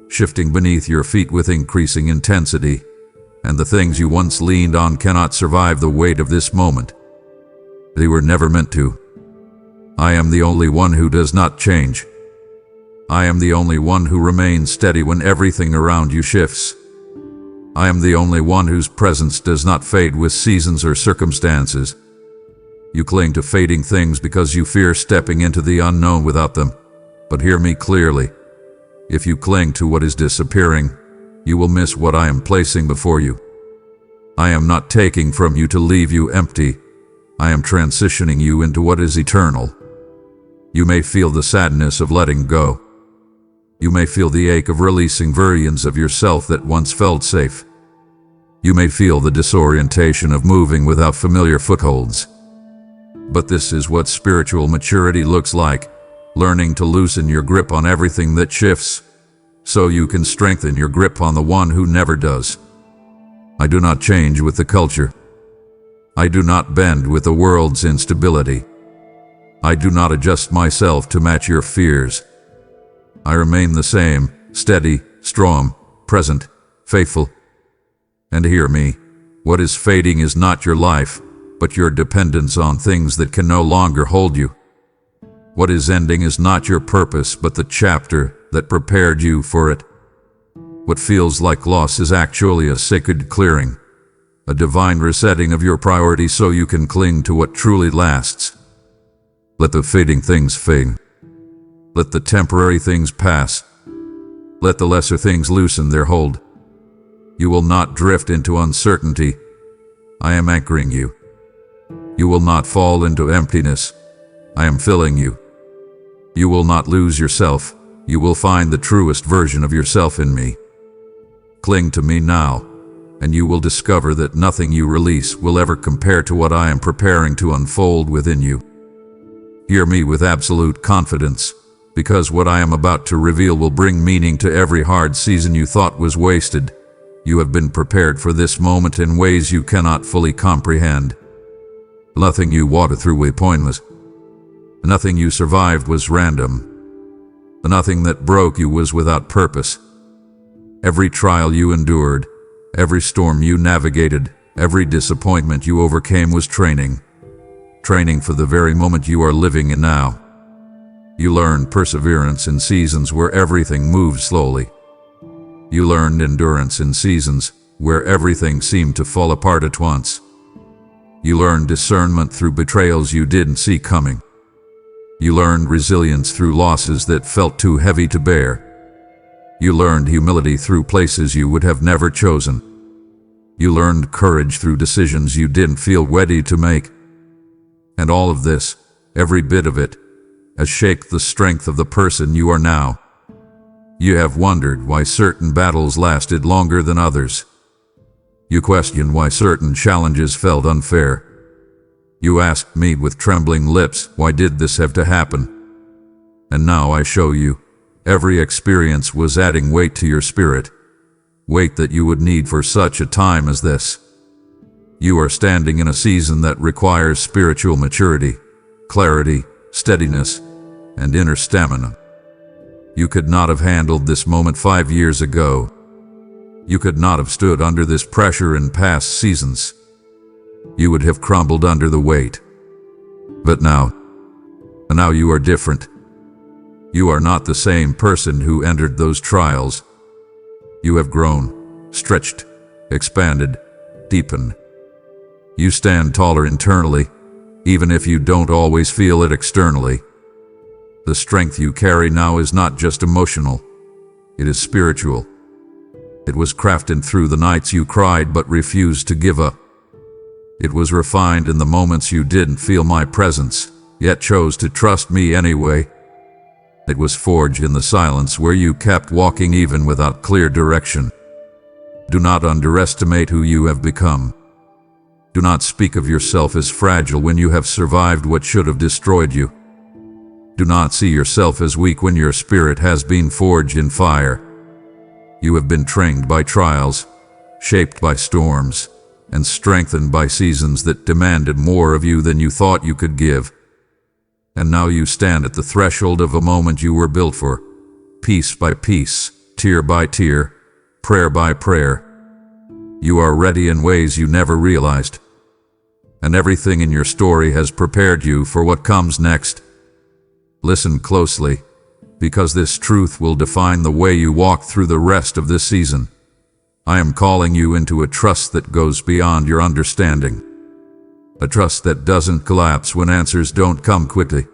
shifting beneath your feet with increasing intensity, and the things you once leaned on cannot survive the weight of this moment. They were never meant to. I am the only one who does not change. I am the only one who remains steady when everything around you shifts. I am the only one whose presence does not fade with seasons or circumstances. You cling to fading things because you fear stepping into the unknown without them. But hear me clearly. If you cling to what is disappearing, you will miss what I am placing before you. I am not taking from you to leave you empty. I am transitioning you into what is eternal. You may feel the sadness of letting go. You may feel the ache of releasing versions of yourself that once felt safe. You may feel the disorientation of moving without familiar footholds. But this is what spiritual maturity looks like, learning to loosen your grip on everything that shifts, so you can strengthen your grip on the one who never does. I do not change with the culture. I do not bend with the world's instability. I do not adjust myself to match your fears. I remain the same, steady, strong, present, faithful. And hear me, what is fading is not your life, but your dependence on things that can no longer hold you. What is ending is not your purpose, but the chapter that prepared you for it. What feels like loss is actually a sacred clearing, a divine resetting of your priorities so you can cling to what truly lasts. Let the fading things fade. Let the temporary things pass. Let the lesser things loosen their hold. You will not drift into uncertainty. I am anchoring you. You will not fall into emptiness. I am filling you. You will not lose yourself. You will find the truest version of yourself in me. Cling to me now, and you will discover that nothing you release will ever compare to what I am preparing to unfold within you. Hear me with absolute confidence, because what I am about to reveal will bring meaning to every hard season you thought was wasted. You have been prepared for this moment in ways you cannot fully comprehend. Nothing you watered through was pointless. Nothing you survived was random. Nothing that broke you was without purpose. Every trial you endured, every storm you navigated, every disappointment you overcame was training. Training for the very moment you are living in now. You learned perseverance in seasons where everything moved slowly. You learned endurance in seasons where everything seemed to fall apart at once. You learned discernment through betrayals you didn't see coming. You learned resilience through losses that felt too heavy to bear. You learned humility through places you would have never chosen. You learned courage through decisions you didn't feel ready to make. And all of this, every bit of it, has shaped the strength of the person you are now. You have wondered why certain battles lasted longer than others. You questioned why certain challenges felt unfair. You asked me with trembling lips, why did this have to happen? And now I show you, every experience was adding weight to your spirit, weight that you would need for such a time as this. You are standing in a season that requires spiritual maturity, clarity, steadiness, and inner stamina. You could not have handled this moment 5 years ago. You could not have stood under this pressure in past seasons. You would have crumbled under the weight. But now you are different. You are not the same person who entered those trials. You have grown, stretched, expanded, deepened. You stand taller internally, even if you don't always feel it externally. The strength you carry now is not just emotional, it is spiritual. It was crafted through the nights you cried but refused to give up. It was refined in the moments you didn't feel my presence, yet chose to trust me anyway. It was forged in the silence where you kept walking even without clear direction. Do not underestimate who you have become. Do not speak of yourself as fragile when you have survived what should have destroyed you. Do not see yourself as weak when your spirit has been forged in fire. You have been trained by trials, shaped by storms, and strengthened by seasons that demanded more of you than you thought you could give. And now you stand at the threshold of a moment you were built for, piece by piece, tear by tear, prayer by prayer. You are ready in ways you never realized. And everything in your story has prepared you for what comes next. Listen closely, because this truth will define the way you walk through the rest of this season. I am calling you into a trust that goes beyond your understanding. A trust that doesn't collapse when answers don't come quickly.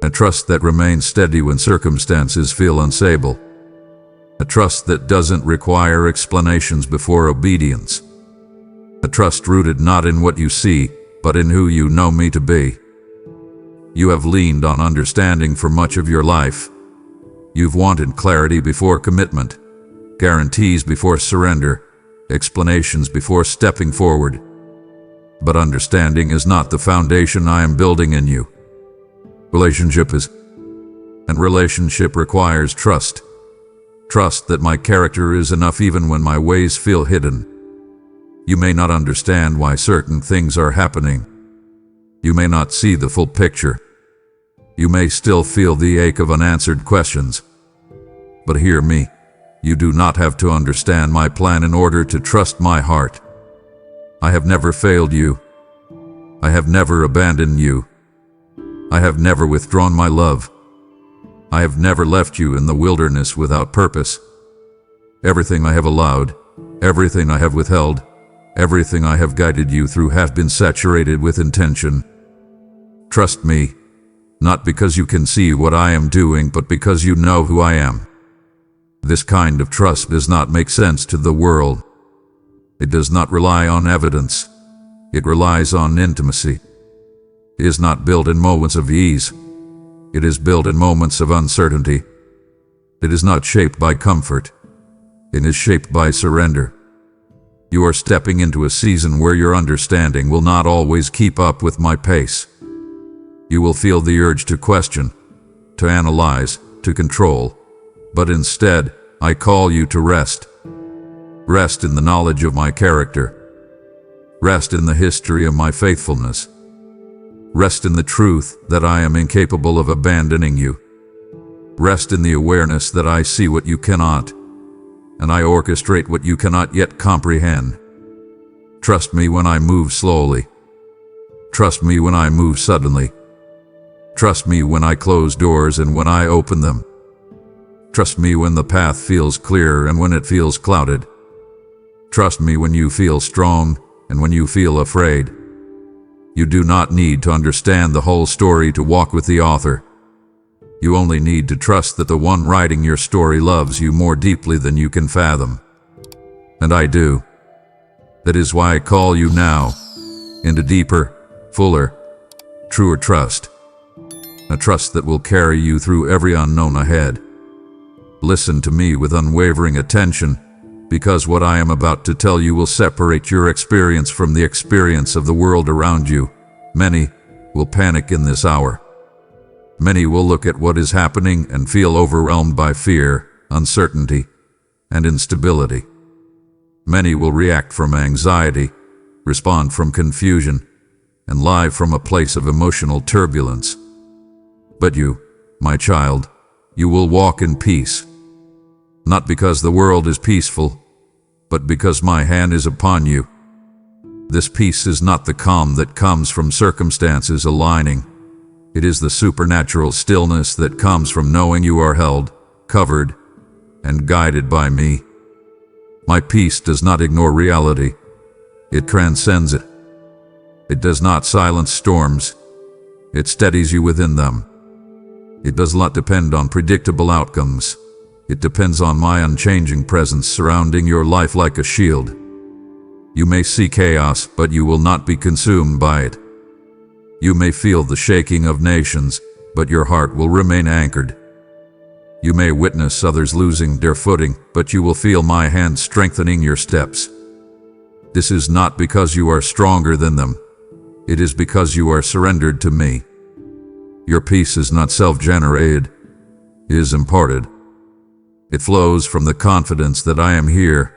A trust that remains steady when circumstances feel unstable. A trust that doesn't require explanations before obedience. A trust rooted not in what you see, but in who you know me to be. You have leaned on understanding for much of your life. You've wanted clarity before commitment, guarantees before surrender, explanations before stepping forward. But understanding is not the foundation I am building in you. Relationship is. And relationship requires trust. Trust that my character is enough even when my ways feel hidden. You may not understand why certain things are happening. You may not see the full picture. You may still feel the ache of unanswered questions. But hear me, you do not have to understand my plan in order to trust my heart. I have never failed you. I have never abandoned you. I have never withdrawn my love. I have never left you in the wilderness without purpose. Everything I have allowed, everything I have withheld, everything I have guided you through have been saturated with intention. Trust me, not because you can see what I am doing, but because you know who I am. This kind of trust does not make sense to the world. It does not rely on evidence. It relies on intimacy. It is not built in moments of ease. It is built in moments of uncertainty. It is not shaped by comfort. It is shaped by surrender. You are stepping into a season where your understanding will not always keep up with my pace. You will feel the urge to question, to analyze, to control, but instead, I call you to rest. Rest in the knowledge of my character. Rest in the history of my faithfulness. Rest in the truth that I am incapable of abandoning you. Rest in the awareness that I see what you cannot, and I orchestrate what you cannot yet comprehend. Trust me when I move slowly. Trust me when I move suddenly. Trust me when I close doors and when I open them. Trust me when the path feels clear and when it feels clouded. Trust me when you feel strong and when you feel afraid. You do not need to understand the whole story to walk with the author. You only need to trust that the one writing your story loves you more deeply than you can fathom. And I do. That is why I call you now into deeper, fuller, truer trust. A trust that will carry you through every unknown ahead. Listen to me with unwavering attention, because what I am about to tell you will separate your experience from the experience of the world around you. Many will panic in this hour. Many will look at what is happening and feel overwhelmed by fear, uncertainty, and instability. Many will react from anxiety, respond from confusion, and lie from a place of emotional turbulence. But you, my child, you will walk in peace. Not because the world is peaceful, but because my hand is upon you. This peace is not the calm that comes from circumstances aligning. It is the supernatural stillness that comes from knowing you are held, covered, and guided by me. My peace does not ignore reality. It transcends it. It does not silence storms. It steadies you within them. It does not depend on predictable outcomes. It depends on my unchanging presence surrounding your life like a shield. You may see chaos, but you will not be consumed by it. You may feel the shaking of nations, but your heart will remain anchored. You may witness others losing their footing, but you will feel my hand strengthening your steps. This is not because you are stronger than them. It is because you are surrendered to me. Your peace is not self-generated. It is imparted. It flows from the confidence that I am here,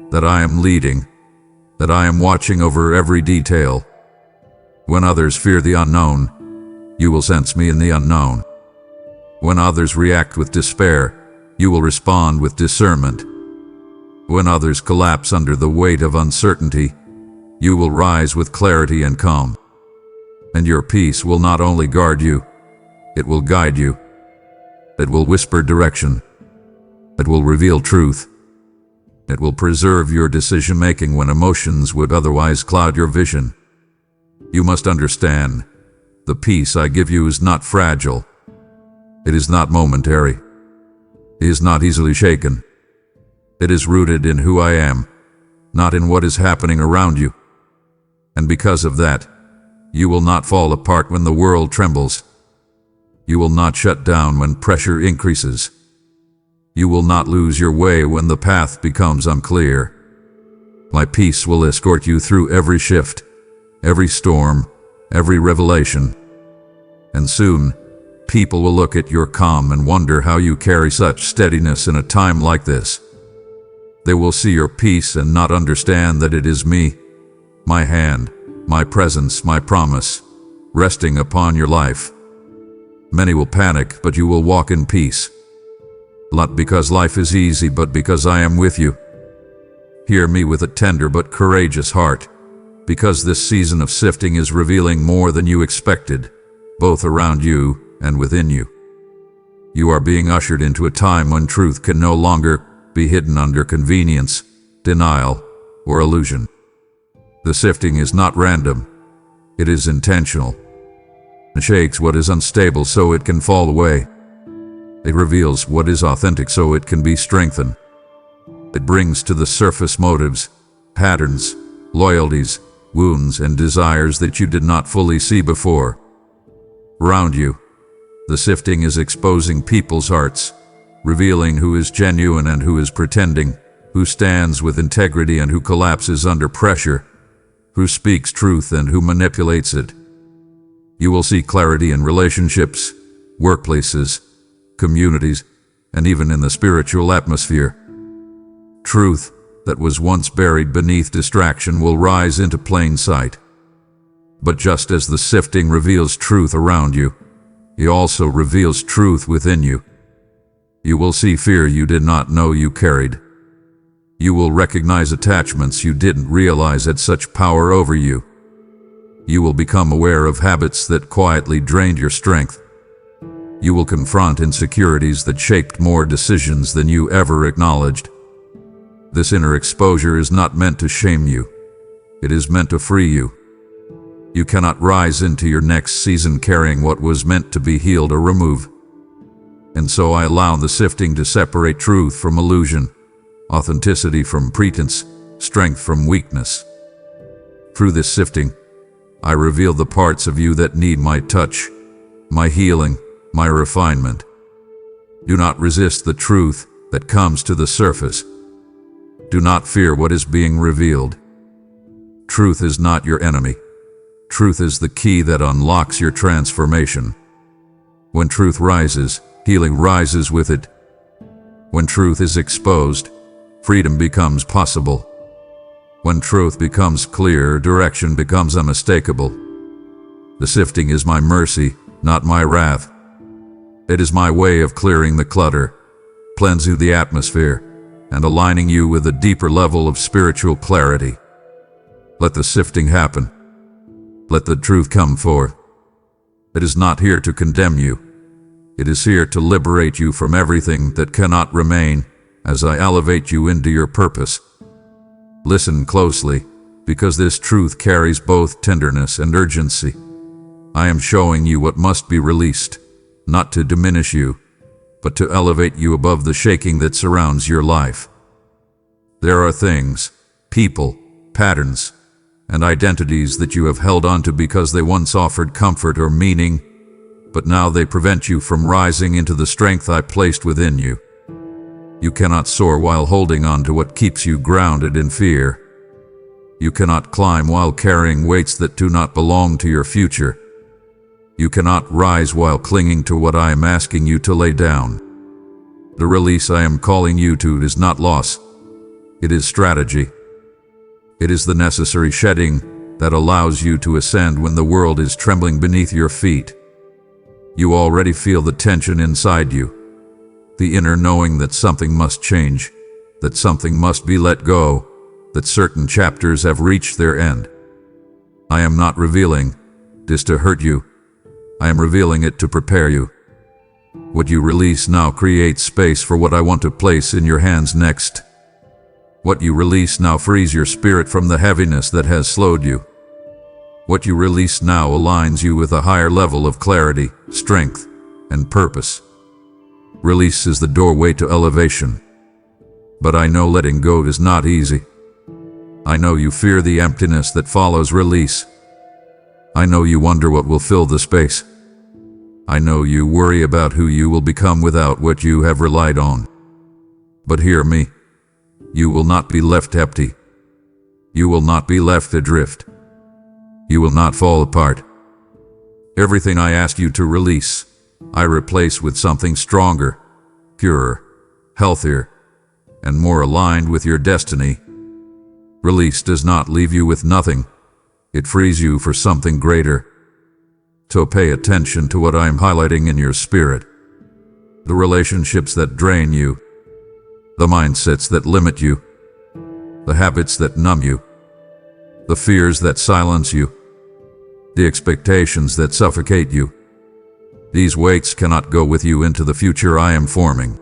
that I am leading, that I am watching over every detail. When others fear the unknown, you will sense me in the unknown. When others react with despair, you will respond with discernment. When others collapse under the weight of uncertainty, you will rise with clarity and calm. And your peace will not only guard you, it will guide you. It will whisper direction. It will reveal truth. It will preserve your decision-making when emotions would otherwise cloud your vision. You must understand, the peace I give you is not fragile. It is not momentary. It is not easily shaken. It is rooted in who I am, not in what is happening around you. And because of that, you will not fall apart when the world trembles. You will not shut down when pressure increases. You will not lose your way when the path becomes unclear. My peace will escort you through every shift, every storm, every revelation. And soon, people will look at your calm and wonder how you carry such steadiness in a time like this. They will see your peace and not understand that it is me, my hand, my presence, my promise, resting upon your life. Many will panic, but you will walk in peace. Not because life is easy, but because I am with you. Hear me with a tender but courageous heart, because this season of sifting is revealing more than you expected, both around you and within you. You are being ushered into a time when truth can no longer be hidden under convenience, denial, or illusion. The sifting is not random. It is intentional. It shakes what is unstable so it can fall away. It reveals what is authentic so it can be strengthened. It brings to the surface motives, patterns, loyalties, wounds, and desires that you did not fully see before. Around you, the sifting is exposing people's hearts, revealing who is genuine and who is pretending, who stands with integrity and who collapses under pressure, who speaks truth and who manipulates it. You will see clarity in relationships, workplaces, communities, and even in the spiritual atmosphere. Truth that was once buried beneath distraction will rise into plain sight. But just as the sifting reveals truth around you, it also reveals truth within you. You will see fear you did not know you carried, You will recognize attachments you didn't realize had such power over you. You will become aware of habits that quietly drained your strength. You will confront insecurities that shaped more decisions than you ever acknowledged. This inner exposure is not meant to shame you. It is meant to free you. You cannot rise into your next season carrying what was meant to be healed or removed. And so I allow the sifting to separate truth from illusion, authenticity from pretense, strength from weakness. Through this sifting, I reveal the parts of you that need my touch, my healing, my refinement. Do not resist the truth that comes to the surface. Do not fear what is being revealed. Truth is not your enemy. Truth is the key that unlocks your transformation. When truth rises, healing rises with it. When truth is exposed, freedom becomes possible. When truth becomes clear, direction becomes unmistakable. The sifting is my mercy, not my wrath. It is my way of clearing the clutter, cleansing the atmosphere, and aligning you with a deeper level of spiritual clarity. Let the sifting happen. Let the truth come forth. It is not here to condemn you. It is here to liberate you from everything that cannot remain as I elevate you into your purpose. Listen closely, because this truth carries both tenderness and urgency. I am showing you what must be released, not to diminish you, but to elevate you above the shaking that surrounds your life. There are things, people, patterns, and identities that you have held onto because they once offered comfort or meaning, but now they prevent you from rising into the strength I placed within you. You cannot soar while holding on to what keeps you grounded in fear. You cannot climb while carrying weights that do not belong to your future. You cannot rise while clinging to what I am asking you to lay down. The release I am calling you to is not loss. It is strategy. It is the necessary shedding that allows you to ascend when the world is trembling beneath your feet. You already feel the tension inside you, the inner knowing that something must change, that something must be let go, that certain chapters have reached their end. I am not revealing this to hurt you. I am revealing it to prepare you. What you release now creates space for what I want to place in your hands next. What you release now frees your spirit from the heaviness that has slowed you. What you release now aligns you with a higher level of clarity, strength, and purpose. Release is the doorway to elevation. But I know letting go is not easy. I know you fear the emptiness that follows release. I know you wonder what will fill the space. I know you worry about who you will become without what you have relied on. But hear me. You will not be left empty. You will not be left adrift. You will not fall apart. Everything I asked you to release, I replace with something stronger, purer, healthier, and more aligned with your destiny. Release does not leave you with nothing. It frees you for something greater. So pay attention to what I am highlighting in your spirit. The relationships that drain you, the mindsets that limit you, the habits that numb you, the fears that silence you, the expectations that suffocate you. These weights cannot go with you into the future I am forming.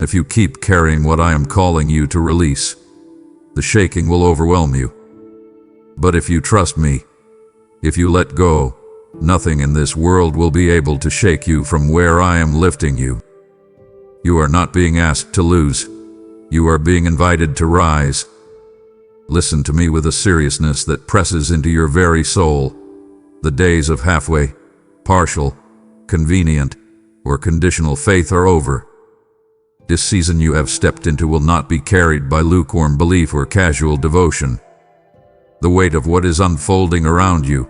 If you keep carrying what I am calling you to release, the shaking will overwhelm you. But if you trust me, if you let go, nothing in this world will be able to shake you from where I am lifting you. You are not being asked to lose. You are being invited to rise. Listen to me with a seriousness that presses into your very soul. The days of halfway, partial, convenient, or conditional faith are over. This season you have stepped into will not be carried by lukewarm belief or casual devotion. The weight of what is unfolding around you,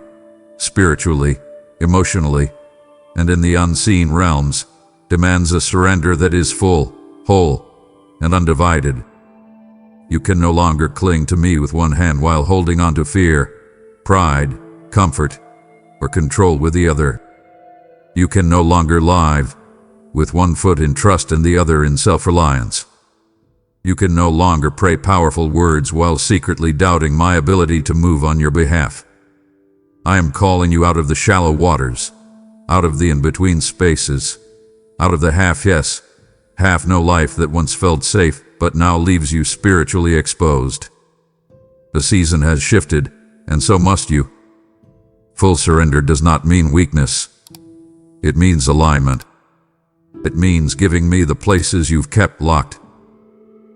spiritually, emotionally, and in the unseen realms, demands a surrender that is full, whole, and undivided. You can no longer cling to me with one hand while holding on to fear, pride, comfort, or control with the other. You can no longer live with one foot in trust and the other in self-reliance. You can no longer pray powerful words while secretly doubting my ability to move on your behalf. I am calling you out of the shallow waters, out of the in-between spaces, out of the half-yes, half-no life that once felt safe but now leaves you spiritually exposed. The season has shifted, and so must you. Full surrender does not mean weakness. It means alignment. It means giving me the places you've kept locked.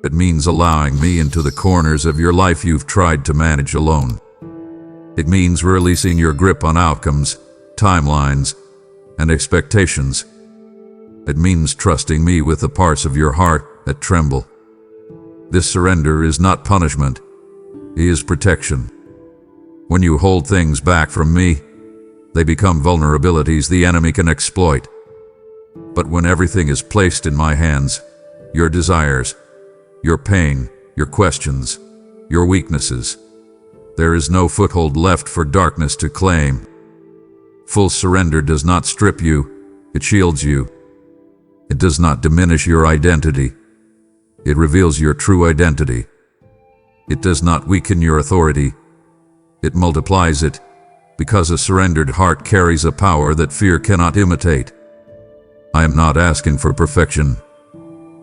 It means allowing me into the corners of your life you've tried to manage alone. It means releasing your grip on outcomes, timelines, and expectations. It means trusting me with the parts of your heart that tremble. This surrender is not punishment. It is protection. When you hold things back from me, they become vulnerabilities the enemy can exploit. But when everything is placed in my hands, your desires, your pain, your questions, your weaknesses, there is no foothold left for darkness to claim. Full surrender does not strip you, it shields you. It does not diminish your identity. It reveals your true identity. It does not weaken your authority. It multiplies it, because a surrendered heart carries a power that fear cannot imitate. I am not asking for perfection.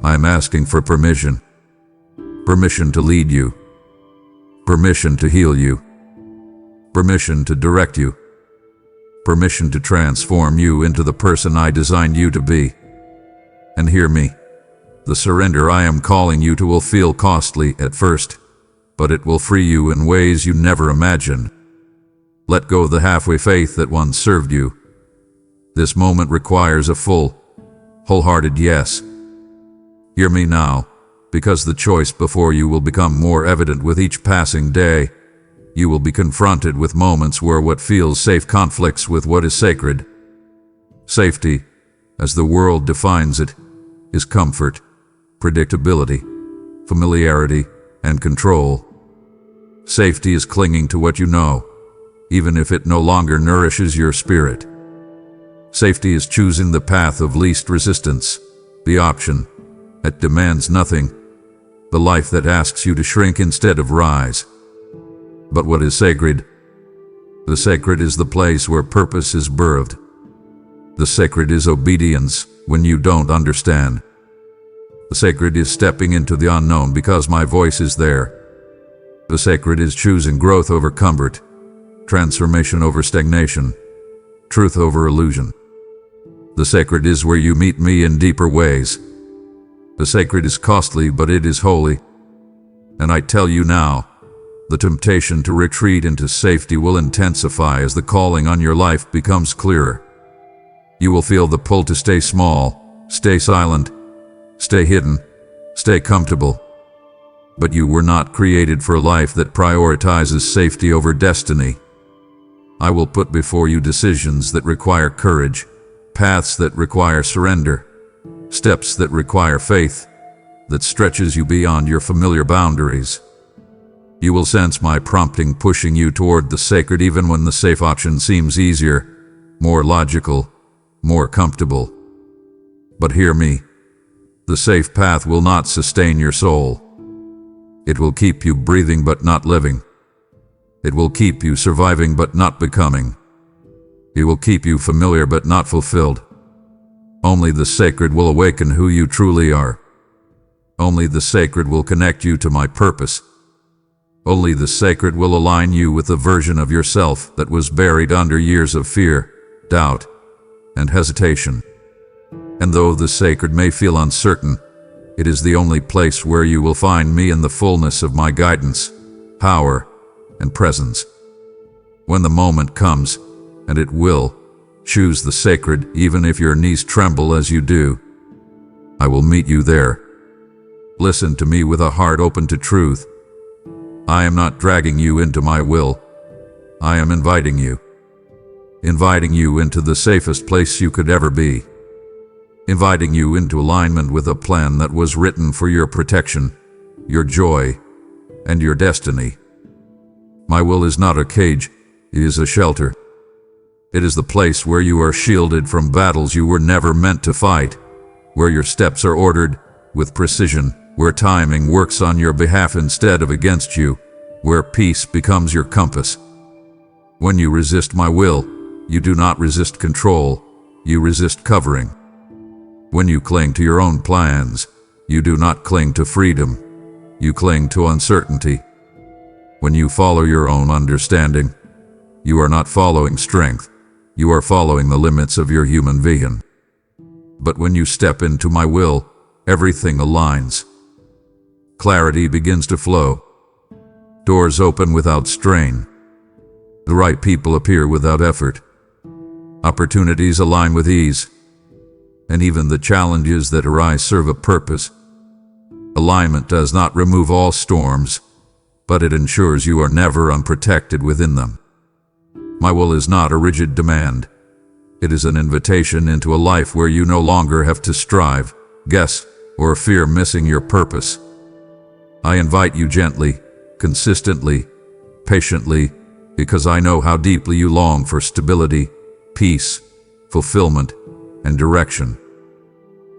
I am asking for permission. Permission to lead you. Permission to heal you. Permission to direct you. Permission to transform you into the person I designed you to be. And hear me. The surrender I am calling you to will feel costly at first, but it will free you in ways you never imagined. Let go of the halfway faith that once served you. This moment requires a full, wholehearted yes. Hear me now, because the choice before you will become more evident with each passing day. You will be confronted with moments where what feels safe conflicts with what is sacred. Safety, as the world defines it, is comfort, predictability, familiarity, and control. Safety is clinging to what you know, even if it no longer nourishes your spirit. Safety is choosing the path of least resistance, the option that demands nothing, the life that asks you to shrink instead of rise. But what is sacred? The sacred is the place where purpose is birthed. The sacred is obedience when you don't understand. The sacred is stepping into the unknown because my voice is there. The sacred is choosing growth over comfort, transformation over stagnation, truth over illusion. The sacred is where you meet me in deeper ways. The sacred is costly, but it is holy. And I tell you now, the temptation to retreat into safety will intensify as the calling on your life becomes clearer. You will feel the pull to stay small, stay silent, stay hidden, stay comfortable. But you were not created for a life that prioritizes safety over destiny. I will put before you decisions that require courage, paths that require surrender, steps that require faith, that stretches you beyond your familiar boundaries. You will sense my prompting pushing you toward the sacred even when the safe option seems easier, more logical, more comfortable. But hear me. The safe path will not sustain your soul. It will keep you breathing but not living. It will keep you surviving but not becoming. It will keep you familiar but not fulfilled. Only the sacred will awaken who you truly are. Only the sacred will connect you to my purpose. Only the sacred will align you with the version of yourself that was buried under years of fear, doubt, and hesitation. And though the sacred may feel uncertain, it is the only place where you will find me in the fullness of my guidance, power, and presence. When the moment comes, and it will, choose the sacred even if your knees tremble as you do. I will meet you there. Listen to me with a heart open to truth. I am not dragging you into my will. I am inviting you. Inviting you into the safest place you could ever be. Inviting you into alignment with a plan that was written for your protection, your joy, and your destiny. My will is not a cage, it is a shelter. It is the place where you are shielded from battles you were never meant to fight, where your steps are ordered with precision, where timing works on your behalf instead of against you, where peace becomes your compass. When you resist my will, you do not resist control, you resist covering. When you cling to your own plans, you do not cling to freedom, you cling to uncertainty. When you follow your own understanding, you are not following strength, you are following the limits of your human vision. But when you step into my will, everything aligns. Clarity begins to flow. Doors open without strain. The right people appear without effort. Opportunities align with ease. And even the challenges that arise serve a purpose. Alignment does not remove all storms, but it ensures you are never unprotected within them. My will is not a rigid demand. It is an invitation into a life where you no longer have to strive, guess, or fear missing your purpose. I invite you gently, consistently, patiently, because I know how deeply you long for stability, peace, fulfillment, and direction.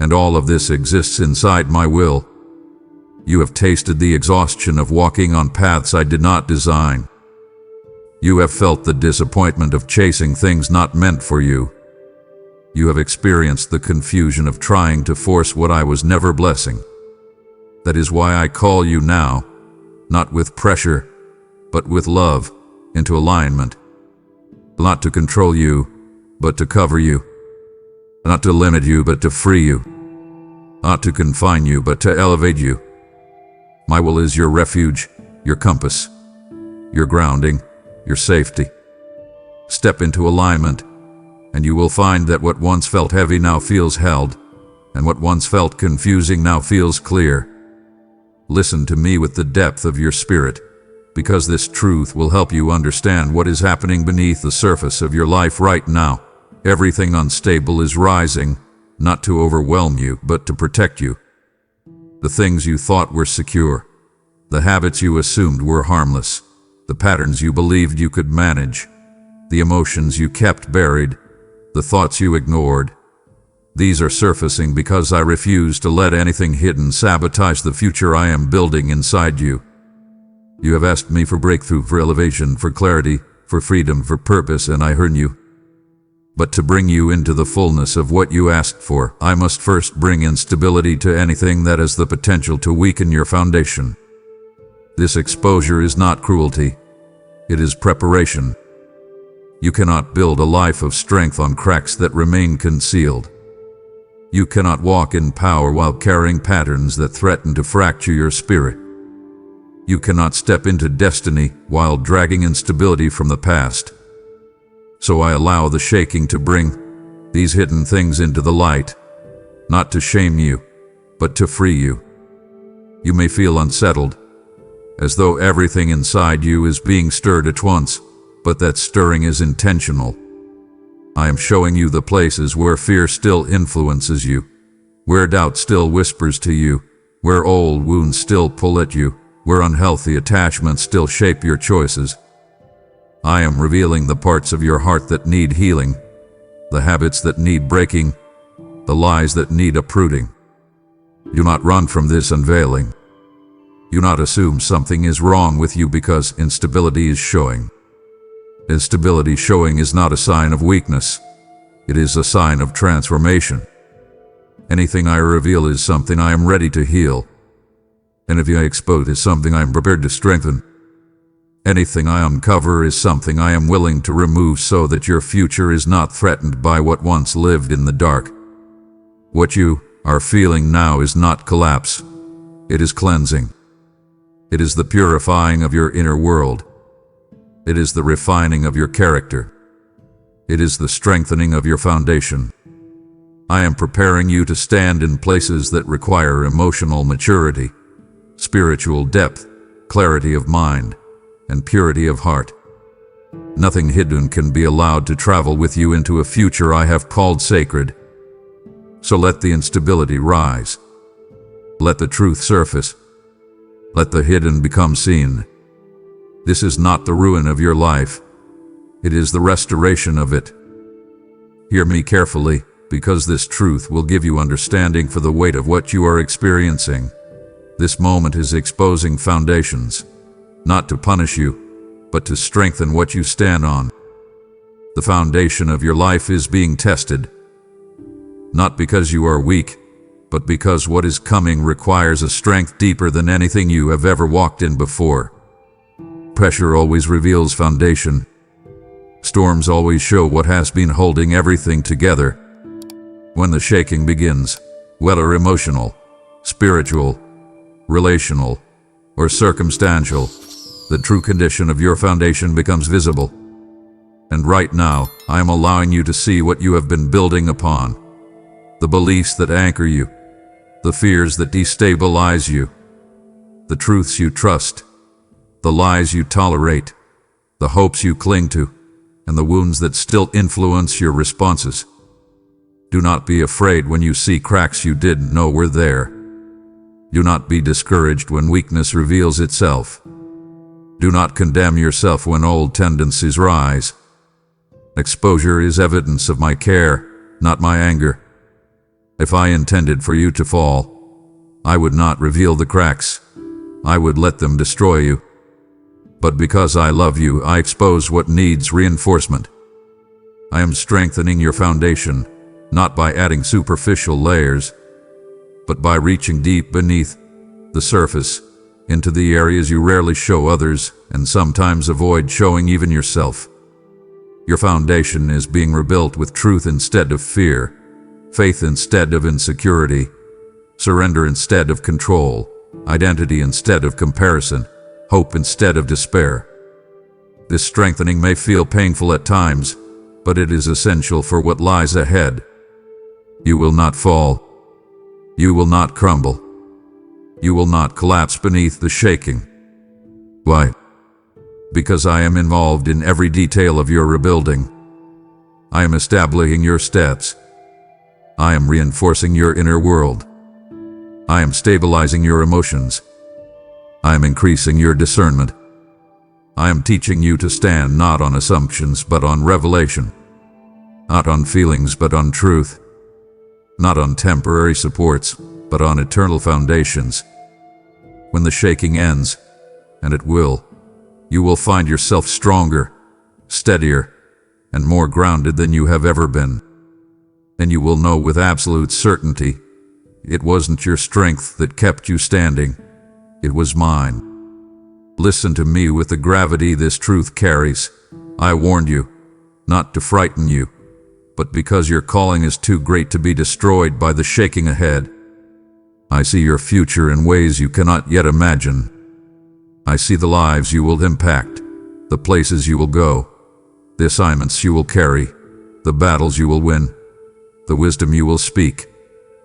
And all of this exists inside my will. You have tasted the exhaustion of walking on paths I did not design. You have felt the disappointment of chasing things not meant for you. You have experienced the confusion of trying to force what I was never blessing. That is why I call you now, not with pressure, but with love, into alignment. Not to control you, but to cover you. Not to limit you, but to free you. Not to confine you, but to elevate you. My will is your refuge, your compass, your grounding, your safety. Step into alignment, and you will find that what once felt heavy now feels held, and what once felt confusing now feels clear. Listen to me with the depth of your spirit, because this truth will help you understand what is happening beneath the surface of your life right now. Everything unstable is rising, not to overwhelm you, but to protect you. The things you thought were secure, the habits you assumed were harmless, the patterns you believed you could manage, the emotions you kept buried, the thoughts you ignored. These are surfacing because I refuse to let anything hidden sabotage the future I am building inside you. You have asked me for breakthrough, for elevation, for clarity, for freedom, for purpose, and I heard you. But to bring you into the fullness of what you asked for, I must first bring instability to anything that has the potential to weaken your foundation. This exposure is not cruelty. It is preparation. You cannot build a life of strength on cracks that remain concealed. You cannot walk in power while carrying patterns that threaten to fracture your spirit. You cannot step into destiny while dragging instability from the past. So I allow the shaking to bring these hidden things into the light, not to shame you, but to free you. You may feel unsettled, as though everything inside you is being stirred at once, but that stirring is intentional. I am showing you the places where fear still influences you, where doubt still whispers to you, where old wounds still pull at you, where unhealthy attachments still shape your choices. I am revealing the parts of your heart that need healing, the habits that need breaking, the lies that need uprooting. Do not run from this unveiling. Do not assume something is wrong with you because instability is showing. Instability showing is not a sign of weakness. It is a sign of transformation. Anything I reveal is something I am ready to heal. Anything I expose is something I am prepared to strengthen. Anything I uncover is something I am willing to remove so that your future is not threatened by what once lived in the dark. What you are feeling now is not collapse. It is cleansing. It is the purifying of your inner world. It is the refining of your character. It is the strengthening of your foundation. I am preparing you to stand in places that require emotional maturity, spiritual depth, clarity of mind, and purity of heart. Nothing hidden can be allowed to travel with you into a future I have called sacred. So let the instability rise. Let the truth surface. Let the hidden become seen. This is not the ruin of your life. It is the restoration of it. Hear me carefully, because this truth will give you understanding for the weight of what you are experiencing. This moment is exposing foundations, not to punish you, but to strengthen what you stand on. The foundation of your life is being tested, not because you are weak, but because what is coming requires a strength deeper than anything you have ever walked in before. Pressure always reveals foundation. Storms always show what has been holding everything together. When the shaking begins, whether emotional, spiritual, relational, or circumstantial, the true condition of your foundation becomes visible. And right now, I am allowing you to see what you have been building upon. The beliefs that anchor you, the fears that destabilize you, the truths you trust, the lies you tolerate, the hopes you cling to, and the wounds that still influence your responses. Do not be afraid when you see cracks you didn't know were there. Do not be discouraged when weakness reveals itself. Do not condemn yourself when old tendencies rise. Exposure is evidence of my care, not my anger. If I intended for you to fall, I would not reveal the cracks. I would let them destroy you. But because I love you, I expose what needs reinforcement. I am strengthening your foundation, not by adding superficial layers, but by reaching deep beneath the surface, into the areas you rarely show others and sometimes avoid showing even yourself. Your foundation is being rebuilt with truth instead of fear, faith instead of insecurity, surrender instead of control, identity instead of comparison, hope instead of despair. This strengthening may feel painful at times, but it is essential for what lies ahead. You will not fall. You will not crumble. You will not collapse beneath the shaking. Why? Because I am involved in every detail of your rebuilding. I am establishing your steps. I am reinforcing your inner world. I am stabilizing your emotions. I am increasing your discernment. I am teaching you to stand not on assumptions but on revelation. Not on feelings but on truth. Not on temporary supports, but on eternal foundations. When the shaking ends, and it will, you will find yourself stronger, steadier, and more grounded than you have ever been. And you will know with absolute certainty, it wasn't your strength that kept you standing, it was mine. Listen to me with the gravity this truth carries. I warned you, not to frighten you, but because your calling is too great to be destroyed by the shaking ahead. I see your future in ways you cannot yet imagine. I see the lives you will impact, the places you will go, the assignments you will carry, the battles you will win, the wisdom you will speak,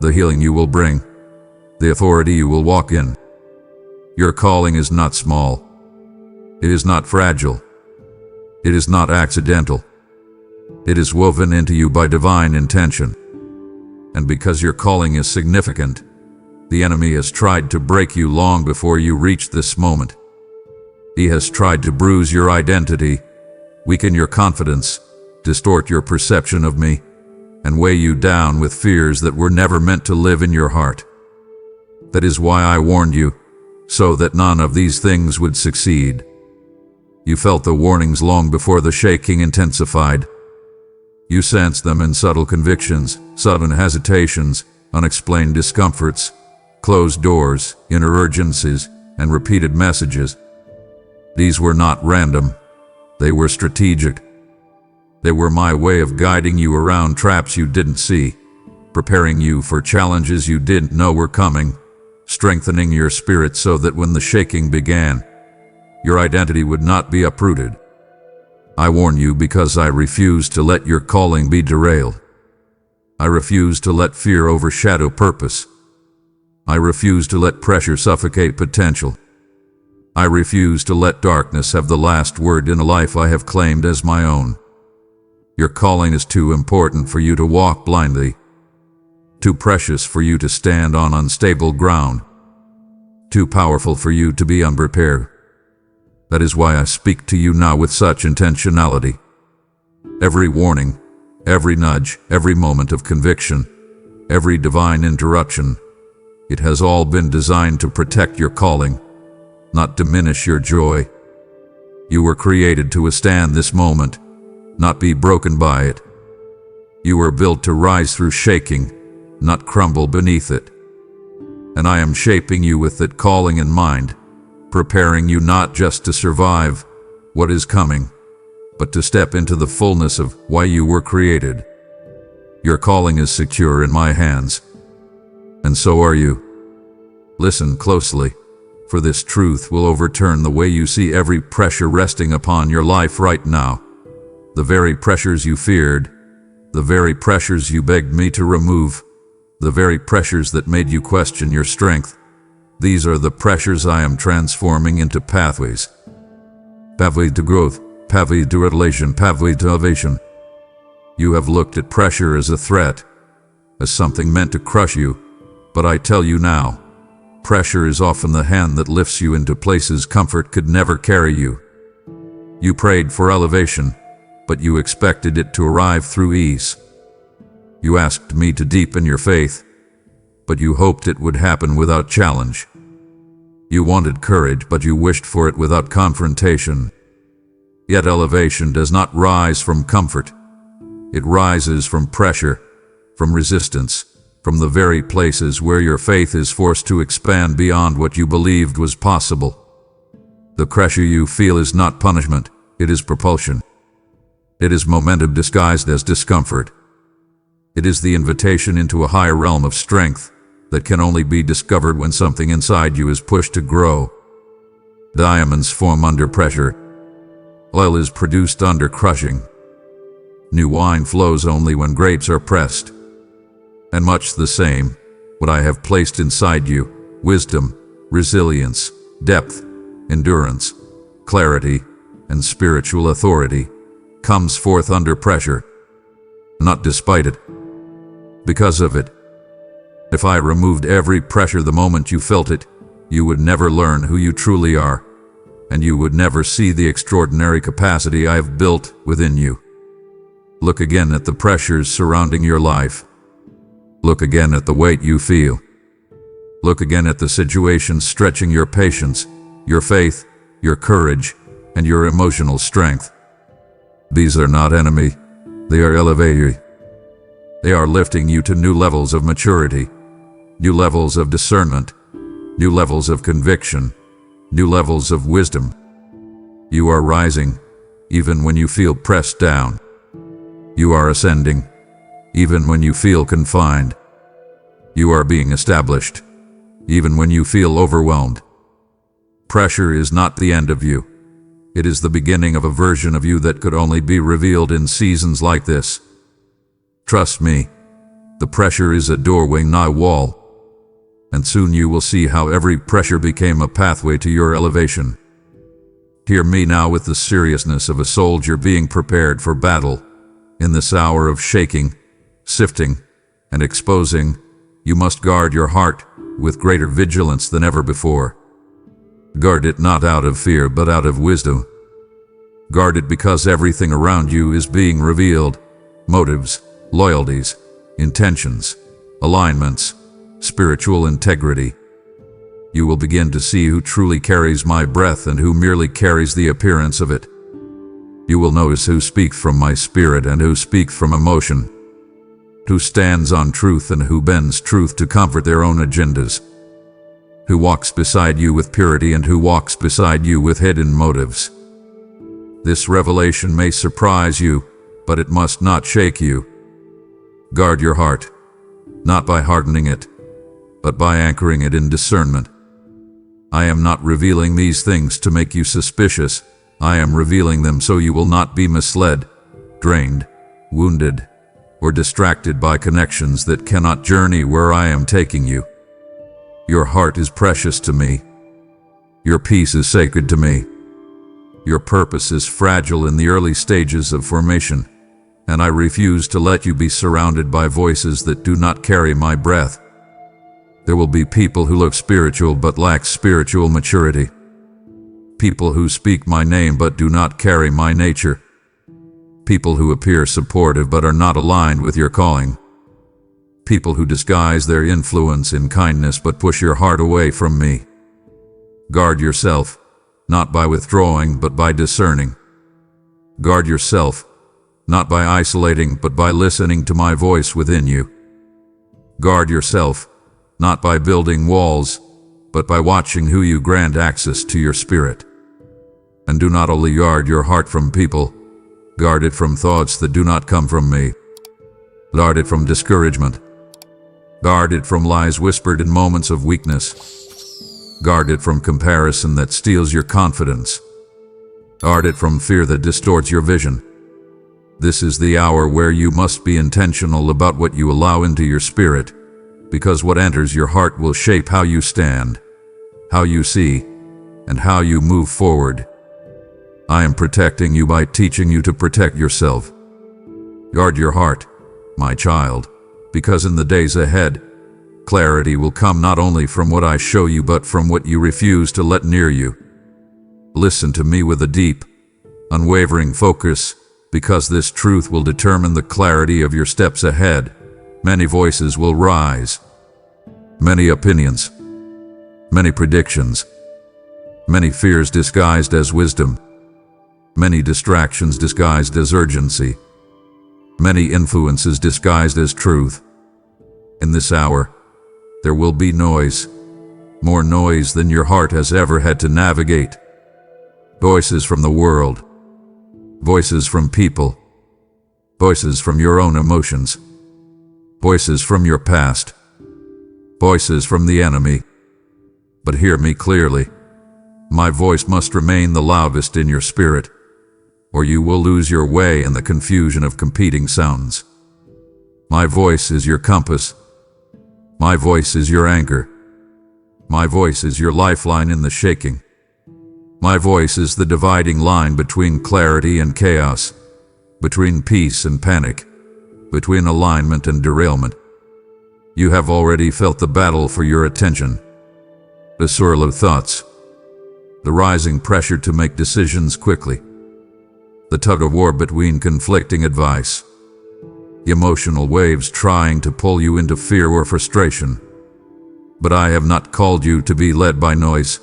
the healing you will bring, the authority you will walk in. Your calling is not small. It is not fragile. It is not accidental. It is woven into you by divine intention. And because your calling is significant, the enemy has tried to break you long before you reached this moment. He has tried to bruise your identity, weaken your confidence, distort your perception of me, and weigh you down with fears that were never meant to live in your heart. That is why I warned you, so that none of these things would succeed. You felt the warnings long before the shaking intensified. You sensed them in subtle convictions, sudden hesitations, unexplained discomforts, closed doors, inner urgencies, and repeated messages. These were not random. They were strategic. They were my way of guiding you around traps you didn't see, preparing you for challenges you didn't know were coming, strengthening your spirit so that when the shaking began, your identity would not be uprooted. I warn you because I refuse to let your calling be derailed. I refuse to let fear overshadow purpose. I refuse to let pressure suffocate potential. I refuse to let darkness have the last word in a life I have claimed as my own. Your calling is too important for you to walk blindly, too precious for you to stand on unstable ground, too powerful for you to be unprepared. That is why I speak to you now with such intentionality. Every warning, every nudge, every moment of conviction, every divine interruption It has all been designed to protect your calling, not diminish your joy. You were created to withstand this moment, not be broken by it. You were built to rise through shaking, not crumble beneath it. And I am shaping you with that calling in mind, preparing you not just to survive what is coming, but to step into the fullness of why you were created. Your calling is secure in my hands, and so are you. Listen closely, for this truth will overturn the way you see every pressure resting upon your life right now. The very pressures you feared, the very pressures you begged me to remove, the very pressures that made you question your strength. These are the pressures I am transforming into pathways. Pathway to growth, pathway to revelation, pathway to elevation. You have looked at pressure as a threat, as something meant to crush you, but I tell you now, pressure is often the hand that lifts you into places comfort could never carry you. You prayed for elevation, but you expected it to arrive through ease. You asked me to deepen your faith, but you hoped it would happen without challenge. You wanted courage, but you wished for it without confrontation. Yet elevation does not rise from comfort. It rises from pressure, from resistance, from the very places where your faith is forced to expand beyond what you believed was possible. The pressure you feel is not punishment, it is propulsion. It is momentum disguised as discomfort. It is the invitation into a higher realm of strength that can only be discovered when something inside you is pushed to grow. Diamonds form under pressure. Oil is produced under crushing. New wine flows only when grapes are pressed. And much the same, what I have placed inside you, wisdom, resilience, depth, endurance, clarity, and spiritual authority, comes forth under pressure, not despite it, because of it. If I removed every pressure the moment you felt it, you would never learn who you truly are, and you would never see the extraordinary capacity I have built within you. Look again at the pressures surrounding your life. Look again at the weight you feel. Look again at the situations stretching your patience, your faith, your courage, and your emotional strength. These are not enemy, they are elevating. They are lifting you to new levels of maturity, new levels of discernment, new levels of conviction, new levels of wisdom. You are rising, even when you feel pressed down. You are ascending, even when you feel confined. You are being established, even when you feel overwhelmed. Pressure is not the end of you. It is the beginning of a version of you that could only be revealed in seasons like this. Trust me, the pressure is a doorway, not a wall. And soon you will see how every pressure became a pathway to your elevation. Hear me now with the seriousness of a soldier being prepared for battle. In this hour of shaking, sifting, and exposing, you must guard your heart with greater vigilance than ever before. Guard it not out of fear, but out of wisdom. Guard it because everything around you is being revealed. Motives, loyalties, intentions, alignments, spiritual integrity. You will begin to see who truly carries my breath and who merely carries the appearance of it. You will notice who speaks from my spirit and who speaks from emotion, who stands on truth and who bends truth to comfort their own agendas, who walks beside you with purity and who walks beside you with hidden motives. This revelation may surprise you, but it must not shake you. Guard your heart, not by hardening it, but by anchoring it in discernment. I am not revealing these things to make you suspicious. I am revealing them so you will not be misled, drained, wounded, or distracted by connections that cannot journey where I am taking you. Your heart is precious to me. Your peace is sacred to me. Your purpose is fragile in the early stages of formation, and I refuse to let you be surrounded by voices that do not carry my breath. There will be people who look spiritual but lack spiritual maturity. People who speak my name but do not carry my nature. People who appear supportive but are not aligned with your calling. people who disguise their influence in kindness but push your heart away from me. Guard yourself, not by withdrawing but by discerning. Guard yourself, not by isolating but by listening to my voice within you. Guard yourself, not by building walls, but by watching who you grant access to your spirit. And do not only guard your heart from people, guard it from thoughts that do not come from me. Guard it from discouragement. Guard it from lies whispered in moments of weakness. Guard it from comparison that steals your confidence. Guard it from fear that distorts your vision. This is the hour where you must be intentional about what you allow into your spirit, because what enters your heart will shape how you stand, how you see, and how you move forward. I am protecting you by teaching you to protect yourself. Guard your heart, my child, because in the days ahead, clarity will come not only from what I show you but from what you refuse to let near you. Listen to me with a deep, unwavering focus, because this truth will determine the clarity of your steps ahead. Many voices will rise, many opinions, many predictions, many fears disguised as wisdom, many distractions disguised as urgency, many influences disguised as truth. In this hour, there will be noise, more noise than your heart has ever had to navigate. Voices from the world, voices from people, voices from your own emotions, voices from your past, voices from the enemy. But hear me clearly. My voice must remain the loudest in your spirit, or you will lose your way in the confusion of competing sounds. My voice is your compass. My voice is your anchor. My voice is your lifeline in the shaking. My voice is the dividing line between clarity and chaos, between peace and panic, between alignment and derailment. You have already felt the battle for your attention, the swirl of thoughts, the rising pressure to make decisions quickly, the tug-of-war between conflicting advice, the emotional waves trying to pull you into fear or frustration. But I have not called you to be led by noise.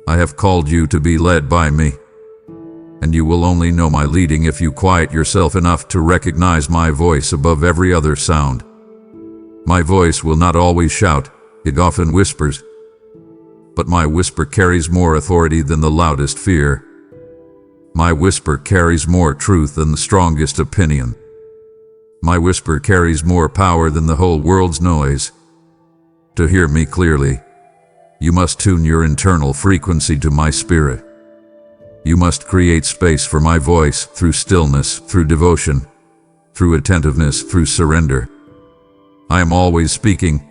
I have called you to be led by me. And you will only know my leading if you quiet yourself enough to recognize my voice above every other sound. My voice will not always shout, it often whispers. But my whisper carries more authority than the loudest fear. My whisper carries more truth than the strongest opinion. My whisper carries more power than the whole world's noise. To hear me clearly, you must tune your internal frequency to my spirit. You must create space for my voice through stillness, through devotion, through attentiveness, through surrender. I am always speaking,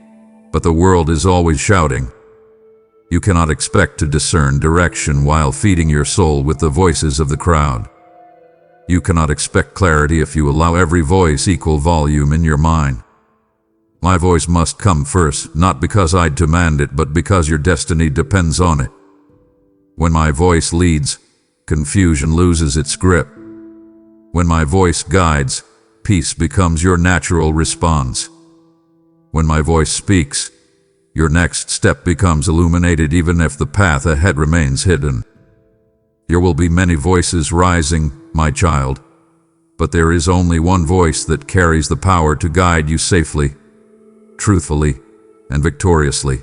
but the world is always shouting. You cannot expect to discern direction while feeding your soul with the voices of the crowd. You cannot expect clarity if you allow every voice equal volume in your mind. My voice must come first, not because I demand it, but because your destiny depends on it. When my voice leads, confusion loses its grip. When my voice guides, peace becomes your natural response. When my voice speaks, your next step becomes illuminated even if the path ahead remains hidden. There will be many voices rising, my child, but there is only one voice that carries the power to guide you safely, truthfully, and victoriously.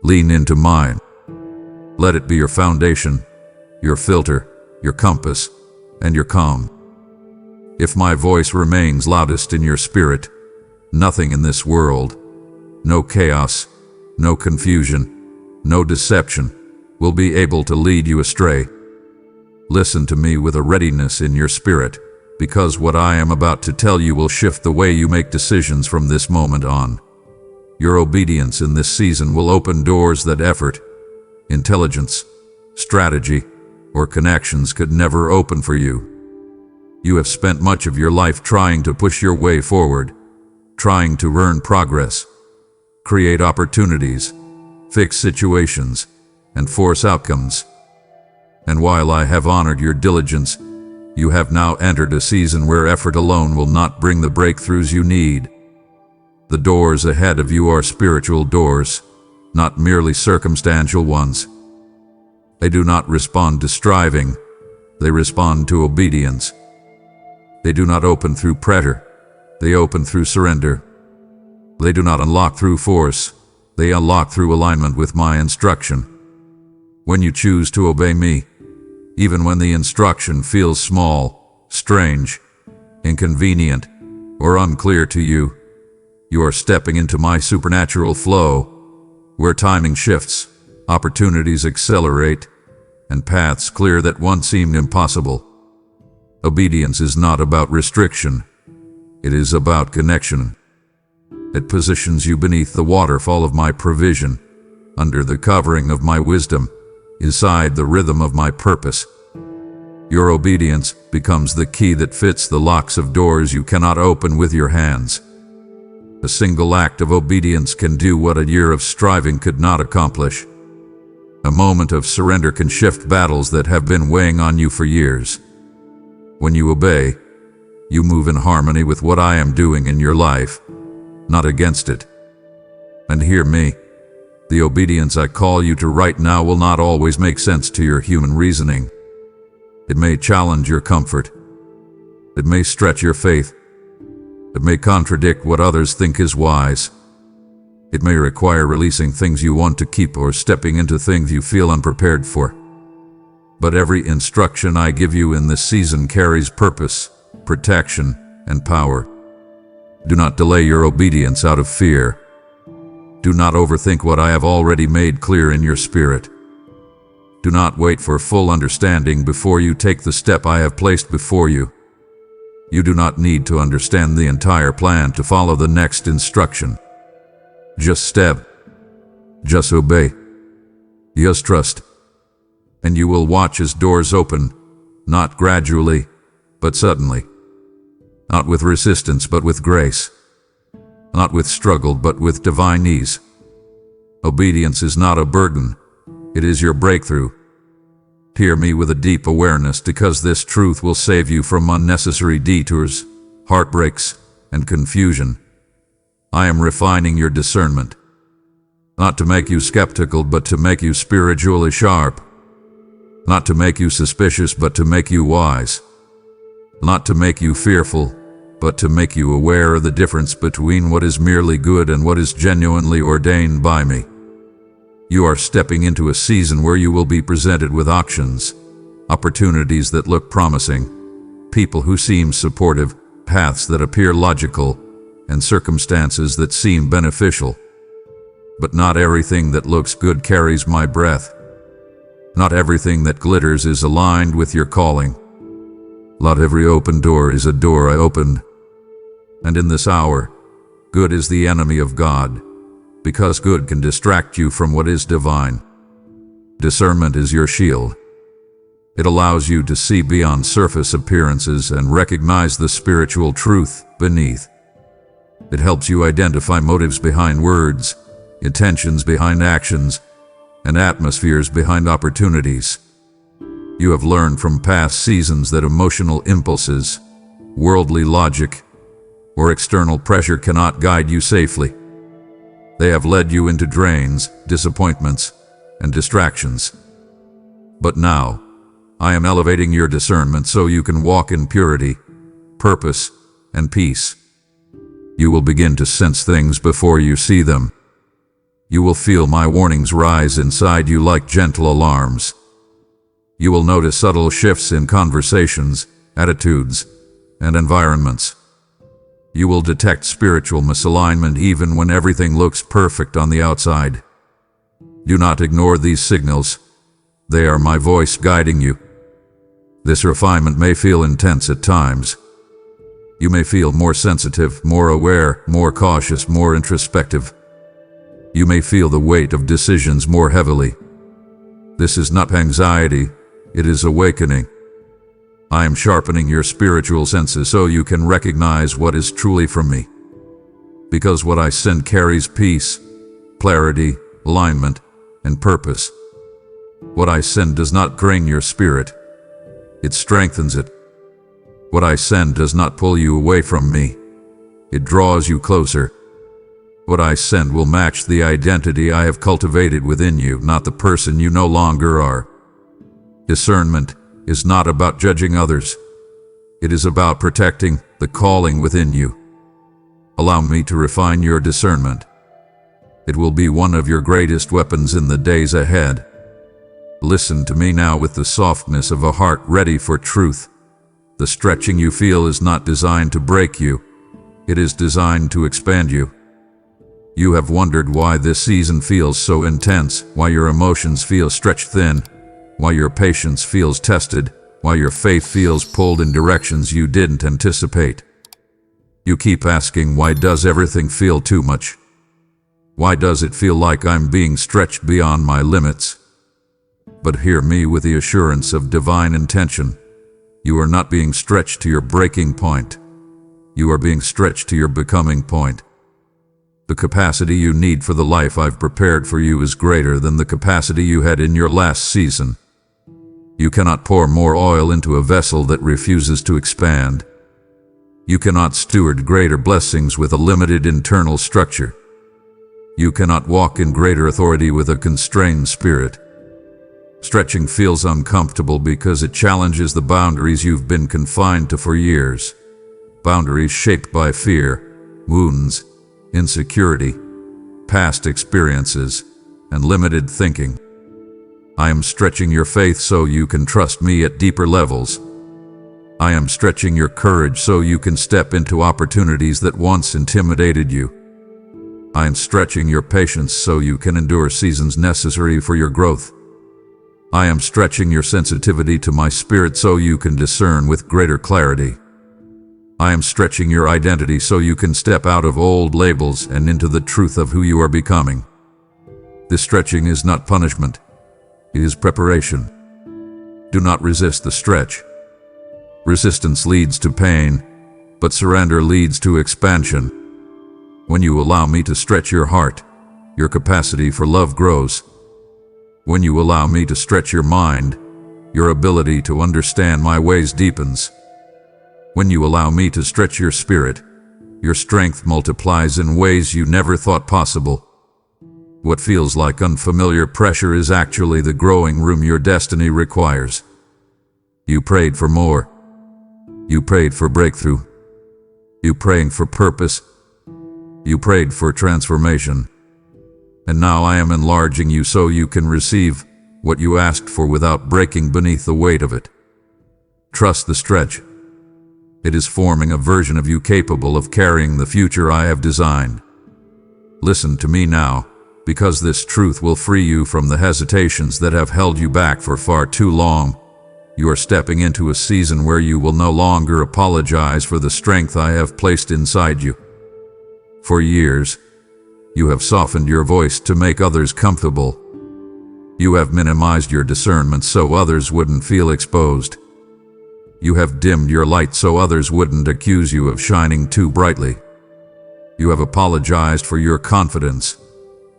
Lean into mine. Let it be your foundation, your filter, your compass, and your calm. If my voice remains loudest in your spirit, nothing in this world, no chaos, no confusion, no deception, will be able to lead you astray. Listen to me with a readiness in your spirit, because what I am about to tell you will shift the way you make decisions from this moment on. Your obedience in this season will open doors that effort, intelligence, strategy, or connections could never open for you. You have spent much of your life trying to push your way forward, trying to earn progress, create opportunities, fix situations, and force outcomes. And while I have honored your diligence, you have now entered a season where effort alone will not bring the breakthroughs you need. The doors ahead of you are spiritual doors, not merely circumstantial ones. They do not respond to striving, they respond to obedience. They do not open through pressure, they open through surrender. They do not unlock through force, they unlock through alignment with my instruction. When you choose to obey me, even when the instruction feels small, strange, inconvenient, or unclear to you, you are stepping into my supernatural flow, where timing shifts, opportunities accelerate, and paths clear that once seemed impossible. Obedience is not about restriction, it is about connection. It positions you beneath the waterfall of my provision, under the covering of my wisdom, inside the rhythm of my purpose. Your obedience becomes the key that fits the locks of doors you cannot open with your hands. A single act of obedience can do what a year of striving could not accomplish. A moment of surrender can shift battles that have been weighing on you for years. When you obey, you move in harmony with what I am doing in your life, not against it. And hear me, the obedience I call you to right now will not always make sense to your human reasoning. It may challenge your comfort. It may stretch your faith. It may contradict what others think is wise. It may require releasing things you want to keep or stepping into things you feel unprepared for. But every instruction I give you in this season carries purpose, protection, and power. Do not delay your obedience out of fear. Do not overthink what I have already made clear in your spirit. Do not wait for full understanding before you take the step I have placed before you. You do not need to understand the entire plan to follow the next instruction. Just step. Just obey. Just trust. And you will watch as doors open, not gradually, but suddenly. Not with resistance, but with grace. Not with struggle, but with divine ease. Obedience is not a burden. It is your breakthrough. Hear me with a deep awareness, because this truth will save you from unnecessary detours, heartbreaks, and confusion. I am refining your discernment, not to make you skeptical, but to make you spiritually sharp. Not to make you suspicious, but to make you wise. Not to make you fearful, but to make you aware of the difference between what is merely good and what is genuinely ordained by me. You are stepping into a season where you will be presented with options, opportunities that look promising, people who seem supportive, paths that appear logical, and circumstances that seem beneficial. But not everything that looks good carries my breath. Not everything that glitters is aligned with your calling. Not every open door is a door I opened. And in this hour, good is the enemy of God, because good can distract you from what is divine. Discernment is your shield. It allows you to see beyond surface appearances and recognize the spiritual truth beneath. It helps you identify motives behind words, intentions behind actions, and atmospheres behind opportunities. You have learned from past seasons that emotional impulses, worldly logic, or external pressure cannot guide you safely. They have led you into drains, disappointments, and distractions. But now, I am elevating your discernment so you can walk in purity, purpose, and peace. You will begin to sense things before you see them. You will feel my warnings rise inside you like gentle alarms. You will notice subtle shifts in conversations, attitudes, and environments. You will detect spiritual misalignment even when everything looks perfect on the outside. Do not ignore these signals. They are my voice guiding you. This refinement may feel intense at times. You may feel more sensitive, more aware, more cautious, more introspective. You may feel the weight of decisions more heavily. This is not anxiety, it is awakening. I am sharpening your spiritual senses so you can recognize what is truly from me. Because what I send carries peace, clarity, alignment, and purpose. What I send does not drain your spirit. It strengthens it. What I send does not pull you away from me. It draws you closer. What I send will match the identity I have cultivated within you, not the person you no longer are. Discernment is not about judging others. It is about protecting the calling within you. Allow me to refine your discernment. It will be one of your greatest weapons in the days ahead. Listen to me now with the softness of a heart ready for truth. The stretching you feel is not designed to break you. It is designed to expand you. You have wondered why this season feels so intense, why your emotions feel stretched thin, why your patience feels tested, why your faith feels pulled in directions you didn't anticipate. You keep asking, why does everything feel too much? Why does it feel like I'm being stretched beyond my limits? But hear me with the assurance of divine intention. You are not being stretched to your breaking point. You are being stretched to your becoming point. The capacity you need for the life I've prepared for you is greater than the capacity you had in your last season. You cannot pour more oil into a vessel that refuses to expand. You cannot steward greater blessings with a limited internal structure. You cannot walk in greater authority with a constrained spirit. Stretching feels uncomfortable because it challenges the boundaries you've been confined to for years. Boundaries shaped by fear, wounds, insecurity, past experiences, and limited thinking. I am stretching your faith so you can trust me at deeper levels. I am stretching your courage so you can step into opportunities that once intimidated you. I am stretching your patience so you can endure seasons necessary for your growth. I am stretching your sensitivity to my spirit so you can discern with greater clarity. I am stretching your identity so you can step out of old labels and into the truth of who you are becoming. This stretching is not punishment. It is preparation. Do not resist the stretch. Resistance leads to pain, but surrender leads to expansion. When you allow me to stretch your heart, your capacity for love grows. When you allow me to stretch your mind, your ability to understand my ways deepens. When you allow me to stretch your spirit, your strength multiplies in ways you never thought possible. What feels like unfamiliar pressure is actually the growing room your destiny requires. You prayed for more. You prayed for breakthrough. You prayed for purpose. You prayed for transformation. And now I am enlarging you so you can receive what you asked for without breaking beneath the weight of it. Trust the stretch. It is forming a version of you capable of carrying the future I have designed. Listen to me now, because this truth will free you from the hesitations that have held you back for far too long. You are stepping into a season where you will no longer apologize for the strength I have placed inside you. For years, you have softened your voice to make others comfortable. You have minimized your discernment so others wouldn't feel exposed. You have dimmed your light so others wouldn't accuse you of shining too brightly. You have apologized for your confidence,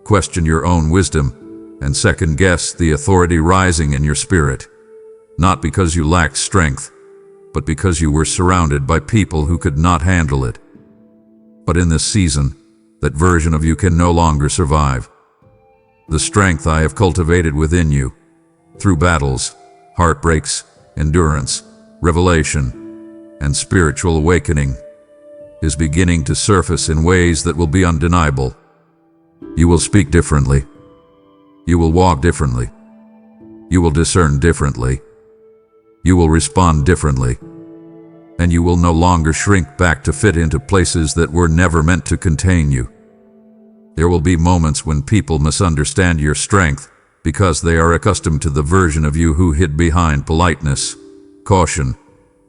questioned your own wisdom, and second-guessed the authority rising in your spirit. Not because you lacked strength, but because you were surrounded by people who could not handle it. But in this season, that version of you can no longer survive. The strength I have cultivated within you, through battles, heartbreaks, endurance, revelation, and spiritual awakening, is beginning to surface in ways that will be undeniable. You will speak differently. You will walk differently. You will discern differently. You will respond differently. And you will no longer shrink back to fit into places that were never meant to contain you. There will be moments when people misunderstand your strength because they are accustomed to the version of you who hid behind politeness, caution,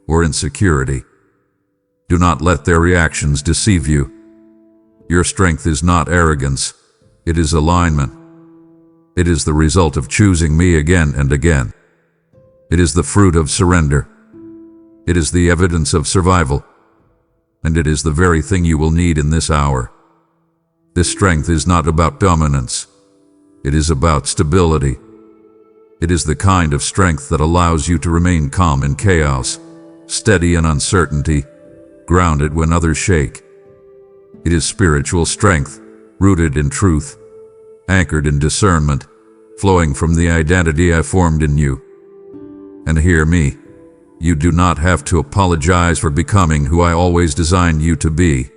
or insecurity. Do not let their reactions deceive you. Your strength is not arrogance. It is alignment. It is the result of choosing me again and again. It is the fruit of surrender. It is the evidence of survival. And it is the very thing you will need in this hour. This strength is not about dominance. It is about stability. It is the kind of strength that allows you to remain calm in chaos, steady in uncertainty, grounded when others shake. It is spiritual strength, rooted in truth, anchored in discernment, flowing from the identity I formed in you. And hear me, you do not have to apologize for becoming who I always designed you to be.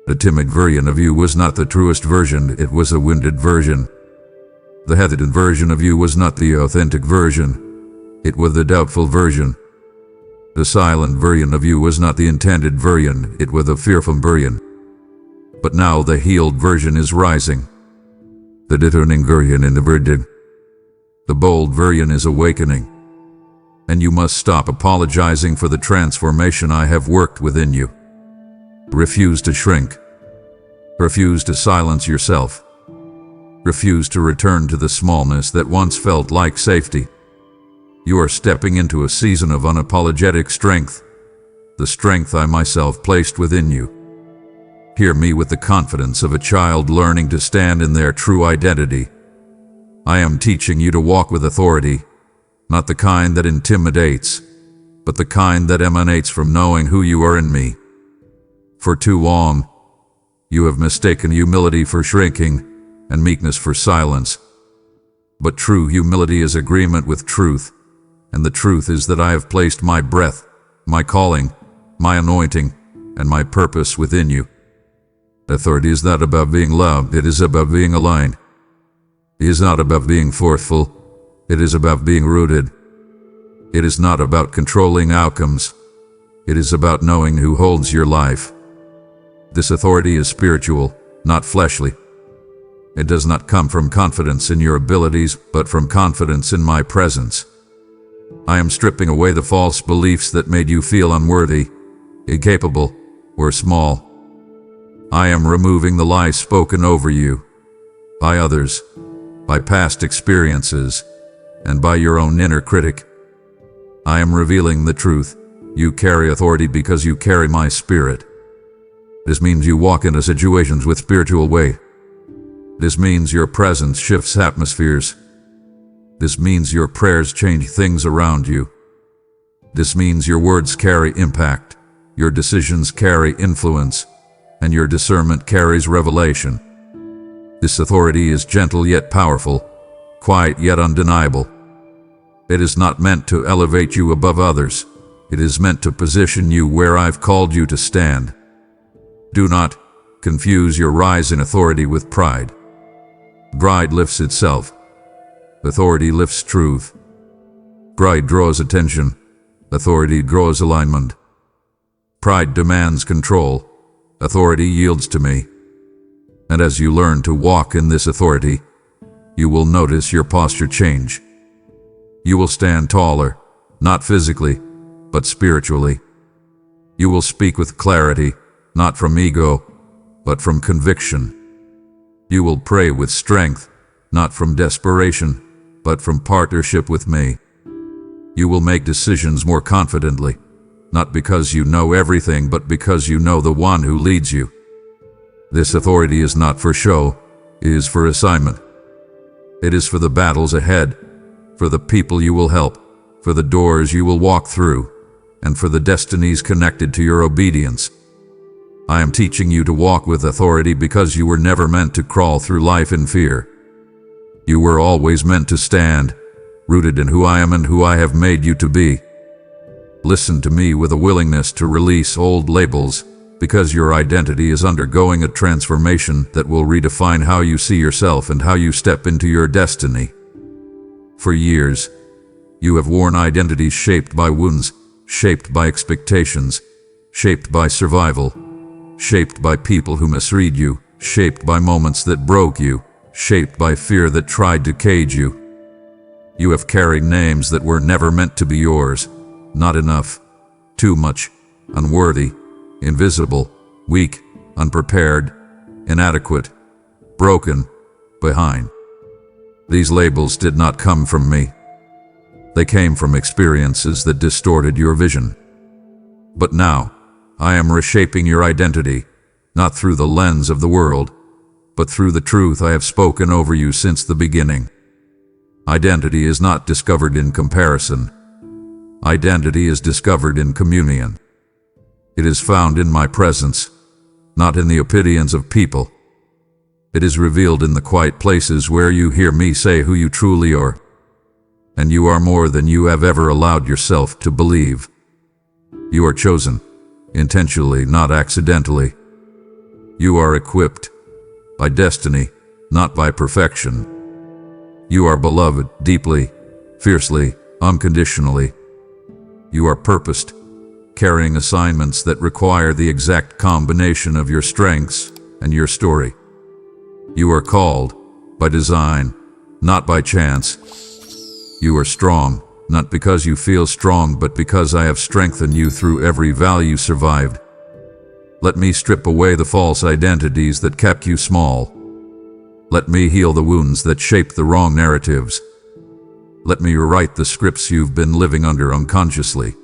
The timid version of you was not the truest version, it was a wounded version. The hesitant version of you was not the authentic version, it was the doubtful version. The silent version of you was not the intended version, it was the fearful version. But now the healed version is rising. The discerning version in the virgin. The bold version is awakening. And you must stop apologizing for the transformation I have worked within you. Refuse to shrink. Refuse to silence yourself. Refuse to return to the smallness that once felt like safety. You are stepping into a season of unapologetic strength, the strength I myself placed within you. Hear me with the confidence of a child learning to stand in their true identity. I am teaching you to walk with authority, not the kind that intimidates, but the kind that emanates from knowing who you are in me. For too long, you have mistaken humility for shrinking and meekness for silence. But true humility is agreement with truth, and the truth is that I have placed my breath, my calling, my anointing, and my purpose within you. Authority is not about being loved, it is about being aligned. It is not about being forceful, it is about being rooted. It is not about controlling outcomes, it is about knowing who holds your life. This authority is spiritual, not fleshly. It does not come from confidence in your abilities, but from confidence in my presence. I am stripping away the false beliefs that made you feel unworthy, incapable, or small. I am removing the lies spoken over you, by others, by past experiences, and by your own inner critic. I am revealing the truth. You carry authority because you carry my spirit. This means you walk into situations with spiritual weight. This means your presence shifts atmospheres. This means your prayers change things around you. This means your words carry impact, your decisions carry influence, and your discernment carries revelation. This authority is gentle yet powerful, quiet yet undeniable. It is not meant to elevate you above others. It is meant to position you where I've called you to stand. Do not confuse your rise in authority with pride. Pride lifts itself. Authority lifts truth. Pride draws attention. Authority draws alignment. Pride demands control. Authority yields to me. And as you learn to walk in this authority, you will notice your posture change. You will stand taller, not physically, but spiritually. You will speak with clarity, not from ego, but from conviction. You will pray with strength, not from desperation, but from partnership with me. You will make decisions more confidently, not because you know everything, but because you know the one who leads you. This authority is not for show, it is for assignment. It is for the battles ahead, for the people you will help, for the doors you will walk through, and for the destinies connected to your obedience. I am teaching you to walk with authority because you were never meant to crawl through life in fear. You were always meant to stand, rooted in who I am and who I have made you to be. Listen to me with a willingness to release old labels, because your identity is undergoing a transformation that will redefine how you see yourself and how you step into your destiny. For years, you have worn identities shaped by wounds, shaped by expectations, shaped by survival, shaped by people who misread you, shaped by moments that broke you, shaped by fear that tried to cage you. You have carried names that were never meant to be yours. Not enough, too much, unworthy, invisible, weak, unprepared, inadequate, broken, behind. These labels did not come from me. They came from experiences that distorted your vision. But now, I am reshaping your identity, not through the lens of the world, but through the truth I have spoken over you since the beginning. Identity is not discovered in comparison. Identity is discovered in communion. It is found in my presence, not in the opinions of people. It is revealed in the quiet places where you hear me say who you truly are. And you are more than you have ever allowed yourself to believe. You are chosen, intentionally, not accidentally. You are equipped by destiny, not by perfection. You are beloved deeply, fiercely, unconditionally. You are purposed, carrying assignments that require the exact combination of your strengths and your story. You are called by design, not by chance. You are strong, not because you feel strong, but because I have strengthened you through every value you survived. Let me strip away the false identities that kept you small. Let me heal the wounds that shaped the wrong narratives. Let me rewrite the scripts you've been living under unconsciously.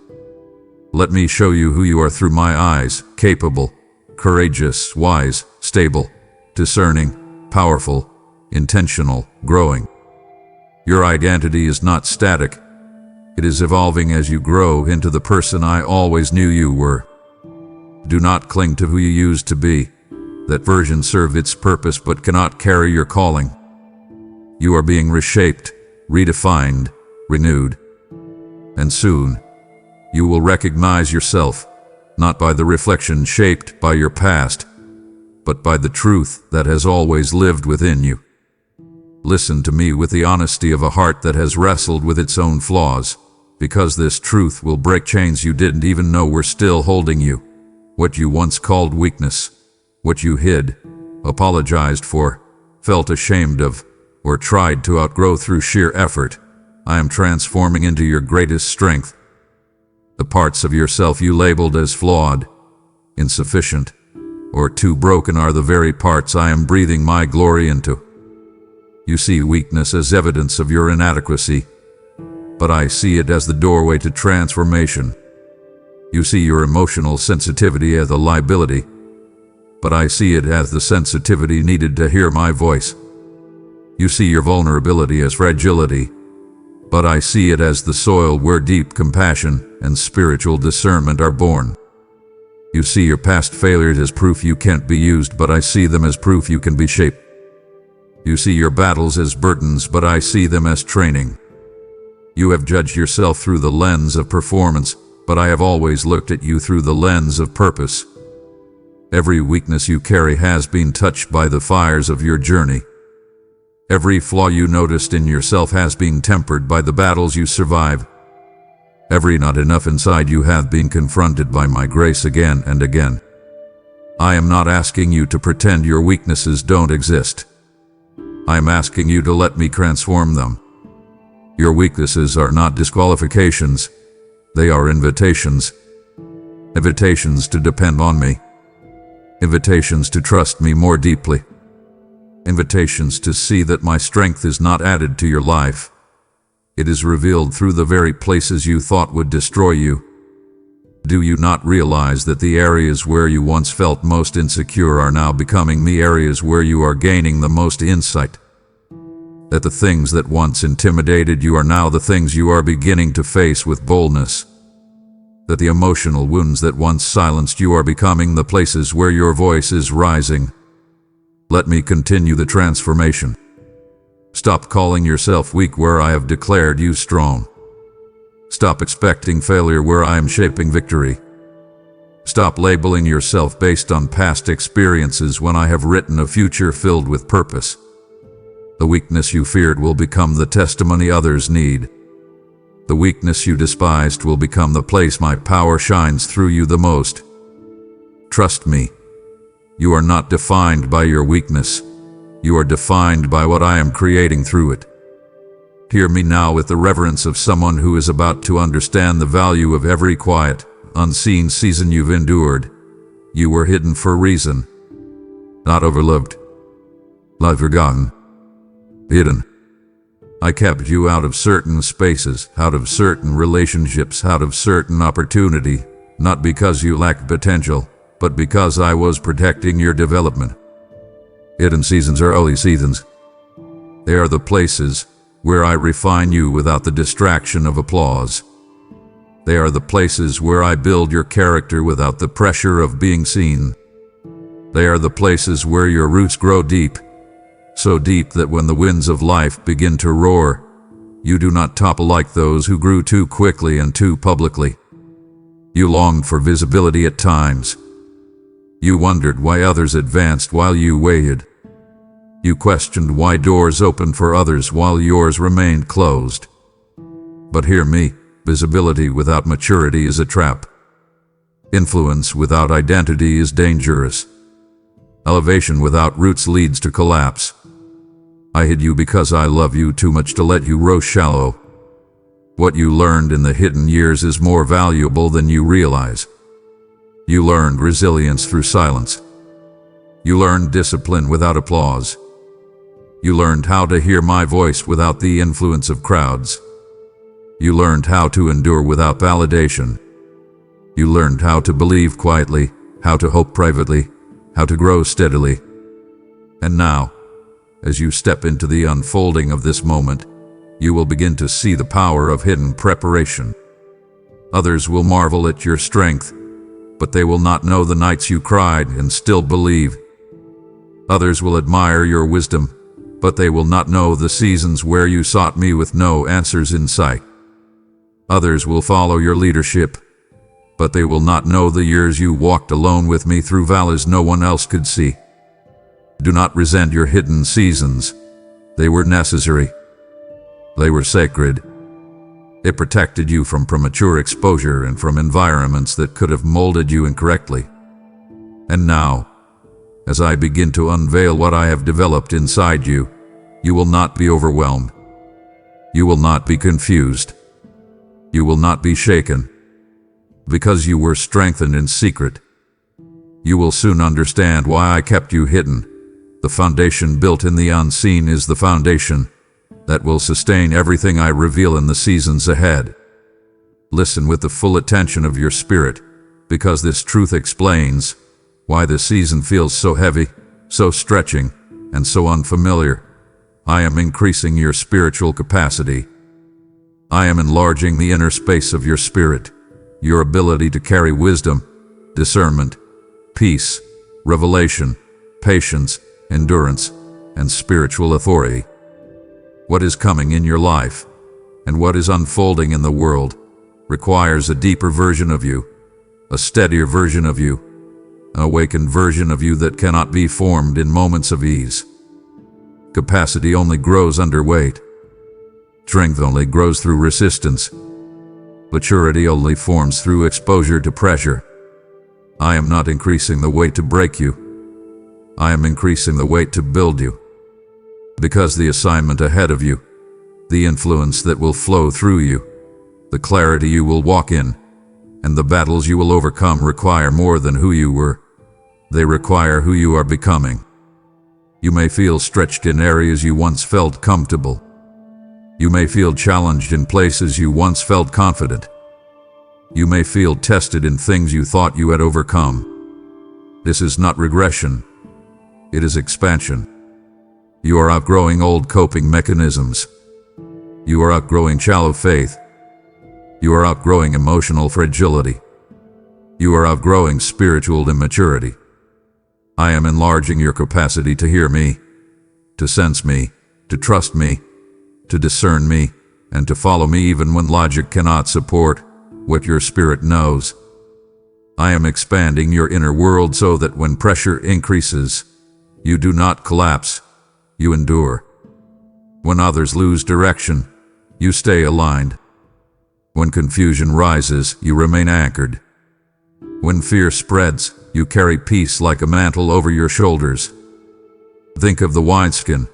Let me show you who you are through my eyes: capable, courageous, wise, stable, discerning, powerful, intentional, growing. Your identity is not static. It is evolving as you grow into the person I always knew you were. Do not cling to who you used to be. That version served its purpose but cannot carry your calling. You are being reshaped, redefined, renewed. And soon, you will recognize yourself, not by the reflection shaped by your past, but by the truth that has always lived within you. Listen to me with the honesty of a heart that has wrestled with its own flaws, because this truth will break chains you didn't even know were still holding you. What you once called weakness, what you hid, apologized for, felt ashamed of, or tried to outgrow through sheer effort, I am transforming into your greatest strength. The parts of yourself you labeled as flawed, insufficient, or too broken are the very parts I am breathing my glory into. You see weakness as evidence of your inadequacy, but I see it as the doorway to transformation. You see your emotional sensitivity as a liability, but I see it as the sensitivity needed to hear my voice. You see your vulnerability as fragility, but I see it as the soil where deep compassion and spiritual discernment are born. You see your past failures as proof you can't be used, but I see them as proof you can be shaped. You see your battles as burdens, but I see them as training. You have judged yourself through the lens of performance, but I have always looked at you through the lens of purpose. Every weakness you carry has been touched by the fires of your journey. Every flaw you noticed in yourself has been tempered by the battles you survived. Every not enough inside you have been confronted by my grace again and again. I am not asking you to pretend your weaknesses don't exist. I am asking you to let me transform them. Your weaknesses are not disqualifications. They are invitations. Invitations to depend on me. Invitations to trust me more deeply. Invitations to see that my strength is not added to your life. It is revealed through the very places you thought would destroy you. Do you not realize that the areas where you once felt most insecure are now becoming the areas where you are gaining the most insight? That the things that once intimidated you are now the things you are beginning to face with boldness? That the emotional wounds that once silenced you are becoming the places where your voice is rising? Let me continue the transformation. Stop calling yourself weak where I have declared you strong. Stop expecting failure where I am shaping victory. Stop labeling yourself based on past experiences when I have written a future filled with purpose. The weakness you feared will become the testimony others need. The weakness you despised will become the place my power shines through you the most. Trust me. You are not defined by your weakness. You are defined by what I am creating through it. Hear me now with the reverence of someone who is about to understand the value of every quiet, unseen season you've endured. You were hidden for a reason. Not overlooked. Not forgotten. Hidden. I kept you out of certain spaces, out of certain relationships, out of certain opportunity, not because you lacked potential, but because I was protecting your development. Hidden seasons are early seasons. They are the places where I refine you without the distraction of applause. They are the places where I build your character without the pressure of being seen. They are the places where your roots grow deep, so deep that when the winds of life begin to roar, you do not topple like those who grew too quickly and too publicly. You longed for visibility at times. You wondered why others advanced while you waited. You questioned why doors opened for others while yours remained closed. But hear me, visibility without maturity is a trap. Influence without identity is dangerous. Elevation without roots leads to collapse. I hid you because I love you too much to let you grow shallow. What you learned in the hidden years is more valuable than you realize. You learned resilience through silence. You learned discipline without applause. You learned how to hear my voice without the influence of crowds. You learned how to endure without validation. You learned how to believe quietly, how to hope privately, how to grow steadily. And now, as you step into the unfolding of this moment, you will begin to see the power of hidden preparation. Others will marvel at your strength, but they will not know the nights you cried and still believe. Others will admire your wisdom, but they will not know the seasons where you sought me with no answers in sight. Others will follow your leadership, but they will not know the years you walked alone with me through valleys no one else could see. Do not resent your hidden seasons. They were necessary. They were sacred. It protected you from premature exposure and from environments that could have molded you incorrectly. And now, as I begin to unveil what I have developed inside you, you will not be overwhelmed. You will not be confused. You will not be shaken. Because you were strengthened in secret. You will soon understand why I kept you hidden. The foundation built in the unseen is the foundation that will sustain everything I reveal in the seasons ahead. Listen with the full attention of your spirit, because this truth explains why this season feels so heavy, so stretching, and so unfamiliar. I am increasing your spiritual capacity. I am enlarging the inner space of your spirit, your ability to carry wisdom, discernment, peace, revelation, patience, endurance, and spiritual authority. What is coming in your life, and what is unfolding in the world, requires a deeper version of you, a steadier version of you, an awakened version of you that cannot be formed in moments of ease. Capacity only grows under weight. Strength only grows through resistance. Maturity only forms through exposure to pressure. I am not increasing the weight to break you. I am increasing the weight to build you. Because the assignment ahead of you, the influence that will flow through you, the clarity you will walk in, and the battles you will overcome require more than who you were. They require who you are becoming. You may feel stretched in areas you once felt comfortable. You may feel challenged in places you once felt confident. You may feel tested in things you thought you had overcome. This is not regression. It is expansion. You are outgrowing old coping mechanisms. You are outgrowing shallow faith. You are outgrowing emotional fragility. You are outgrowing spiritual immaturity. I am enlarging your capacity to hear me, to sense me, to trust me, to discern me, and to follow me even when logic cannot support what your spirit knows. I am expanding your inner world so that when pressure increases, you do not collapse, you endure. When others lose direction, you stay aligned. When confusion rises, you remain anchored. When fear spreads, you carry peace like a mantle over your shoulders. Think of the wineskin.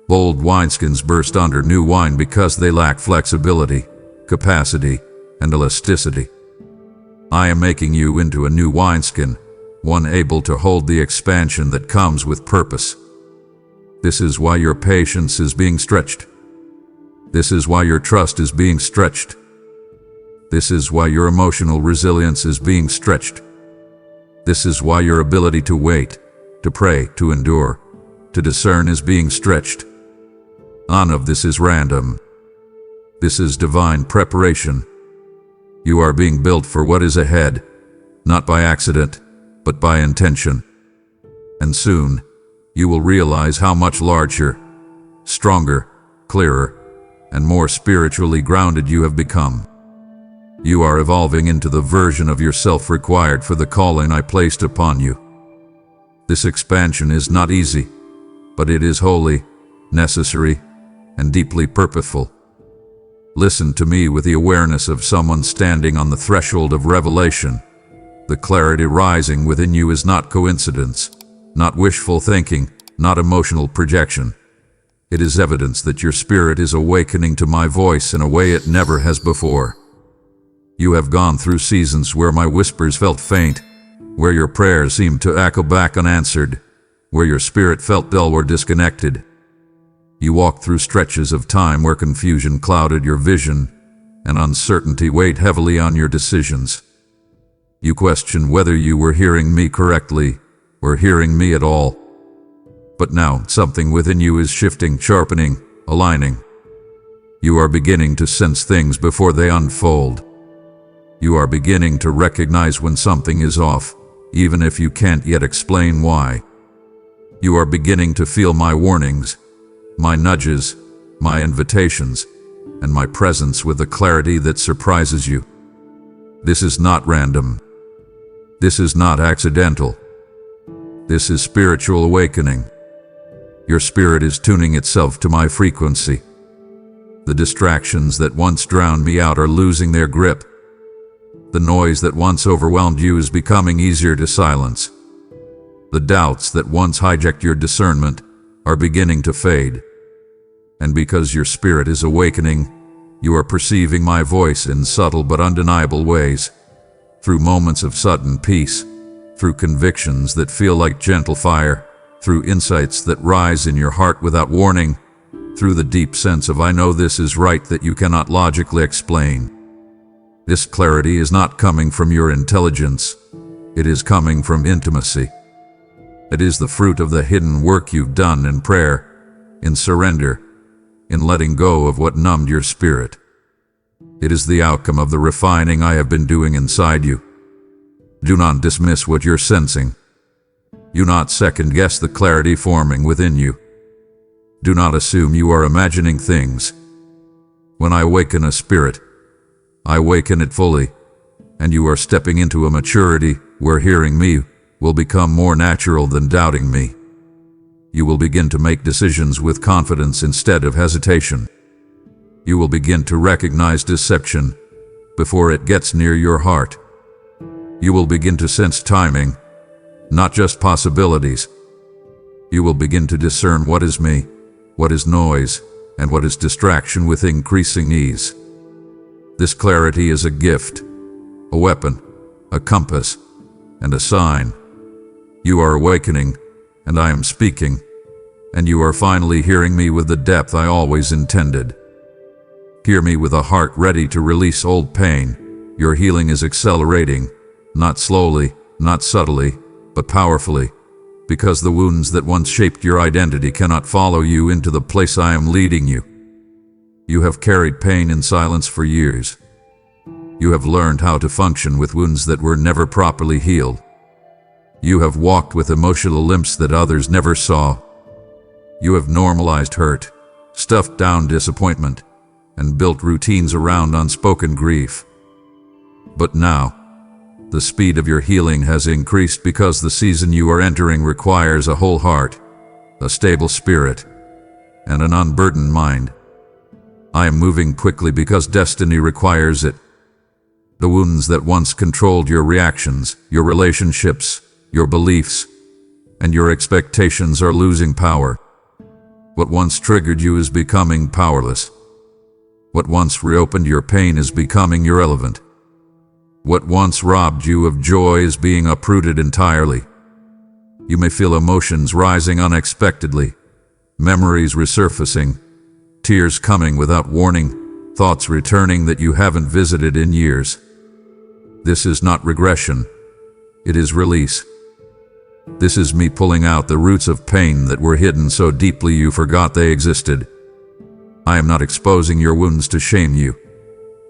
Old wineskins burst under new wine because they lack flexibility, capacity, and elasticity. I am making you into a new wineskin, one able to hold the expansion that comes with purpose. This is why your patience is being stretched. This is why your trust is being stretched. This is why your emotional resilience is being stretched. This is why your ability to wait, to pray, to endure, to discern is being stretched. None of this is random. This is divine preparation. You are being built for what is ahead, not by accident, but by intention. And soon, you will realize how much larger, stronger, clearer, and more spiritually grounded you have become. You are evolving into the version of yourself required for the calling I placed upon you. This expansion is not easy, but it is wholly, necessary, and deeply purposeful. Listen to me with the awareness of someone standing on the threshold of revelation. The clarity rising within you is not coincidence, not wishful thinking, not emotional projection. It is evidence that your spirit is awakening to my voice in a way it never has before. You have gone through seasons where my whispers felt faint, where your prayers seemed to echo back unanswered, where your spirit felt dull or disconnected. You walked through stretches of time where confusion clouded your vision and uncertainty weighed heavily on your decisions. You questioned whether you were hearing me correctly or hearing me at all. But now something within you is shifting, sharpening, aligning. You are beginning to sense things before they unfold. You are beginning to recognize when something is off, even if you can't yet explain why. You are beginning to feel my warnings, my nudges, my invitations, and my presence with a clarity that surprises you. This is not random. This is not accidental. This is spiritual awakening. Your spirit is tuning itself to my frequency. The distractions that once drowned me out are losing their grip. The noise that once overwhelmed you is becoming easier to silence. The doubts that once hijacked your discernment are beginning to fade. And because your spirit is awakening, you are perceiving my voice in subtle but undeniable ways. Through moments of sudden peace, through convictions that feel like gentle fire, through insights that rise in your heart without warning, through the deep sense of I know this is right that you cannot logically explain. This clarity is not coming from your intelligence. It is coming from intimacy. It is the fruit of the hidden work you've done in prayer, in surrender, in letting go of what numbed your spirit. It is the outcome of the refining I have been doing inside you. Do not dismiss what you're sensing. Do not second-guess the clarity forming within you. Do not assume you are imagining things. When I awaken a spirit, I awaken it fully, and you are stepping into a maturity where hearing me will become more natural than doubting me. You will begin to make decisions with confidence instead of hesitation. You will begin to recognize deception before it gets near your heart. You will begin to sense timing, not just possibilities. You will begin to discern what is me, what is noise, and what is distraction with increasing ease. This clarity is a gift, a weapon, a compass, and a sign. You are awakening, and I am speaking, and you are finally hearing me with the depth I always intended. Hear me with a heart ready to release old pain. Your healing is accelerating, not slowly, not subtly, but powerfully, because the wounds that once shaped your identity cannot follow you into the place I am leading you. You have carried pain in silence for years. You have learned how to function with wounds that were never properly healed. You have walked with emotional limps that others never saw. You have normalized hurt, stuffed down disappointment, and built routines around unspoken grief. But now, the speed of your healing has increased because the season you are entering requires a whole heart, a stable spirit, and an unburdened mind. I am moving quickly because destiny requires it. The wounds that once controlled your reactions, your relationships, your beliefs, and your expectations are losing power. What once triggered you is becoming powerless. What once reopened your pain is becoming irrelevant. What once robbed you of joy is being uprooted entirely. You may feel emotions rising unexpectedly, memories resurfacing, tears coming without warning, thoughts returning that you haven't visited in years. This is not regression. It is release. This is me pulling out the roots of pain that were hidden so deeply you forgot they existed. I am not exposing your wounds to shame you.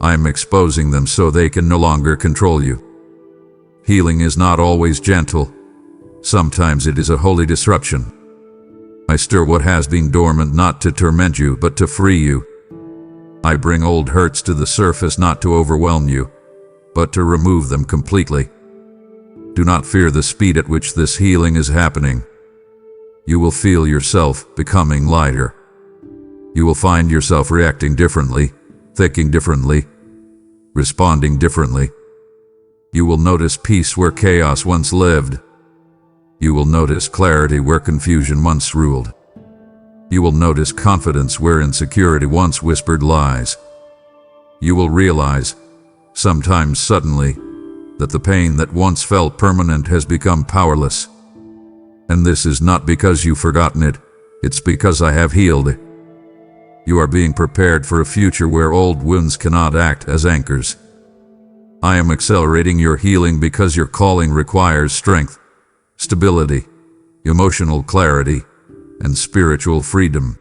I am exposing them so they can no longer control you. Healing is not always gentle. Sometimes it is a holy disruption. I stir what has been dormant not to torment you, but to free you. I bring old hurts to the surface not to overwhelm you, but to remove them completely. Do not fear the speed at which this healing is happening. You will feel yourself becoming lighter. You will find yourself reacting differently, thinking differently, responding differently. You will notice peace where chaos once lived. You will notice clarity where confusion once ruled. You will notice confidence where insecurity once whispered lies. You will realize, sometimes suddenly, that the pain that once felt permanent has become powerless. And this is not because you've forgotten it, it's because I have healed it. You are being prepared for a future where old wounds cannot act as anchors. I am accelerating your healing because your calling requires strength, stability, emotional clarity, and spiritual freedom.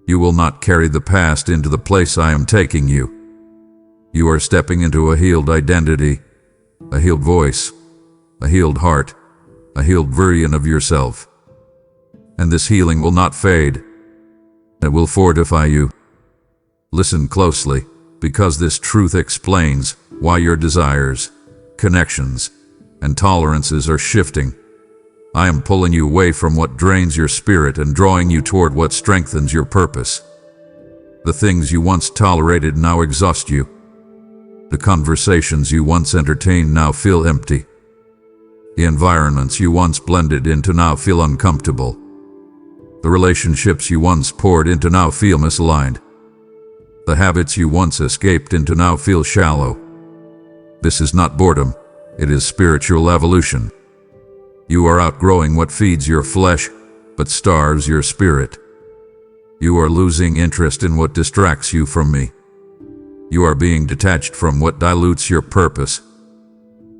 You will not carry the past into the place I am taking you. You are stepping into a healed identity, a healed voice, a healed heart, a healed version of yourself. And this healing will not fade. It will fortify you. Listen closely, because this truth explains why your desires, connections, and tolerances are shifting. I am pulling you away from what drains your spirit and drawing you toward what strengthens your purpose. The things you once tolerated now exhaust you. The conversations you once entertained now feel empty. The environments you once blended into now feel uncomfortable. The relationships you once poured into now feel misaligned. The habits you once escaped into now feel shallow. This is not boredom, it is spiritual evolution. You are outgrowing what feeds your flesh, but starves your spirit. You are losing interest in what distracts you from me. You are being detached from what dilutes your purpose.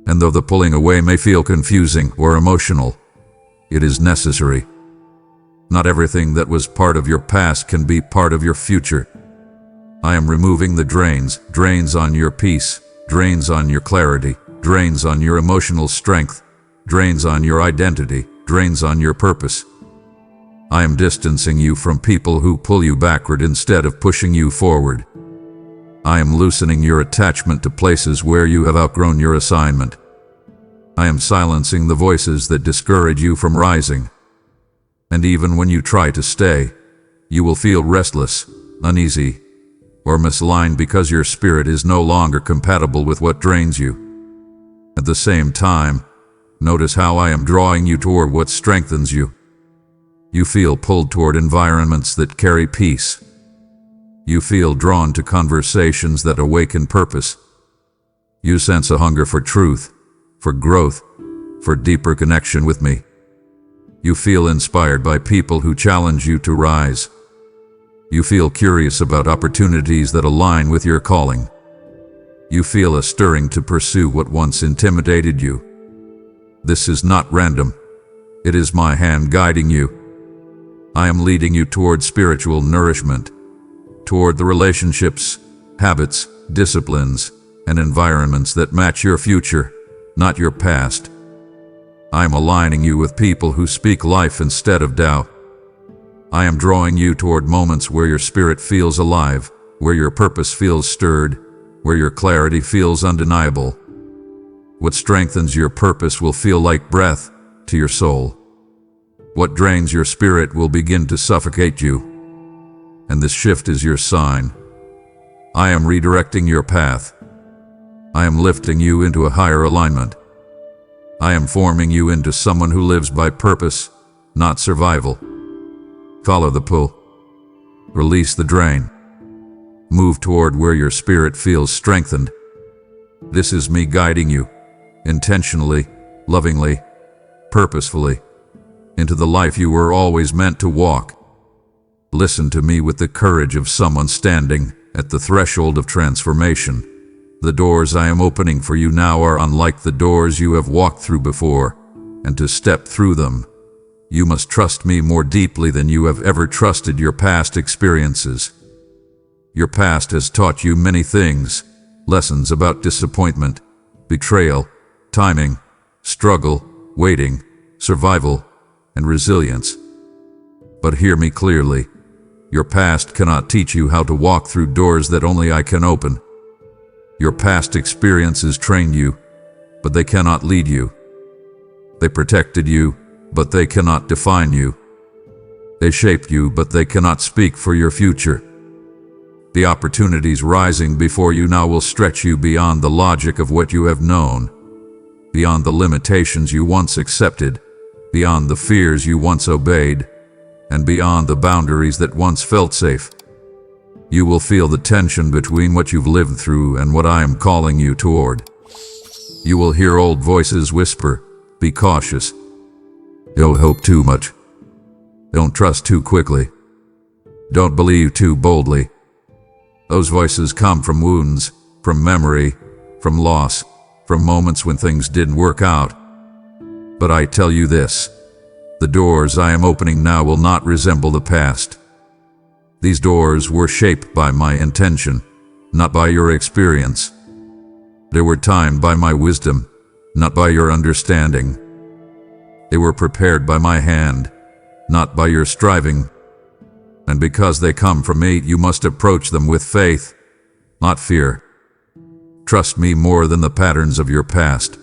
And though the pulling away may feel confusing or emotional, it is necessary. Not everything that was part of your past can be part of your future. I am removing the drains on your peace, drains on your clarity, drains on your emotional strength, drains on your identity, drains on your purpose. I am distancing you from people who pull you backward instead of pushing you forward. I am loosening your attachment to places where you have outgrown your assignment. I am silencing the voices that discourage you from rising. And even when you try to stay, you will feel restless, uneasy, or misaligned because your spirit is no longer compatible with what drains you. At the same time, notice how I am drawing you toward what strengthens you. You feel pulled toward environments that carry peace. You feel drawn to conversations that awaken purpose. You sense a hunger for truth, for growth, for deeper connection with me. You feel inspired by people who challenge you to rise. You feel curious about opportunities that align with your calling. You feel a stirring to pursue what once intimidated you. This is not random. It is my hand guiding you. I am leading you toward spiritual nourishment, toward the relationships, habits, disciplines, and environments that match your future, not your past. I am aligning you with people who speak life instead of doubt. I am drawing you toward moments where your spirit feels alive, where your purpose feels stirred, where your clarity feels undeniable. What strengthens your purpose will feel like breath to your soul. What drains your spirit will begin to suffocate you. And this shift is your sign. I am redirecting your path. I am lifting you into a higher alignment. I am forming you into someone who lives by purpose, not survival. Follow the pull. Release the drain. Move toward where your spirit feels strengthened. This is me guiding you, intentionally, lovingly, purposefully, into the life you were always meant to walk. Listen to me with the courage of someone standing at the threshold of transformation. The doors I am opening for you now are unlike the doors you have walked through before, and to step through them, you must trust me more deeply than you have ever trusted your past experiences. Your past has taught you many things, lessons about disappointment, betrayal, timing, struggle, waiting, survival, and resilience. But hear me clearly. Your past cannot teach you how to walk through doors that only I can open. Your past experiences trained you, but they cannot lead you. They protected you, but they cannot define you. They shaped you, but they cannot speak for your future. The opportunities rising before you now will stretch you beyond the logic of what you have known, beyond the limitations you once accepted, beyond the fears you once obeyed, and beyond the boundaries that once felt safe. You will feel the tension between what you've lived through and what I am calling you toward. You will hear old voices whisper, "Be cautious. Don't hope too much. Don't trust too quickly. Don't believe too boldly." Those voices come from wounds, from memory, from loss, from moments when things didn't work out. But I tell you this, the doors I am opening now will not resemble the past. These doors were shaped by my intention, not by your experience. They were timed by my wisdom, not by your understanding. They were prepared by my hand, not by your striving. And because they come from me, you must approach them with faith, not fear. Trust me more than the patterns of your past.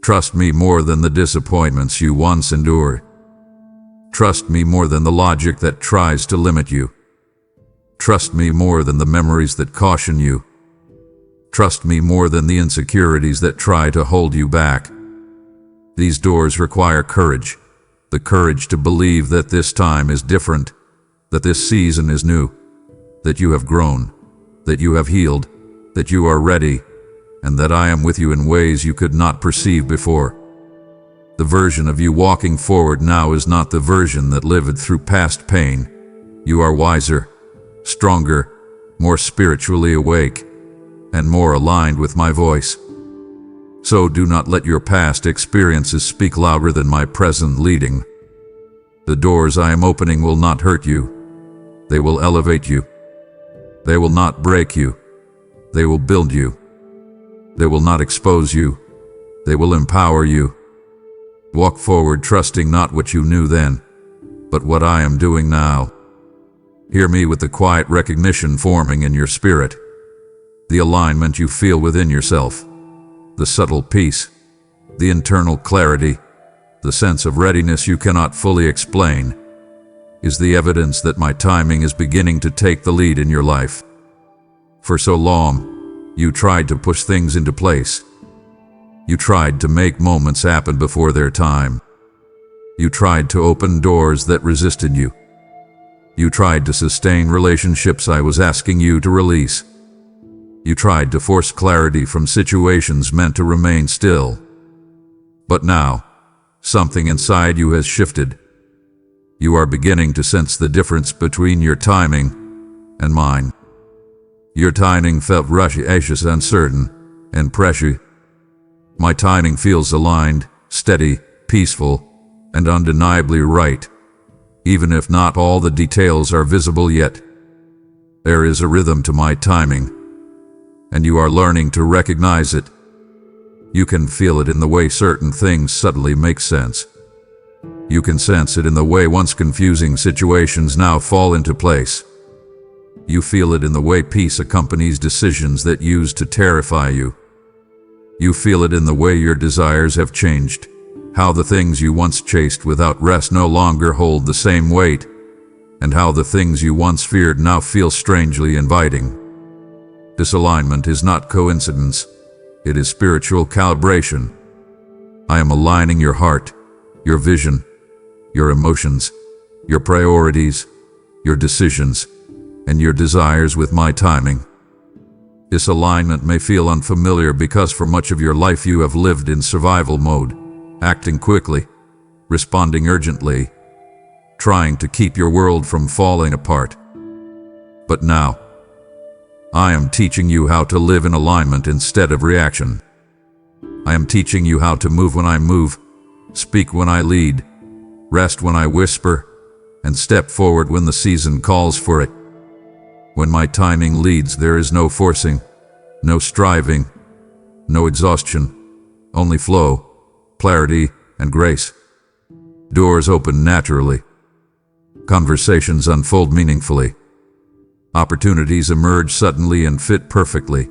Trust me more than the disappointments you once endured. Trust me more than the logic that tries to limit you. Trust me more than the memories that caution you. Trust me more than the insecurities that try to hold you back. These doors require courage, the courage to believe that this time is different, that this season is new, that you have grown, that you have healed, that you are ready, and that I am with you in ways you could not perceive before. The version of you walking forward now is not the version that lived through past pain. You are wiser, stronger, more spiritually awake, and more aligned with my voice. So do not let your past experiences speak louder than my present leading. The doors I am opening will not hurt you. They will elevate you. They will not break you. They will build you. They will not expose you. They will empower you. Walk forward trusting not what you knew then, but what I am doing now. Hear me with the quiet recognition forming in your spirit, the alignment you feel within yourself, the subtle peace, the internal clarity, the sense of readiness you cannot fully explain, is the evidence that my timing is beginning to take the lead in your life. For so long, you tried to push things into place. You tried to make moments happen before their time. You tried to open doors that resisted you. You tried to sustain relationships I was asking you to release. You tried to force clarity from situations meant to remain still. But now, something inside you has shifted. You are beginning to sense the difference between your timing and mine. Your timing felt rushy, anxious, uncertain, and pressure. My timing feels aligned, steady, peaceful, and undeniably right, even if not all the details are visible yet. There is a rhythm to my timing, and you are learning to recognize it. You can feel it in the way certain things subtly make sense. You can sense it in the way once confusing situations now fall into place. You feel it in the way peace accompanies decisions that used to terrify you. You feel it in the way your desires have changed, how the things you once chased without rest no longer hold the same weight, and how the things you once feared now feel strangely inviting. Disalignment is not coincidence, it is spiritual calibration. I am aligning your heart, your vision, your emotions, your priorities, your decisions, and your desires with my timing. This alignment may feel unfamiliar because for much of your life you have lived in survival mode, acting quickly, responding urgently, trying to keep your world from falling apart. But now, I am teaching you how to live in alignment instead of reaction. I am teaching you how to move when I move, speak when I lead, rest when I whisper, and step forward when the season calls for it. When my timing leads, there is no forcing, no striving, no exhaustion, only flow, clarity, and grace. Doors open naturally. Conversations unfold meaningfully. Opportunities emerge suddenly and fit perfectly.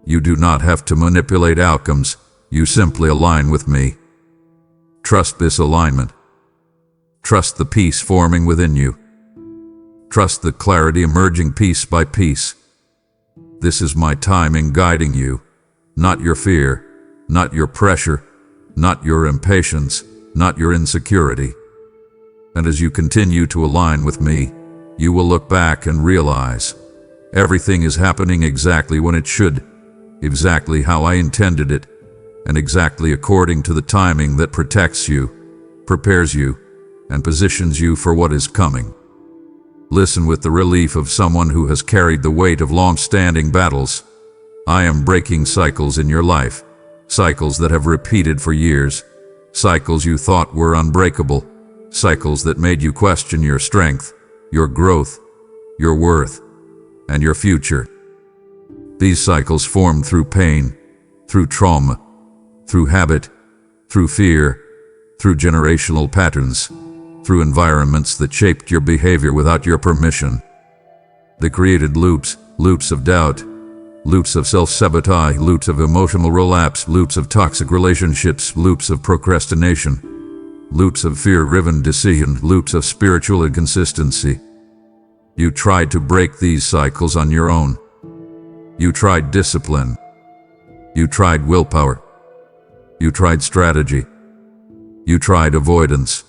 You do not have to manipulate outcomes, you simply align with me. Trust this alignment. Trust the peace forming within you. Trust the clarity emerging piece by piece. This is my timing guiding you, not your fear, not your pressure, not your impatience, not your insecurity. And as you continue to align with me, you will look back and realize everything is happening exactly when it should, exactly how I intended it, and exactly according to the timing that protects you, prepares you, and positions you for what is coming. Listen with the relief of someone who has carried the weight of long-standing battles. I am breaking cycles in your life, cycles that have repeated for years, cycles you thought were unbreakable, cycles that made you question your strength, your growth, your worth, and your future. These cycles formed through pain, through trauma, through habit, through fear, through generational patterns, through environments that shaped your behavior without your permission. They created loops of doubt, loops of self-sabotage, loops of emotional relapse, loops of toxic relationships, loops of procrastination, loops of fear-driven decision, loops of spiritual inconsistency. You tried to break these cycles on your own. You tried discipline. You tried willpower. You tried strategy. You tried avoidance.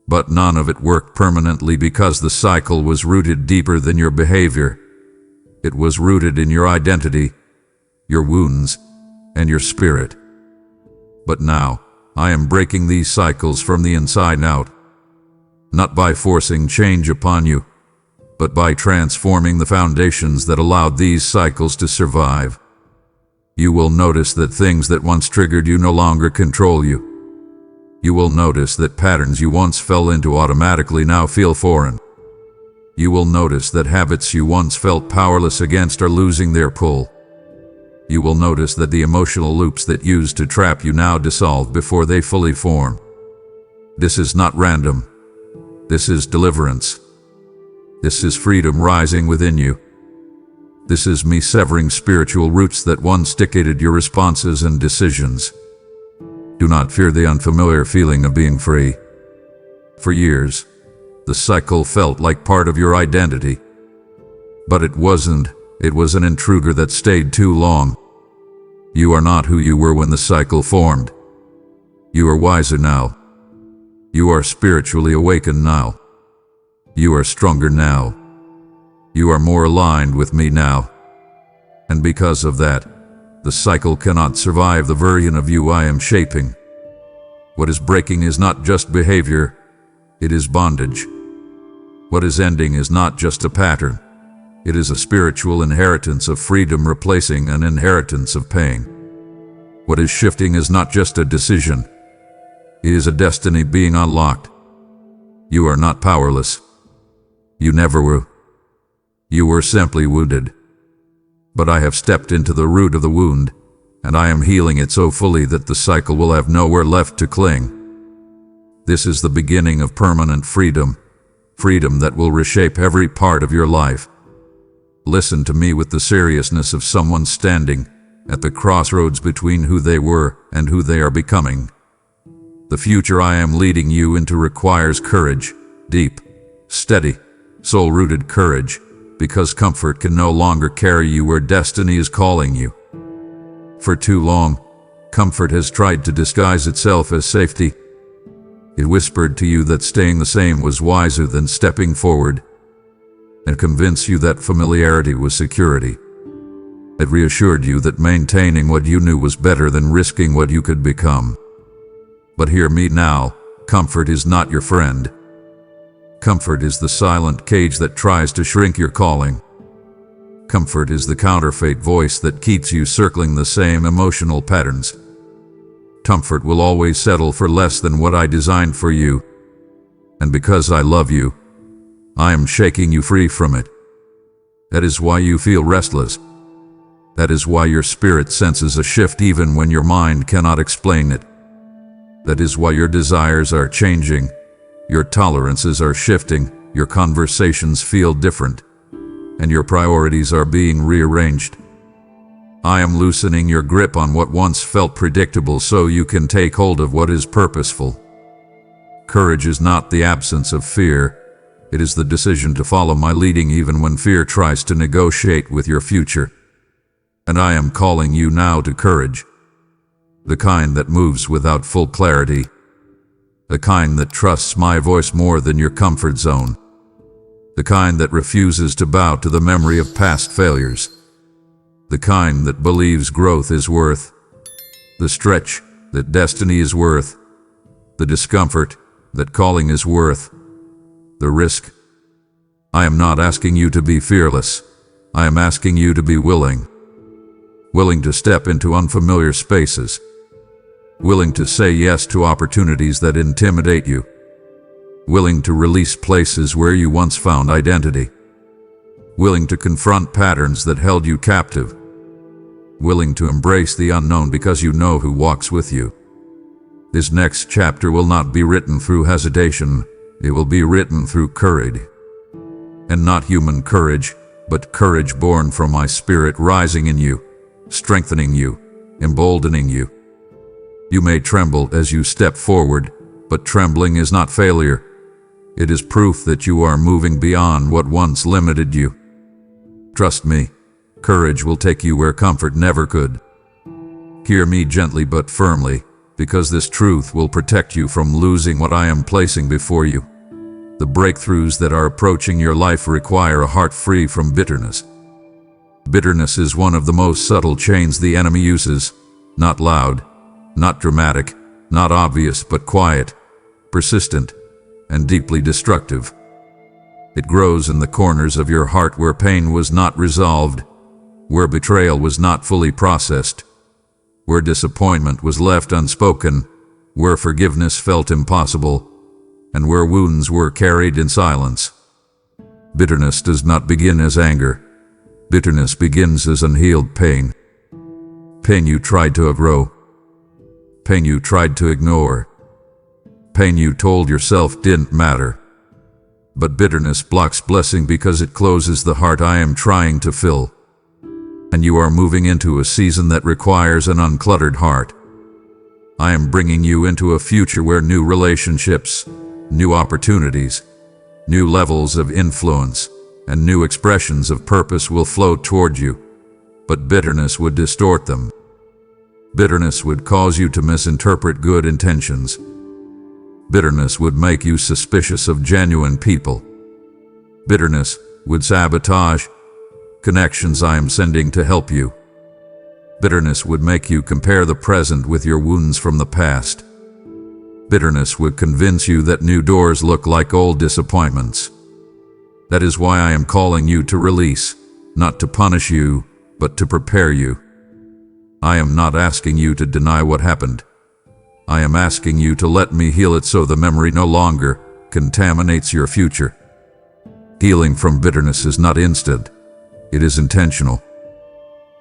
But none of it worked permanently because the cycle was rooted deeper than your behavior. It was rooted in your identity, your wounds, and your spirit. But now, I am breaking these cycles from the inside out. Not by forcing change upon you, but by transforming the foundations that allowed these cycles to survive. You will notice that things that once triggered you no longer control you. You will notice that patterns you once fell into automatically now feel foreign. You will notice that habits you once felt powerless against are losing their pull. You will notice that the emotional loops that used to trap you now dissolve before they fully form. This is not random. This is deliverance. This is freedom rising within you. This is me severing spiritual roots that once dictated your responses and decisions. Do not fear the unfamiliar feeling of being free. For years, the cycle felt like part of your identity. But it wasn't. It was an intruder that stayed too long. You are not who you were when the cycle formed. You are wiser now. You are spiritually awakened now. You are stronger now. You are more aligned with me now. And because of that, the cycle cannot survive the version of you I am shaping. What is breaking is not just behavior, it is bondage. What is ending is not just a pattern, it is a spiritual inheritance of freedom replacing an inheritance of pain. What is shifting is not just a decision, it is a destiny being unlocked. You are not powerless. You never were. You were simply wounded. But I have stepped into the root of the wound, and I am healing it so fully that the cycle will have nowhere left to cling. This is the beginning of permanent freedom, freedom that will reshape every part of your life. Listen to me with the seriousness of someone standing at the crossroads between who they were and who they are becoming. The future I am leading you into requires courage, deep, steady, soul-rooted courage, because comfort can no longer carry you where destiny is calling you. For too long, comfort has tried to disguise itself as safety. It whispered to you that staying the same was wiser than stepping forward, and convinced you that familiarity was security. It reassured you that maintaining what you knew was better than risking what you could become. But hear me now, comfort is not your friend. Comfort is the silent cage that tries to shrink your calling. Comfort is the counterfeit voice that keeps you circling the same emotional patterns. Comfort will always settle for less than what I designed for you. And because I love you, I am shaking you free from it. That is why you feel restless. That is why your spirit senses a shift even when your mind cannot explain it. That is why your desires are changing, Your tolerances are shifting, your conversations feel different, and your priorities are being rearranged. I am loosening your grip on what once felt predictable so you can take hold of what is purposeful. Courage is not the absence of fear. It is the decision to follow my leading even when fear tries to negotiate with your future. And I am calling you now to courage. The kind that moves without full clarity. The kind that trusts my voice more than your comfort zone. The kind that refuses to bow to the memory of past failures. The kind that believes growth is worth the stretch, that destiny is worth the discomfort, that calling is worth the risk. I am not asking you to be fearless. I am asking you to be willing. Willing to step into unfamiliar spaces. Willing to say yes to opportunities that intimidate you. Willing to release places where you once found identity. Willing to confront patterns that held you captive. Willing to embrace the unknown because you know who walks with you. This next chapter will not be written through hesitation. It will be written through courage. And not human courage, but courage born from my spirit rising in you, strengthening you, emboldening you. You may tremble as you step forward, but trembling is not failure. It is proof that you are moving beyond what once limited you. Trust me, courage will take you where comfort never could. Hear me gently but firmly, because this truth will protect you from losing what I am placing before you. The breakthroughs that are approaching your life require a heart free from bitterness. Bitterness is one of the most subtle chains the enemy uses, not loud, not dramatic, not obvious, but quiet, persistent, and deeply destructive. It grows in the corners of your heart where pain was not resolved, where betrayal was not fully processed, where disappointment was left unspoken, where forgiveness felt impossible, and where wounds were carried in silence. Bitterness does not begin as anger. Bitterness begins as unhealed pain. Pain you tried to outgrow. Pain you tried to ignore. Pain you told yourself didn't matter. But bitterness blocks blessing because it closes the heart I am trying to fill. And you are moving into a season that requires an uncluttered heart. I am bringing you into a future where new relationships, new opportunities, new levels of influence, and new expressions of purpose will flow toward you. But bitterness would distort them. Bitterness would cause you to misinterpret good intentions. Bitterness would make you suspicious of genuine people. Bitterness would sabotage connections I am sending to help you. Bitterness would make you compare the present with your wounds from the past. Bitterness would convince you that new doors look like old disappointments. That is why I am calling you to release, not to punish you, but to prepare you. I am not asking you to deny what happened. I am asking you to let me heal it so the memory no longer contaminates your future. Healing from bitterness is not instant. It is intentional.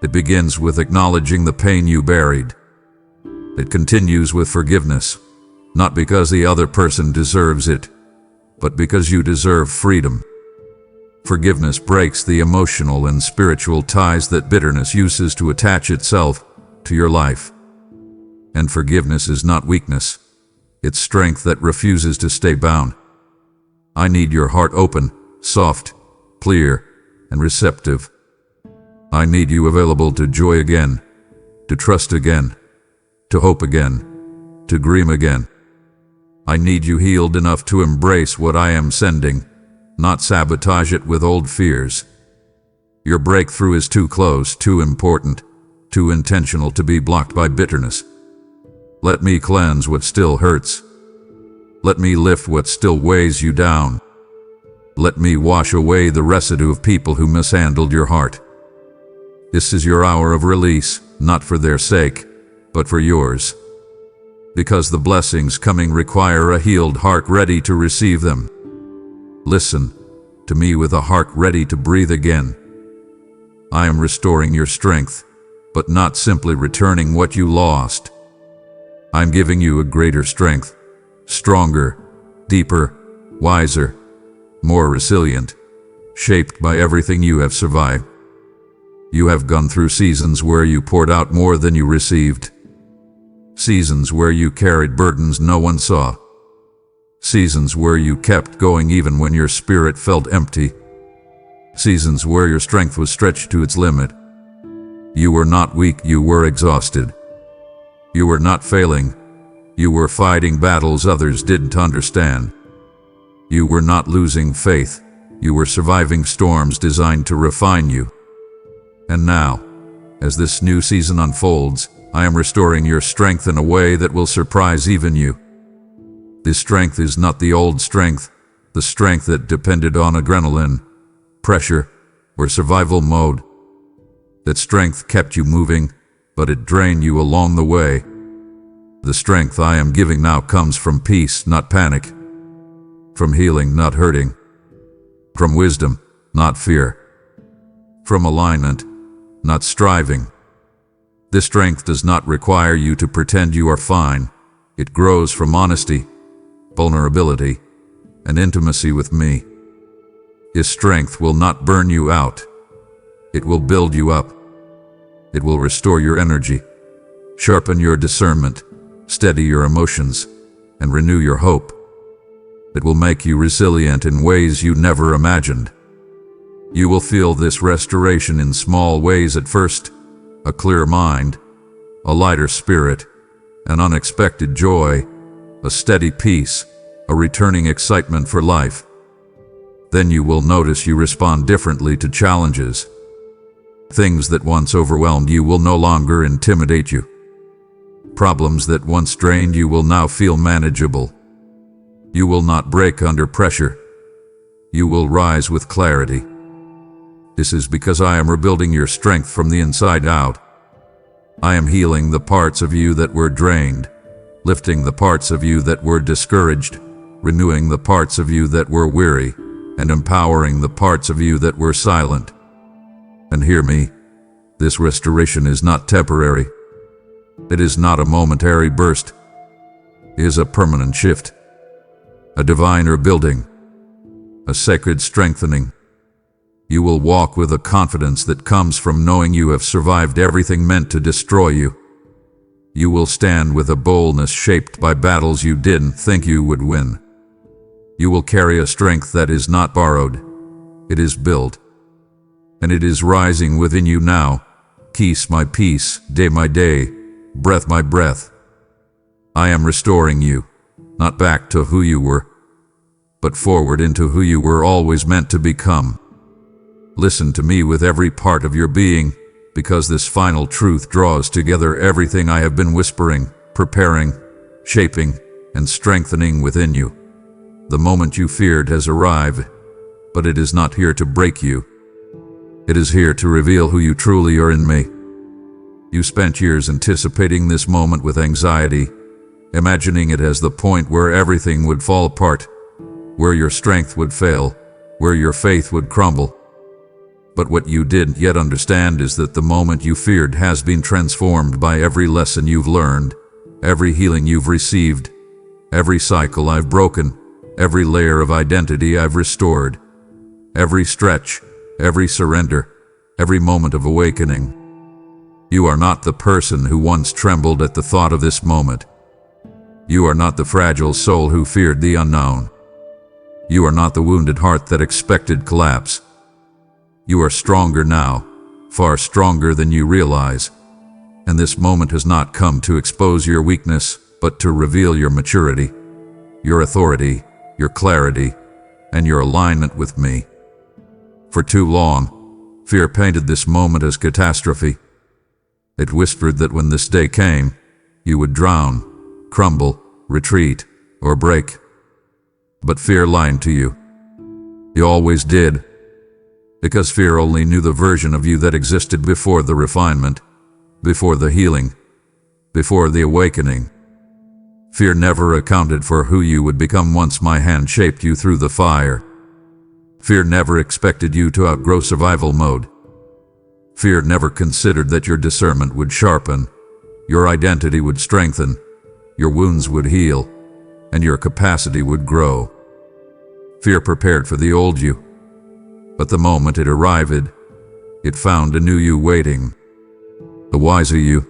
It begins with acknowledging the pain you buried. It continues with forgiveness, not because the other person deserves it, but because you deserve freedom. Forgiveness breaks the emotional and spiritual ties that bitterness uses to attach itself to your life. And forgiveness is not weakness. It's strength that refuses to stay bound. I need your heart open, soft, clear, and receptive. I need you available to joy again, to trust again, to hope again, to dream again. I need you healed enough to embrace what I am sending, not sabotage it with old fears. Your breakthrough is too close, too important, too intentional to be blocked by bitterness. Let me cleanse what still hurts. Let me lift what still weighs you down. Let me wash away the residue of people who mishandled your heart. This is your hour of release, not for their sake, but for yours. Because the blessings coming require a healed heart ready to receive them. Listen to me with a heart ready to breathe again. I am restoring your strength, but not simply returning what you lost. I'm giving you a greater strength, stronger, deeper, wiser, more resilient, shaped by everything you have survived. You have gone through seasons where you poured out more than you received. Seasons where you carried burdens no one saw. Seasons where you kept going even when your spirit felt empty. Seasons where your strength was stretched to its limit. You were not weak, you were exhausted. You were not failing. You were fighting battles others didn't understand. You were not losing faith. You were surviving storms designed to refine you. And now, as this new season unfolds, I am restoring your strength in a way that will surprise even you. This strength is not the old strength, the strength that depended on adrenaline, pressure, or survival mode. That strength kept you moving, but it drained you along the way. The strength I am giving now comes from peace, not panic. From healing, not hurting. From wisdom, not fear. From alignment, not striving. This strength does not require you to pretend you are fine. It grows from honesty, vulnerability, and intimacy with me. His strength will not burn you out. It will build you up. It will restore your energy, sharpen your discernment, steady your emotions, and renew your hope. It will make you resilient in ways you never imagined. You will feel this restoration in small ways at first: a clear mind, a lighter spirit, an unexpected joy, a steady peace, a returning excitement for life. Then you will notice you respond differently to challenges. Things that once overwhelmed you will no longer intimidate you. Problems that once drained you will now feel manageable. You will not break under pressure. You will rise with clarity. This is because I am rebuilding your strength from the inside out. I am healing the parts of you that were drained, lifting the parts of you that were discouraged, renewing the parts of you that were weary, and empowering the parts of you that were silent. And hear me, this restoration is not temporary. It is not a momentary burst. It is a permanent shift, a divine rebuilding, a sacred strengthening. You will walk with a confidence that comes from knowing you have survived everything meant to destroy you. You will stand with a boldness shaped by battles you didn't think you would win. You will carry a strength that is not borrowed. It is built. And it is rising within you now. Peace my peace, day my day, breath my breath. I am restoring you, not back to who you were, but forward into who you were always meant to become. Listen to me with every part of your being, because this final truth draws together everything I have been whispering, preparing, shaping, and strengthening within you. The moment you feared has arrived, but it is not here to break you. It is here to reveal who you truly are in me. You spent years anticipating this moment with anxiety, imagining it as the point where everything would fall apart, where your strength would fail, where your faith would crumble. But what you didn't yet understand is that the moment you feared has been transformed by every lesson you've learned, every healing you've received, every cycle I've broken, every layer of identity I've restored, every stretch, every surrender, every moment of awakening. You are not the person who once trembled at the thought of this moment. You are not the fragile soul who feared the unknown. You are not the wounded heart that expected collapse. You are stronger now, far stronger than you realize. And this moment has not come to expose your weakness, but to reveal your maturity, your authority, your clarity, and your alignment with me. For too long, fear painted this moment as catastrophe. It whispered that when this day came, you would drown, crumble, retreat, or break. But fear lied to you. You always did. Because fear only knew the version of you that existed before the refinement, before the healing, before the awakening. Fear never accounted for who you would become once my hand shaped you through the fire. Fear never expected you to outgrow survival mode. Fear never considered that your discernment would sharpen, your identity would strengthen, your wounds would heal, and your capacity would grow. Fear prepared for the old you. But the moment it arrived, it found a new you waiting. A wiser you,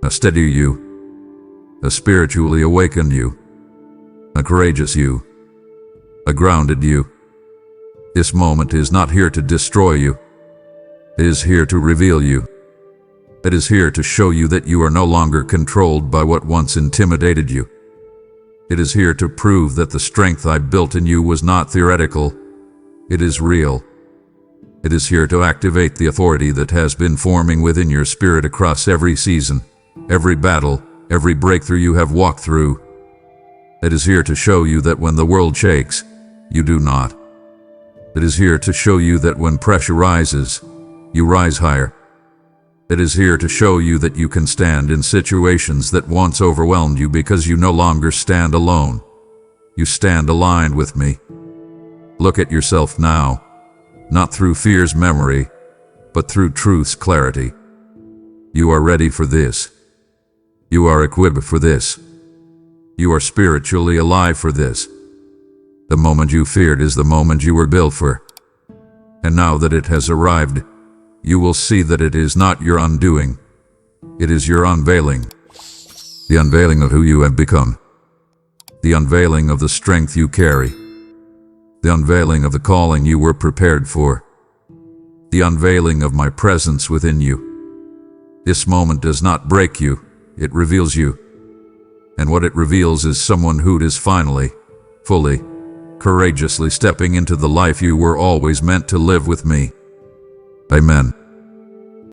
a steadier you, a spiritually awakened you, a courageous you, a grounded you. This moment is not here to destroy you. It is here to reveal you. It is here to show you that you are no longer controlled by what once intimidated you. It is here to prove that the strength I built in you was not theoretical. It is real. It is here to activate the authority that has been forming within your spirit across every season, every battle, every breakthrough you have walked through. It is here to show you that when the world shakes, you do not. It is here to show you that when pressure rises, you rise higher. It is here to show you that you can stand in situations that once overwhelmed you because you no longer stand alone. You stand aligned with me. Look at yourself now, not through fear's memory, but through truth's clarity. You are ready for this. You are equipped for this. You are spiritually alive for this. The moment you feared is the moment you were built for. And now that it has arrived, you will see that it is not your undoing. It is your unveiling. The unveiling of who you have become. The unveiling of the strength you carry. The unveiling of the calling you were prepared for. The unveiling of my presence within you. This moment does not break you, it reveals you. And what it reveals is someone who is finally, fully, courageously stepping into the life you were always meant to live with me. Amen.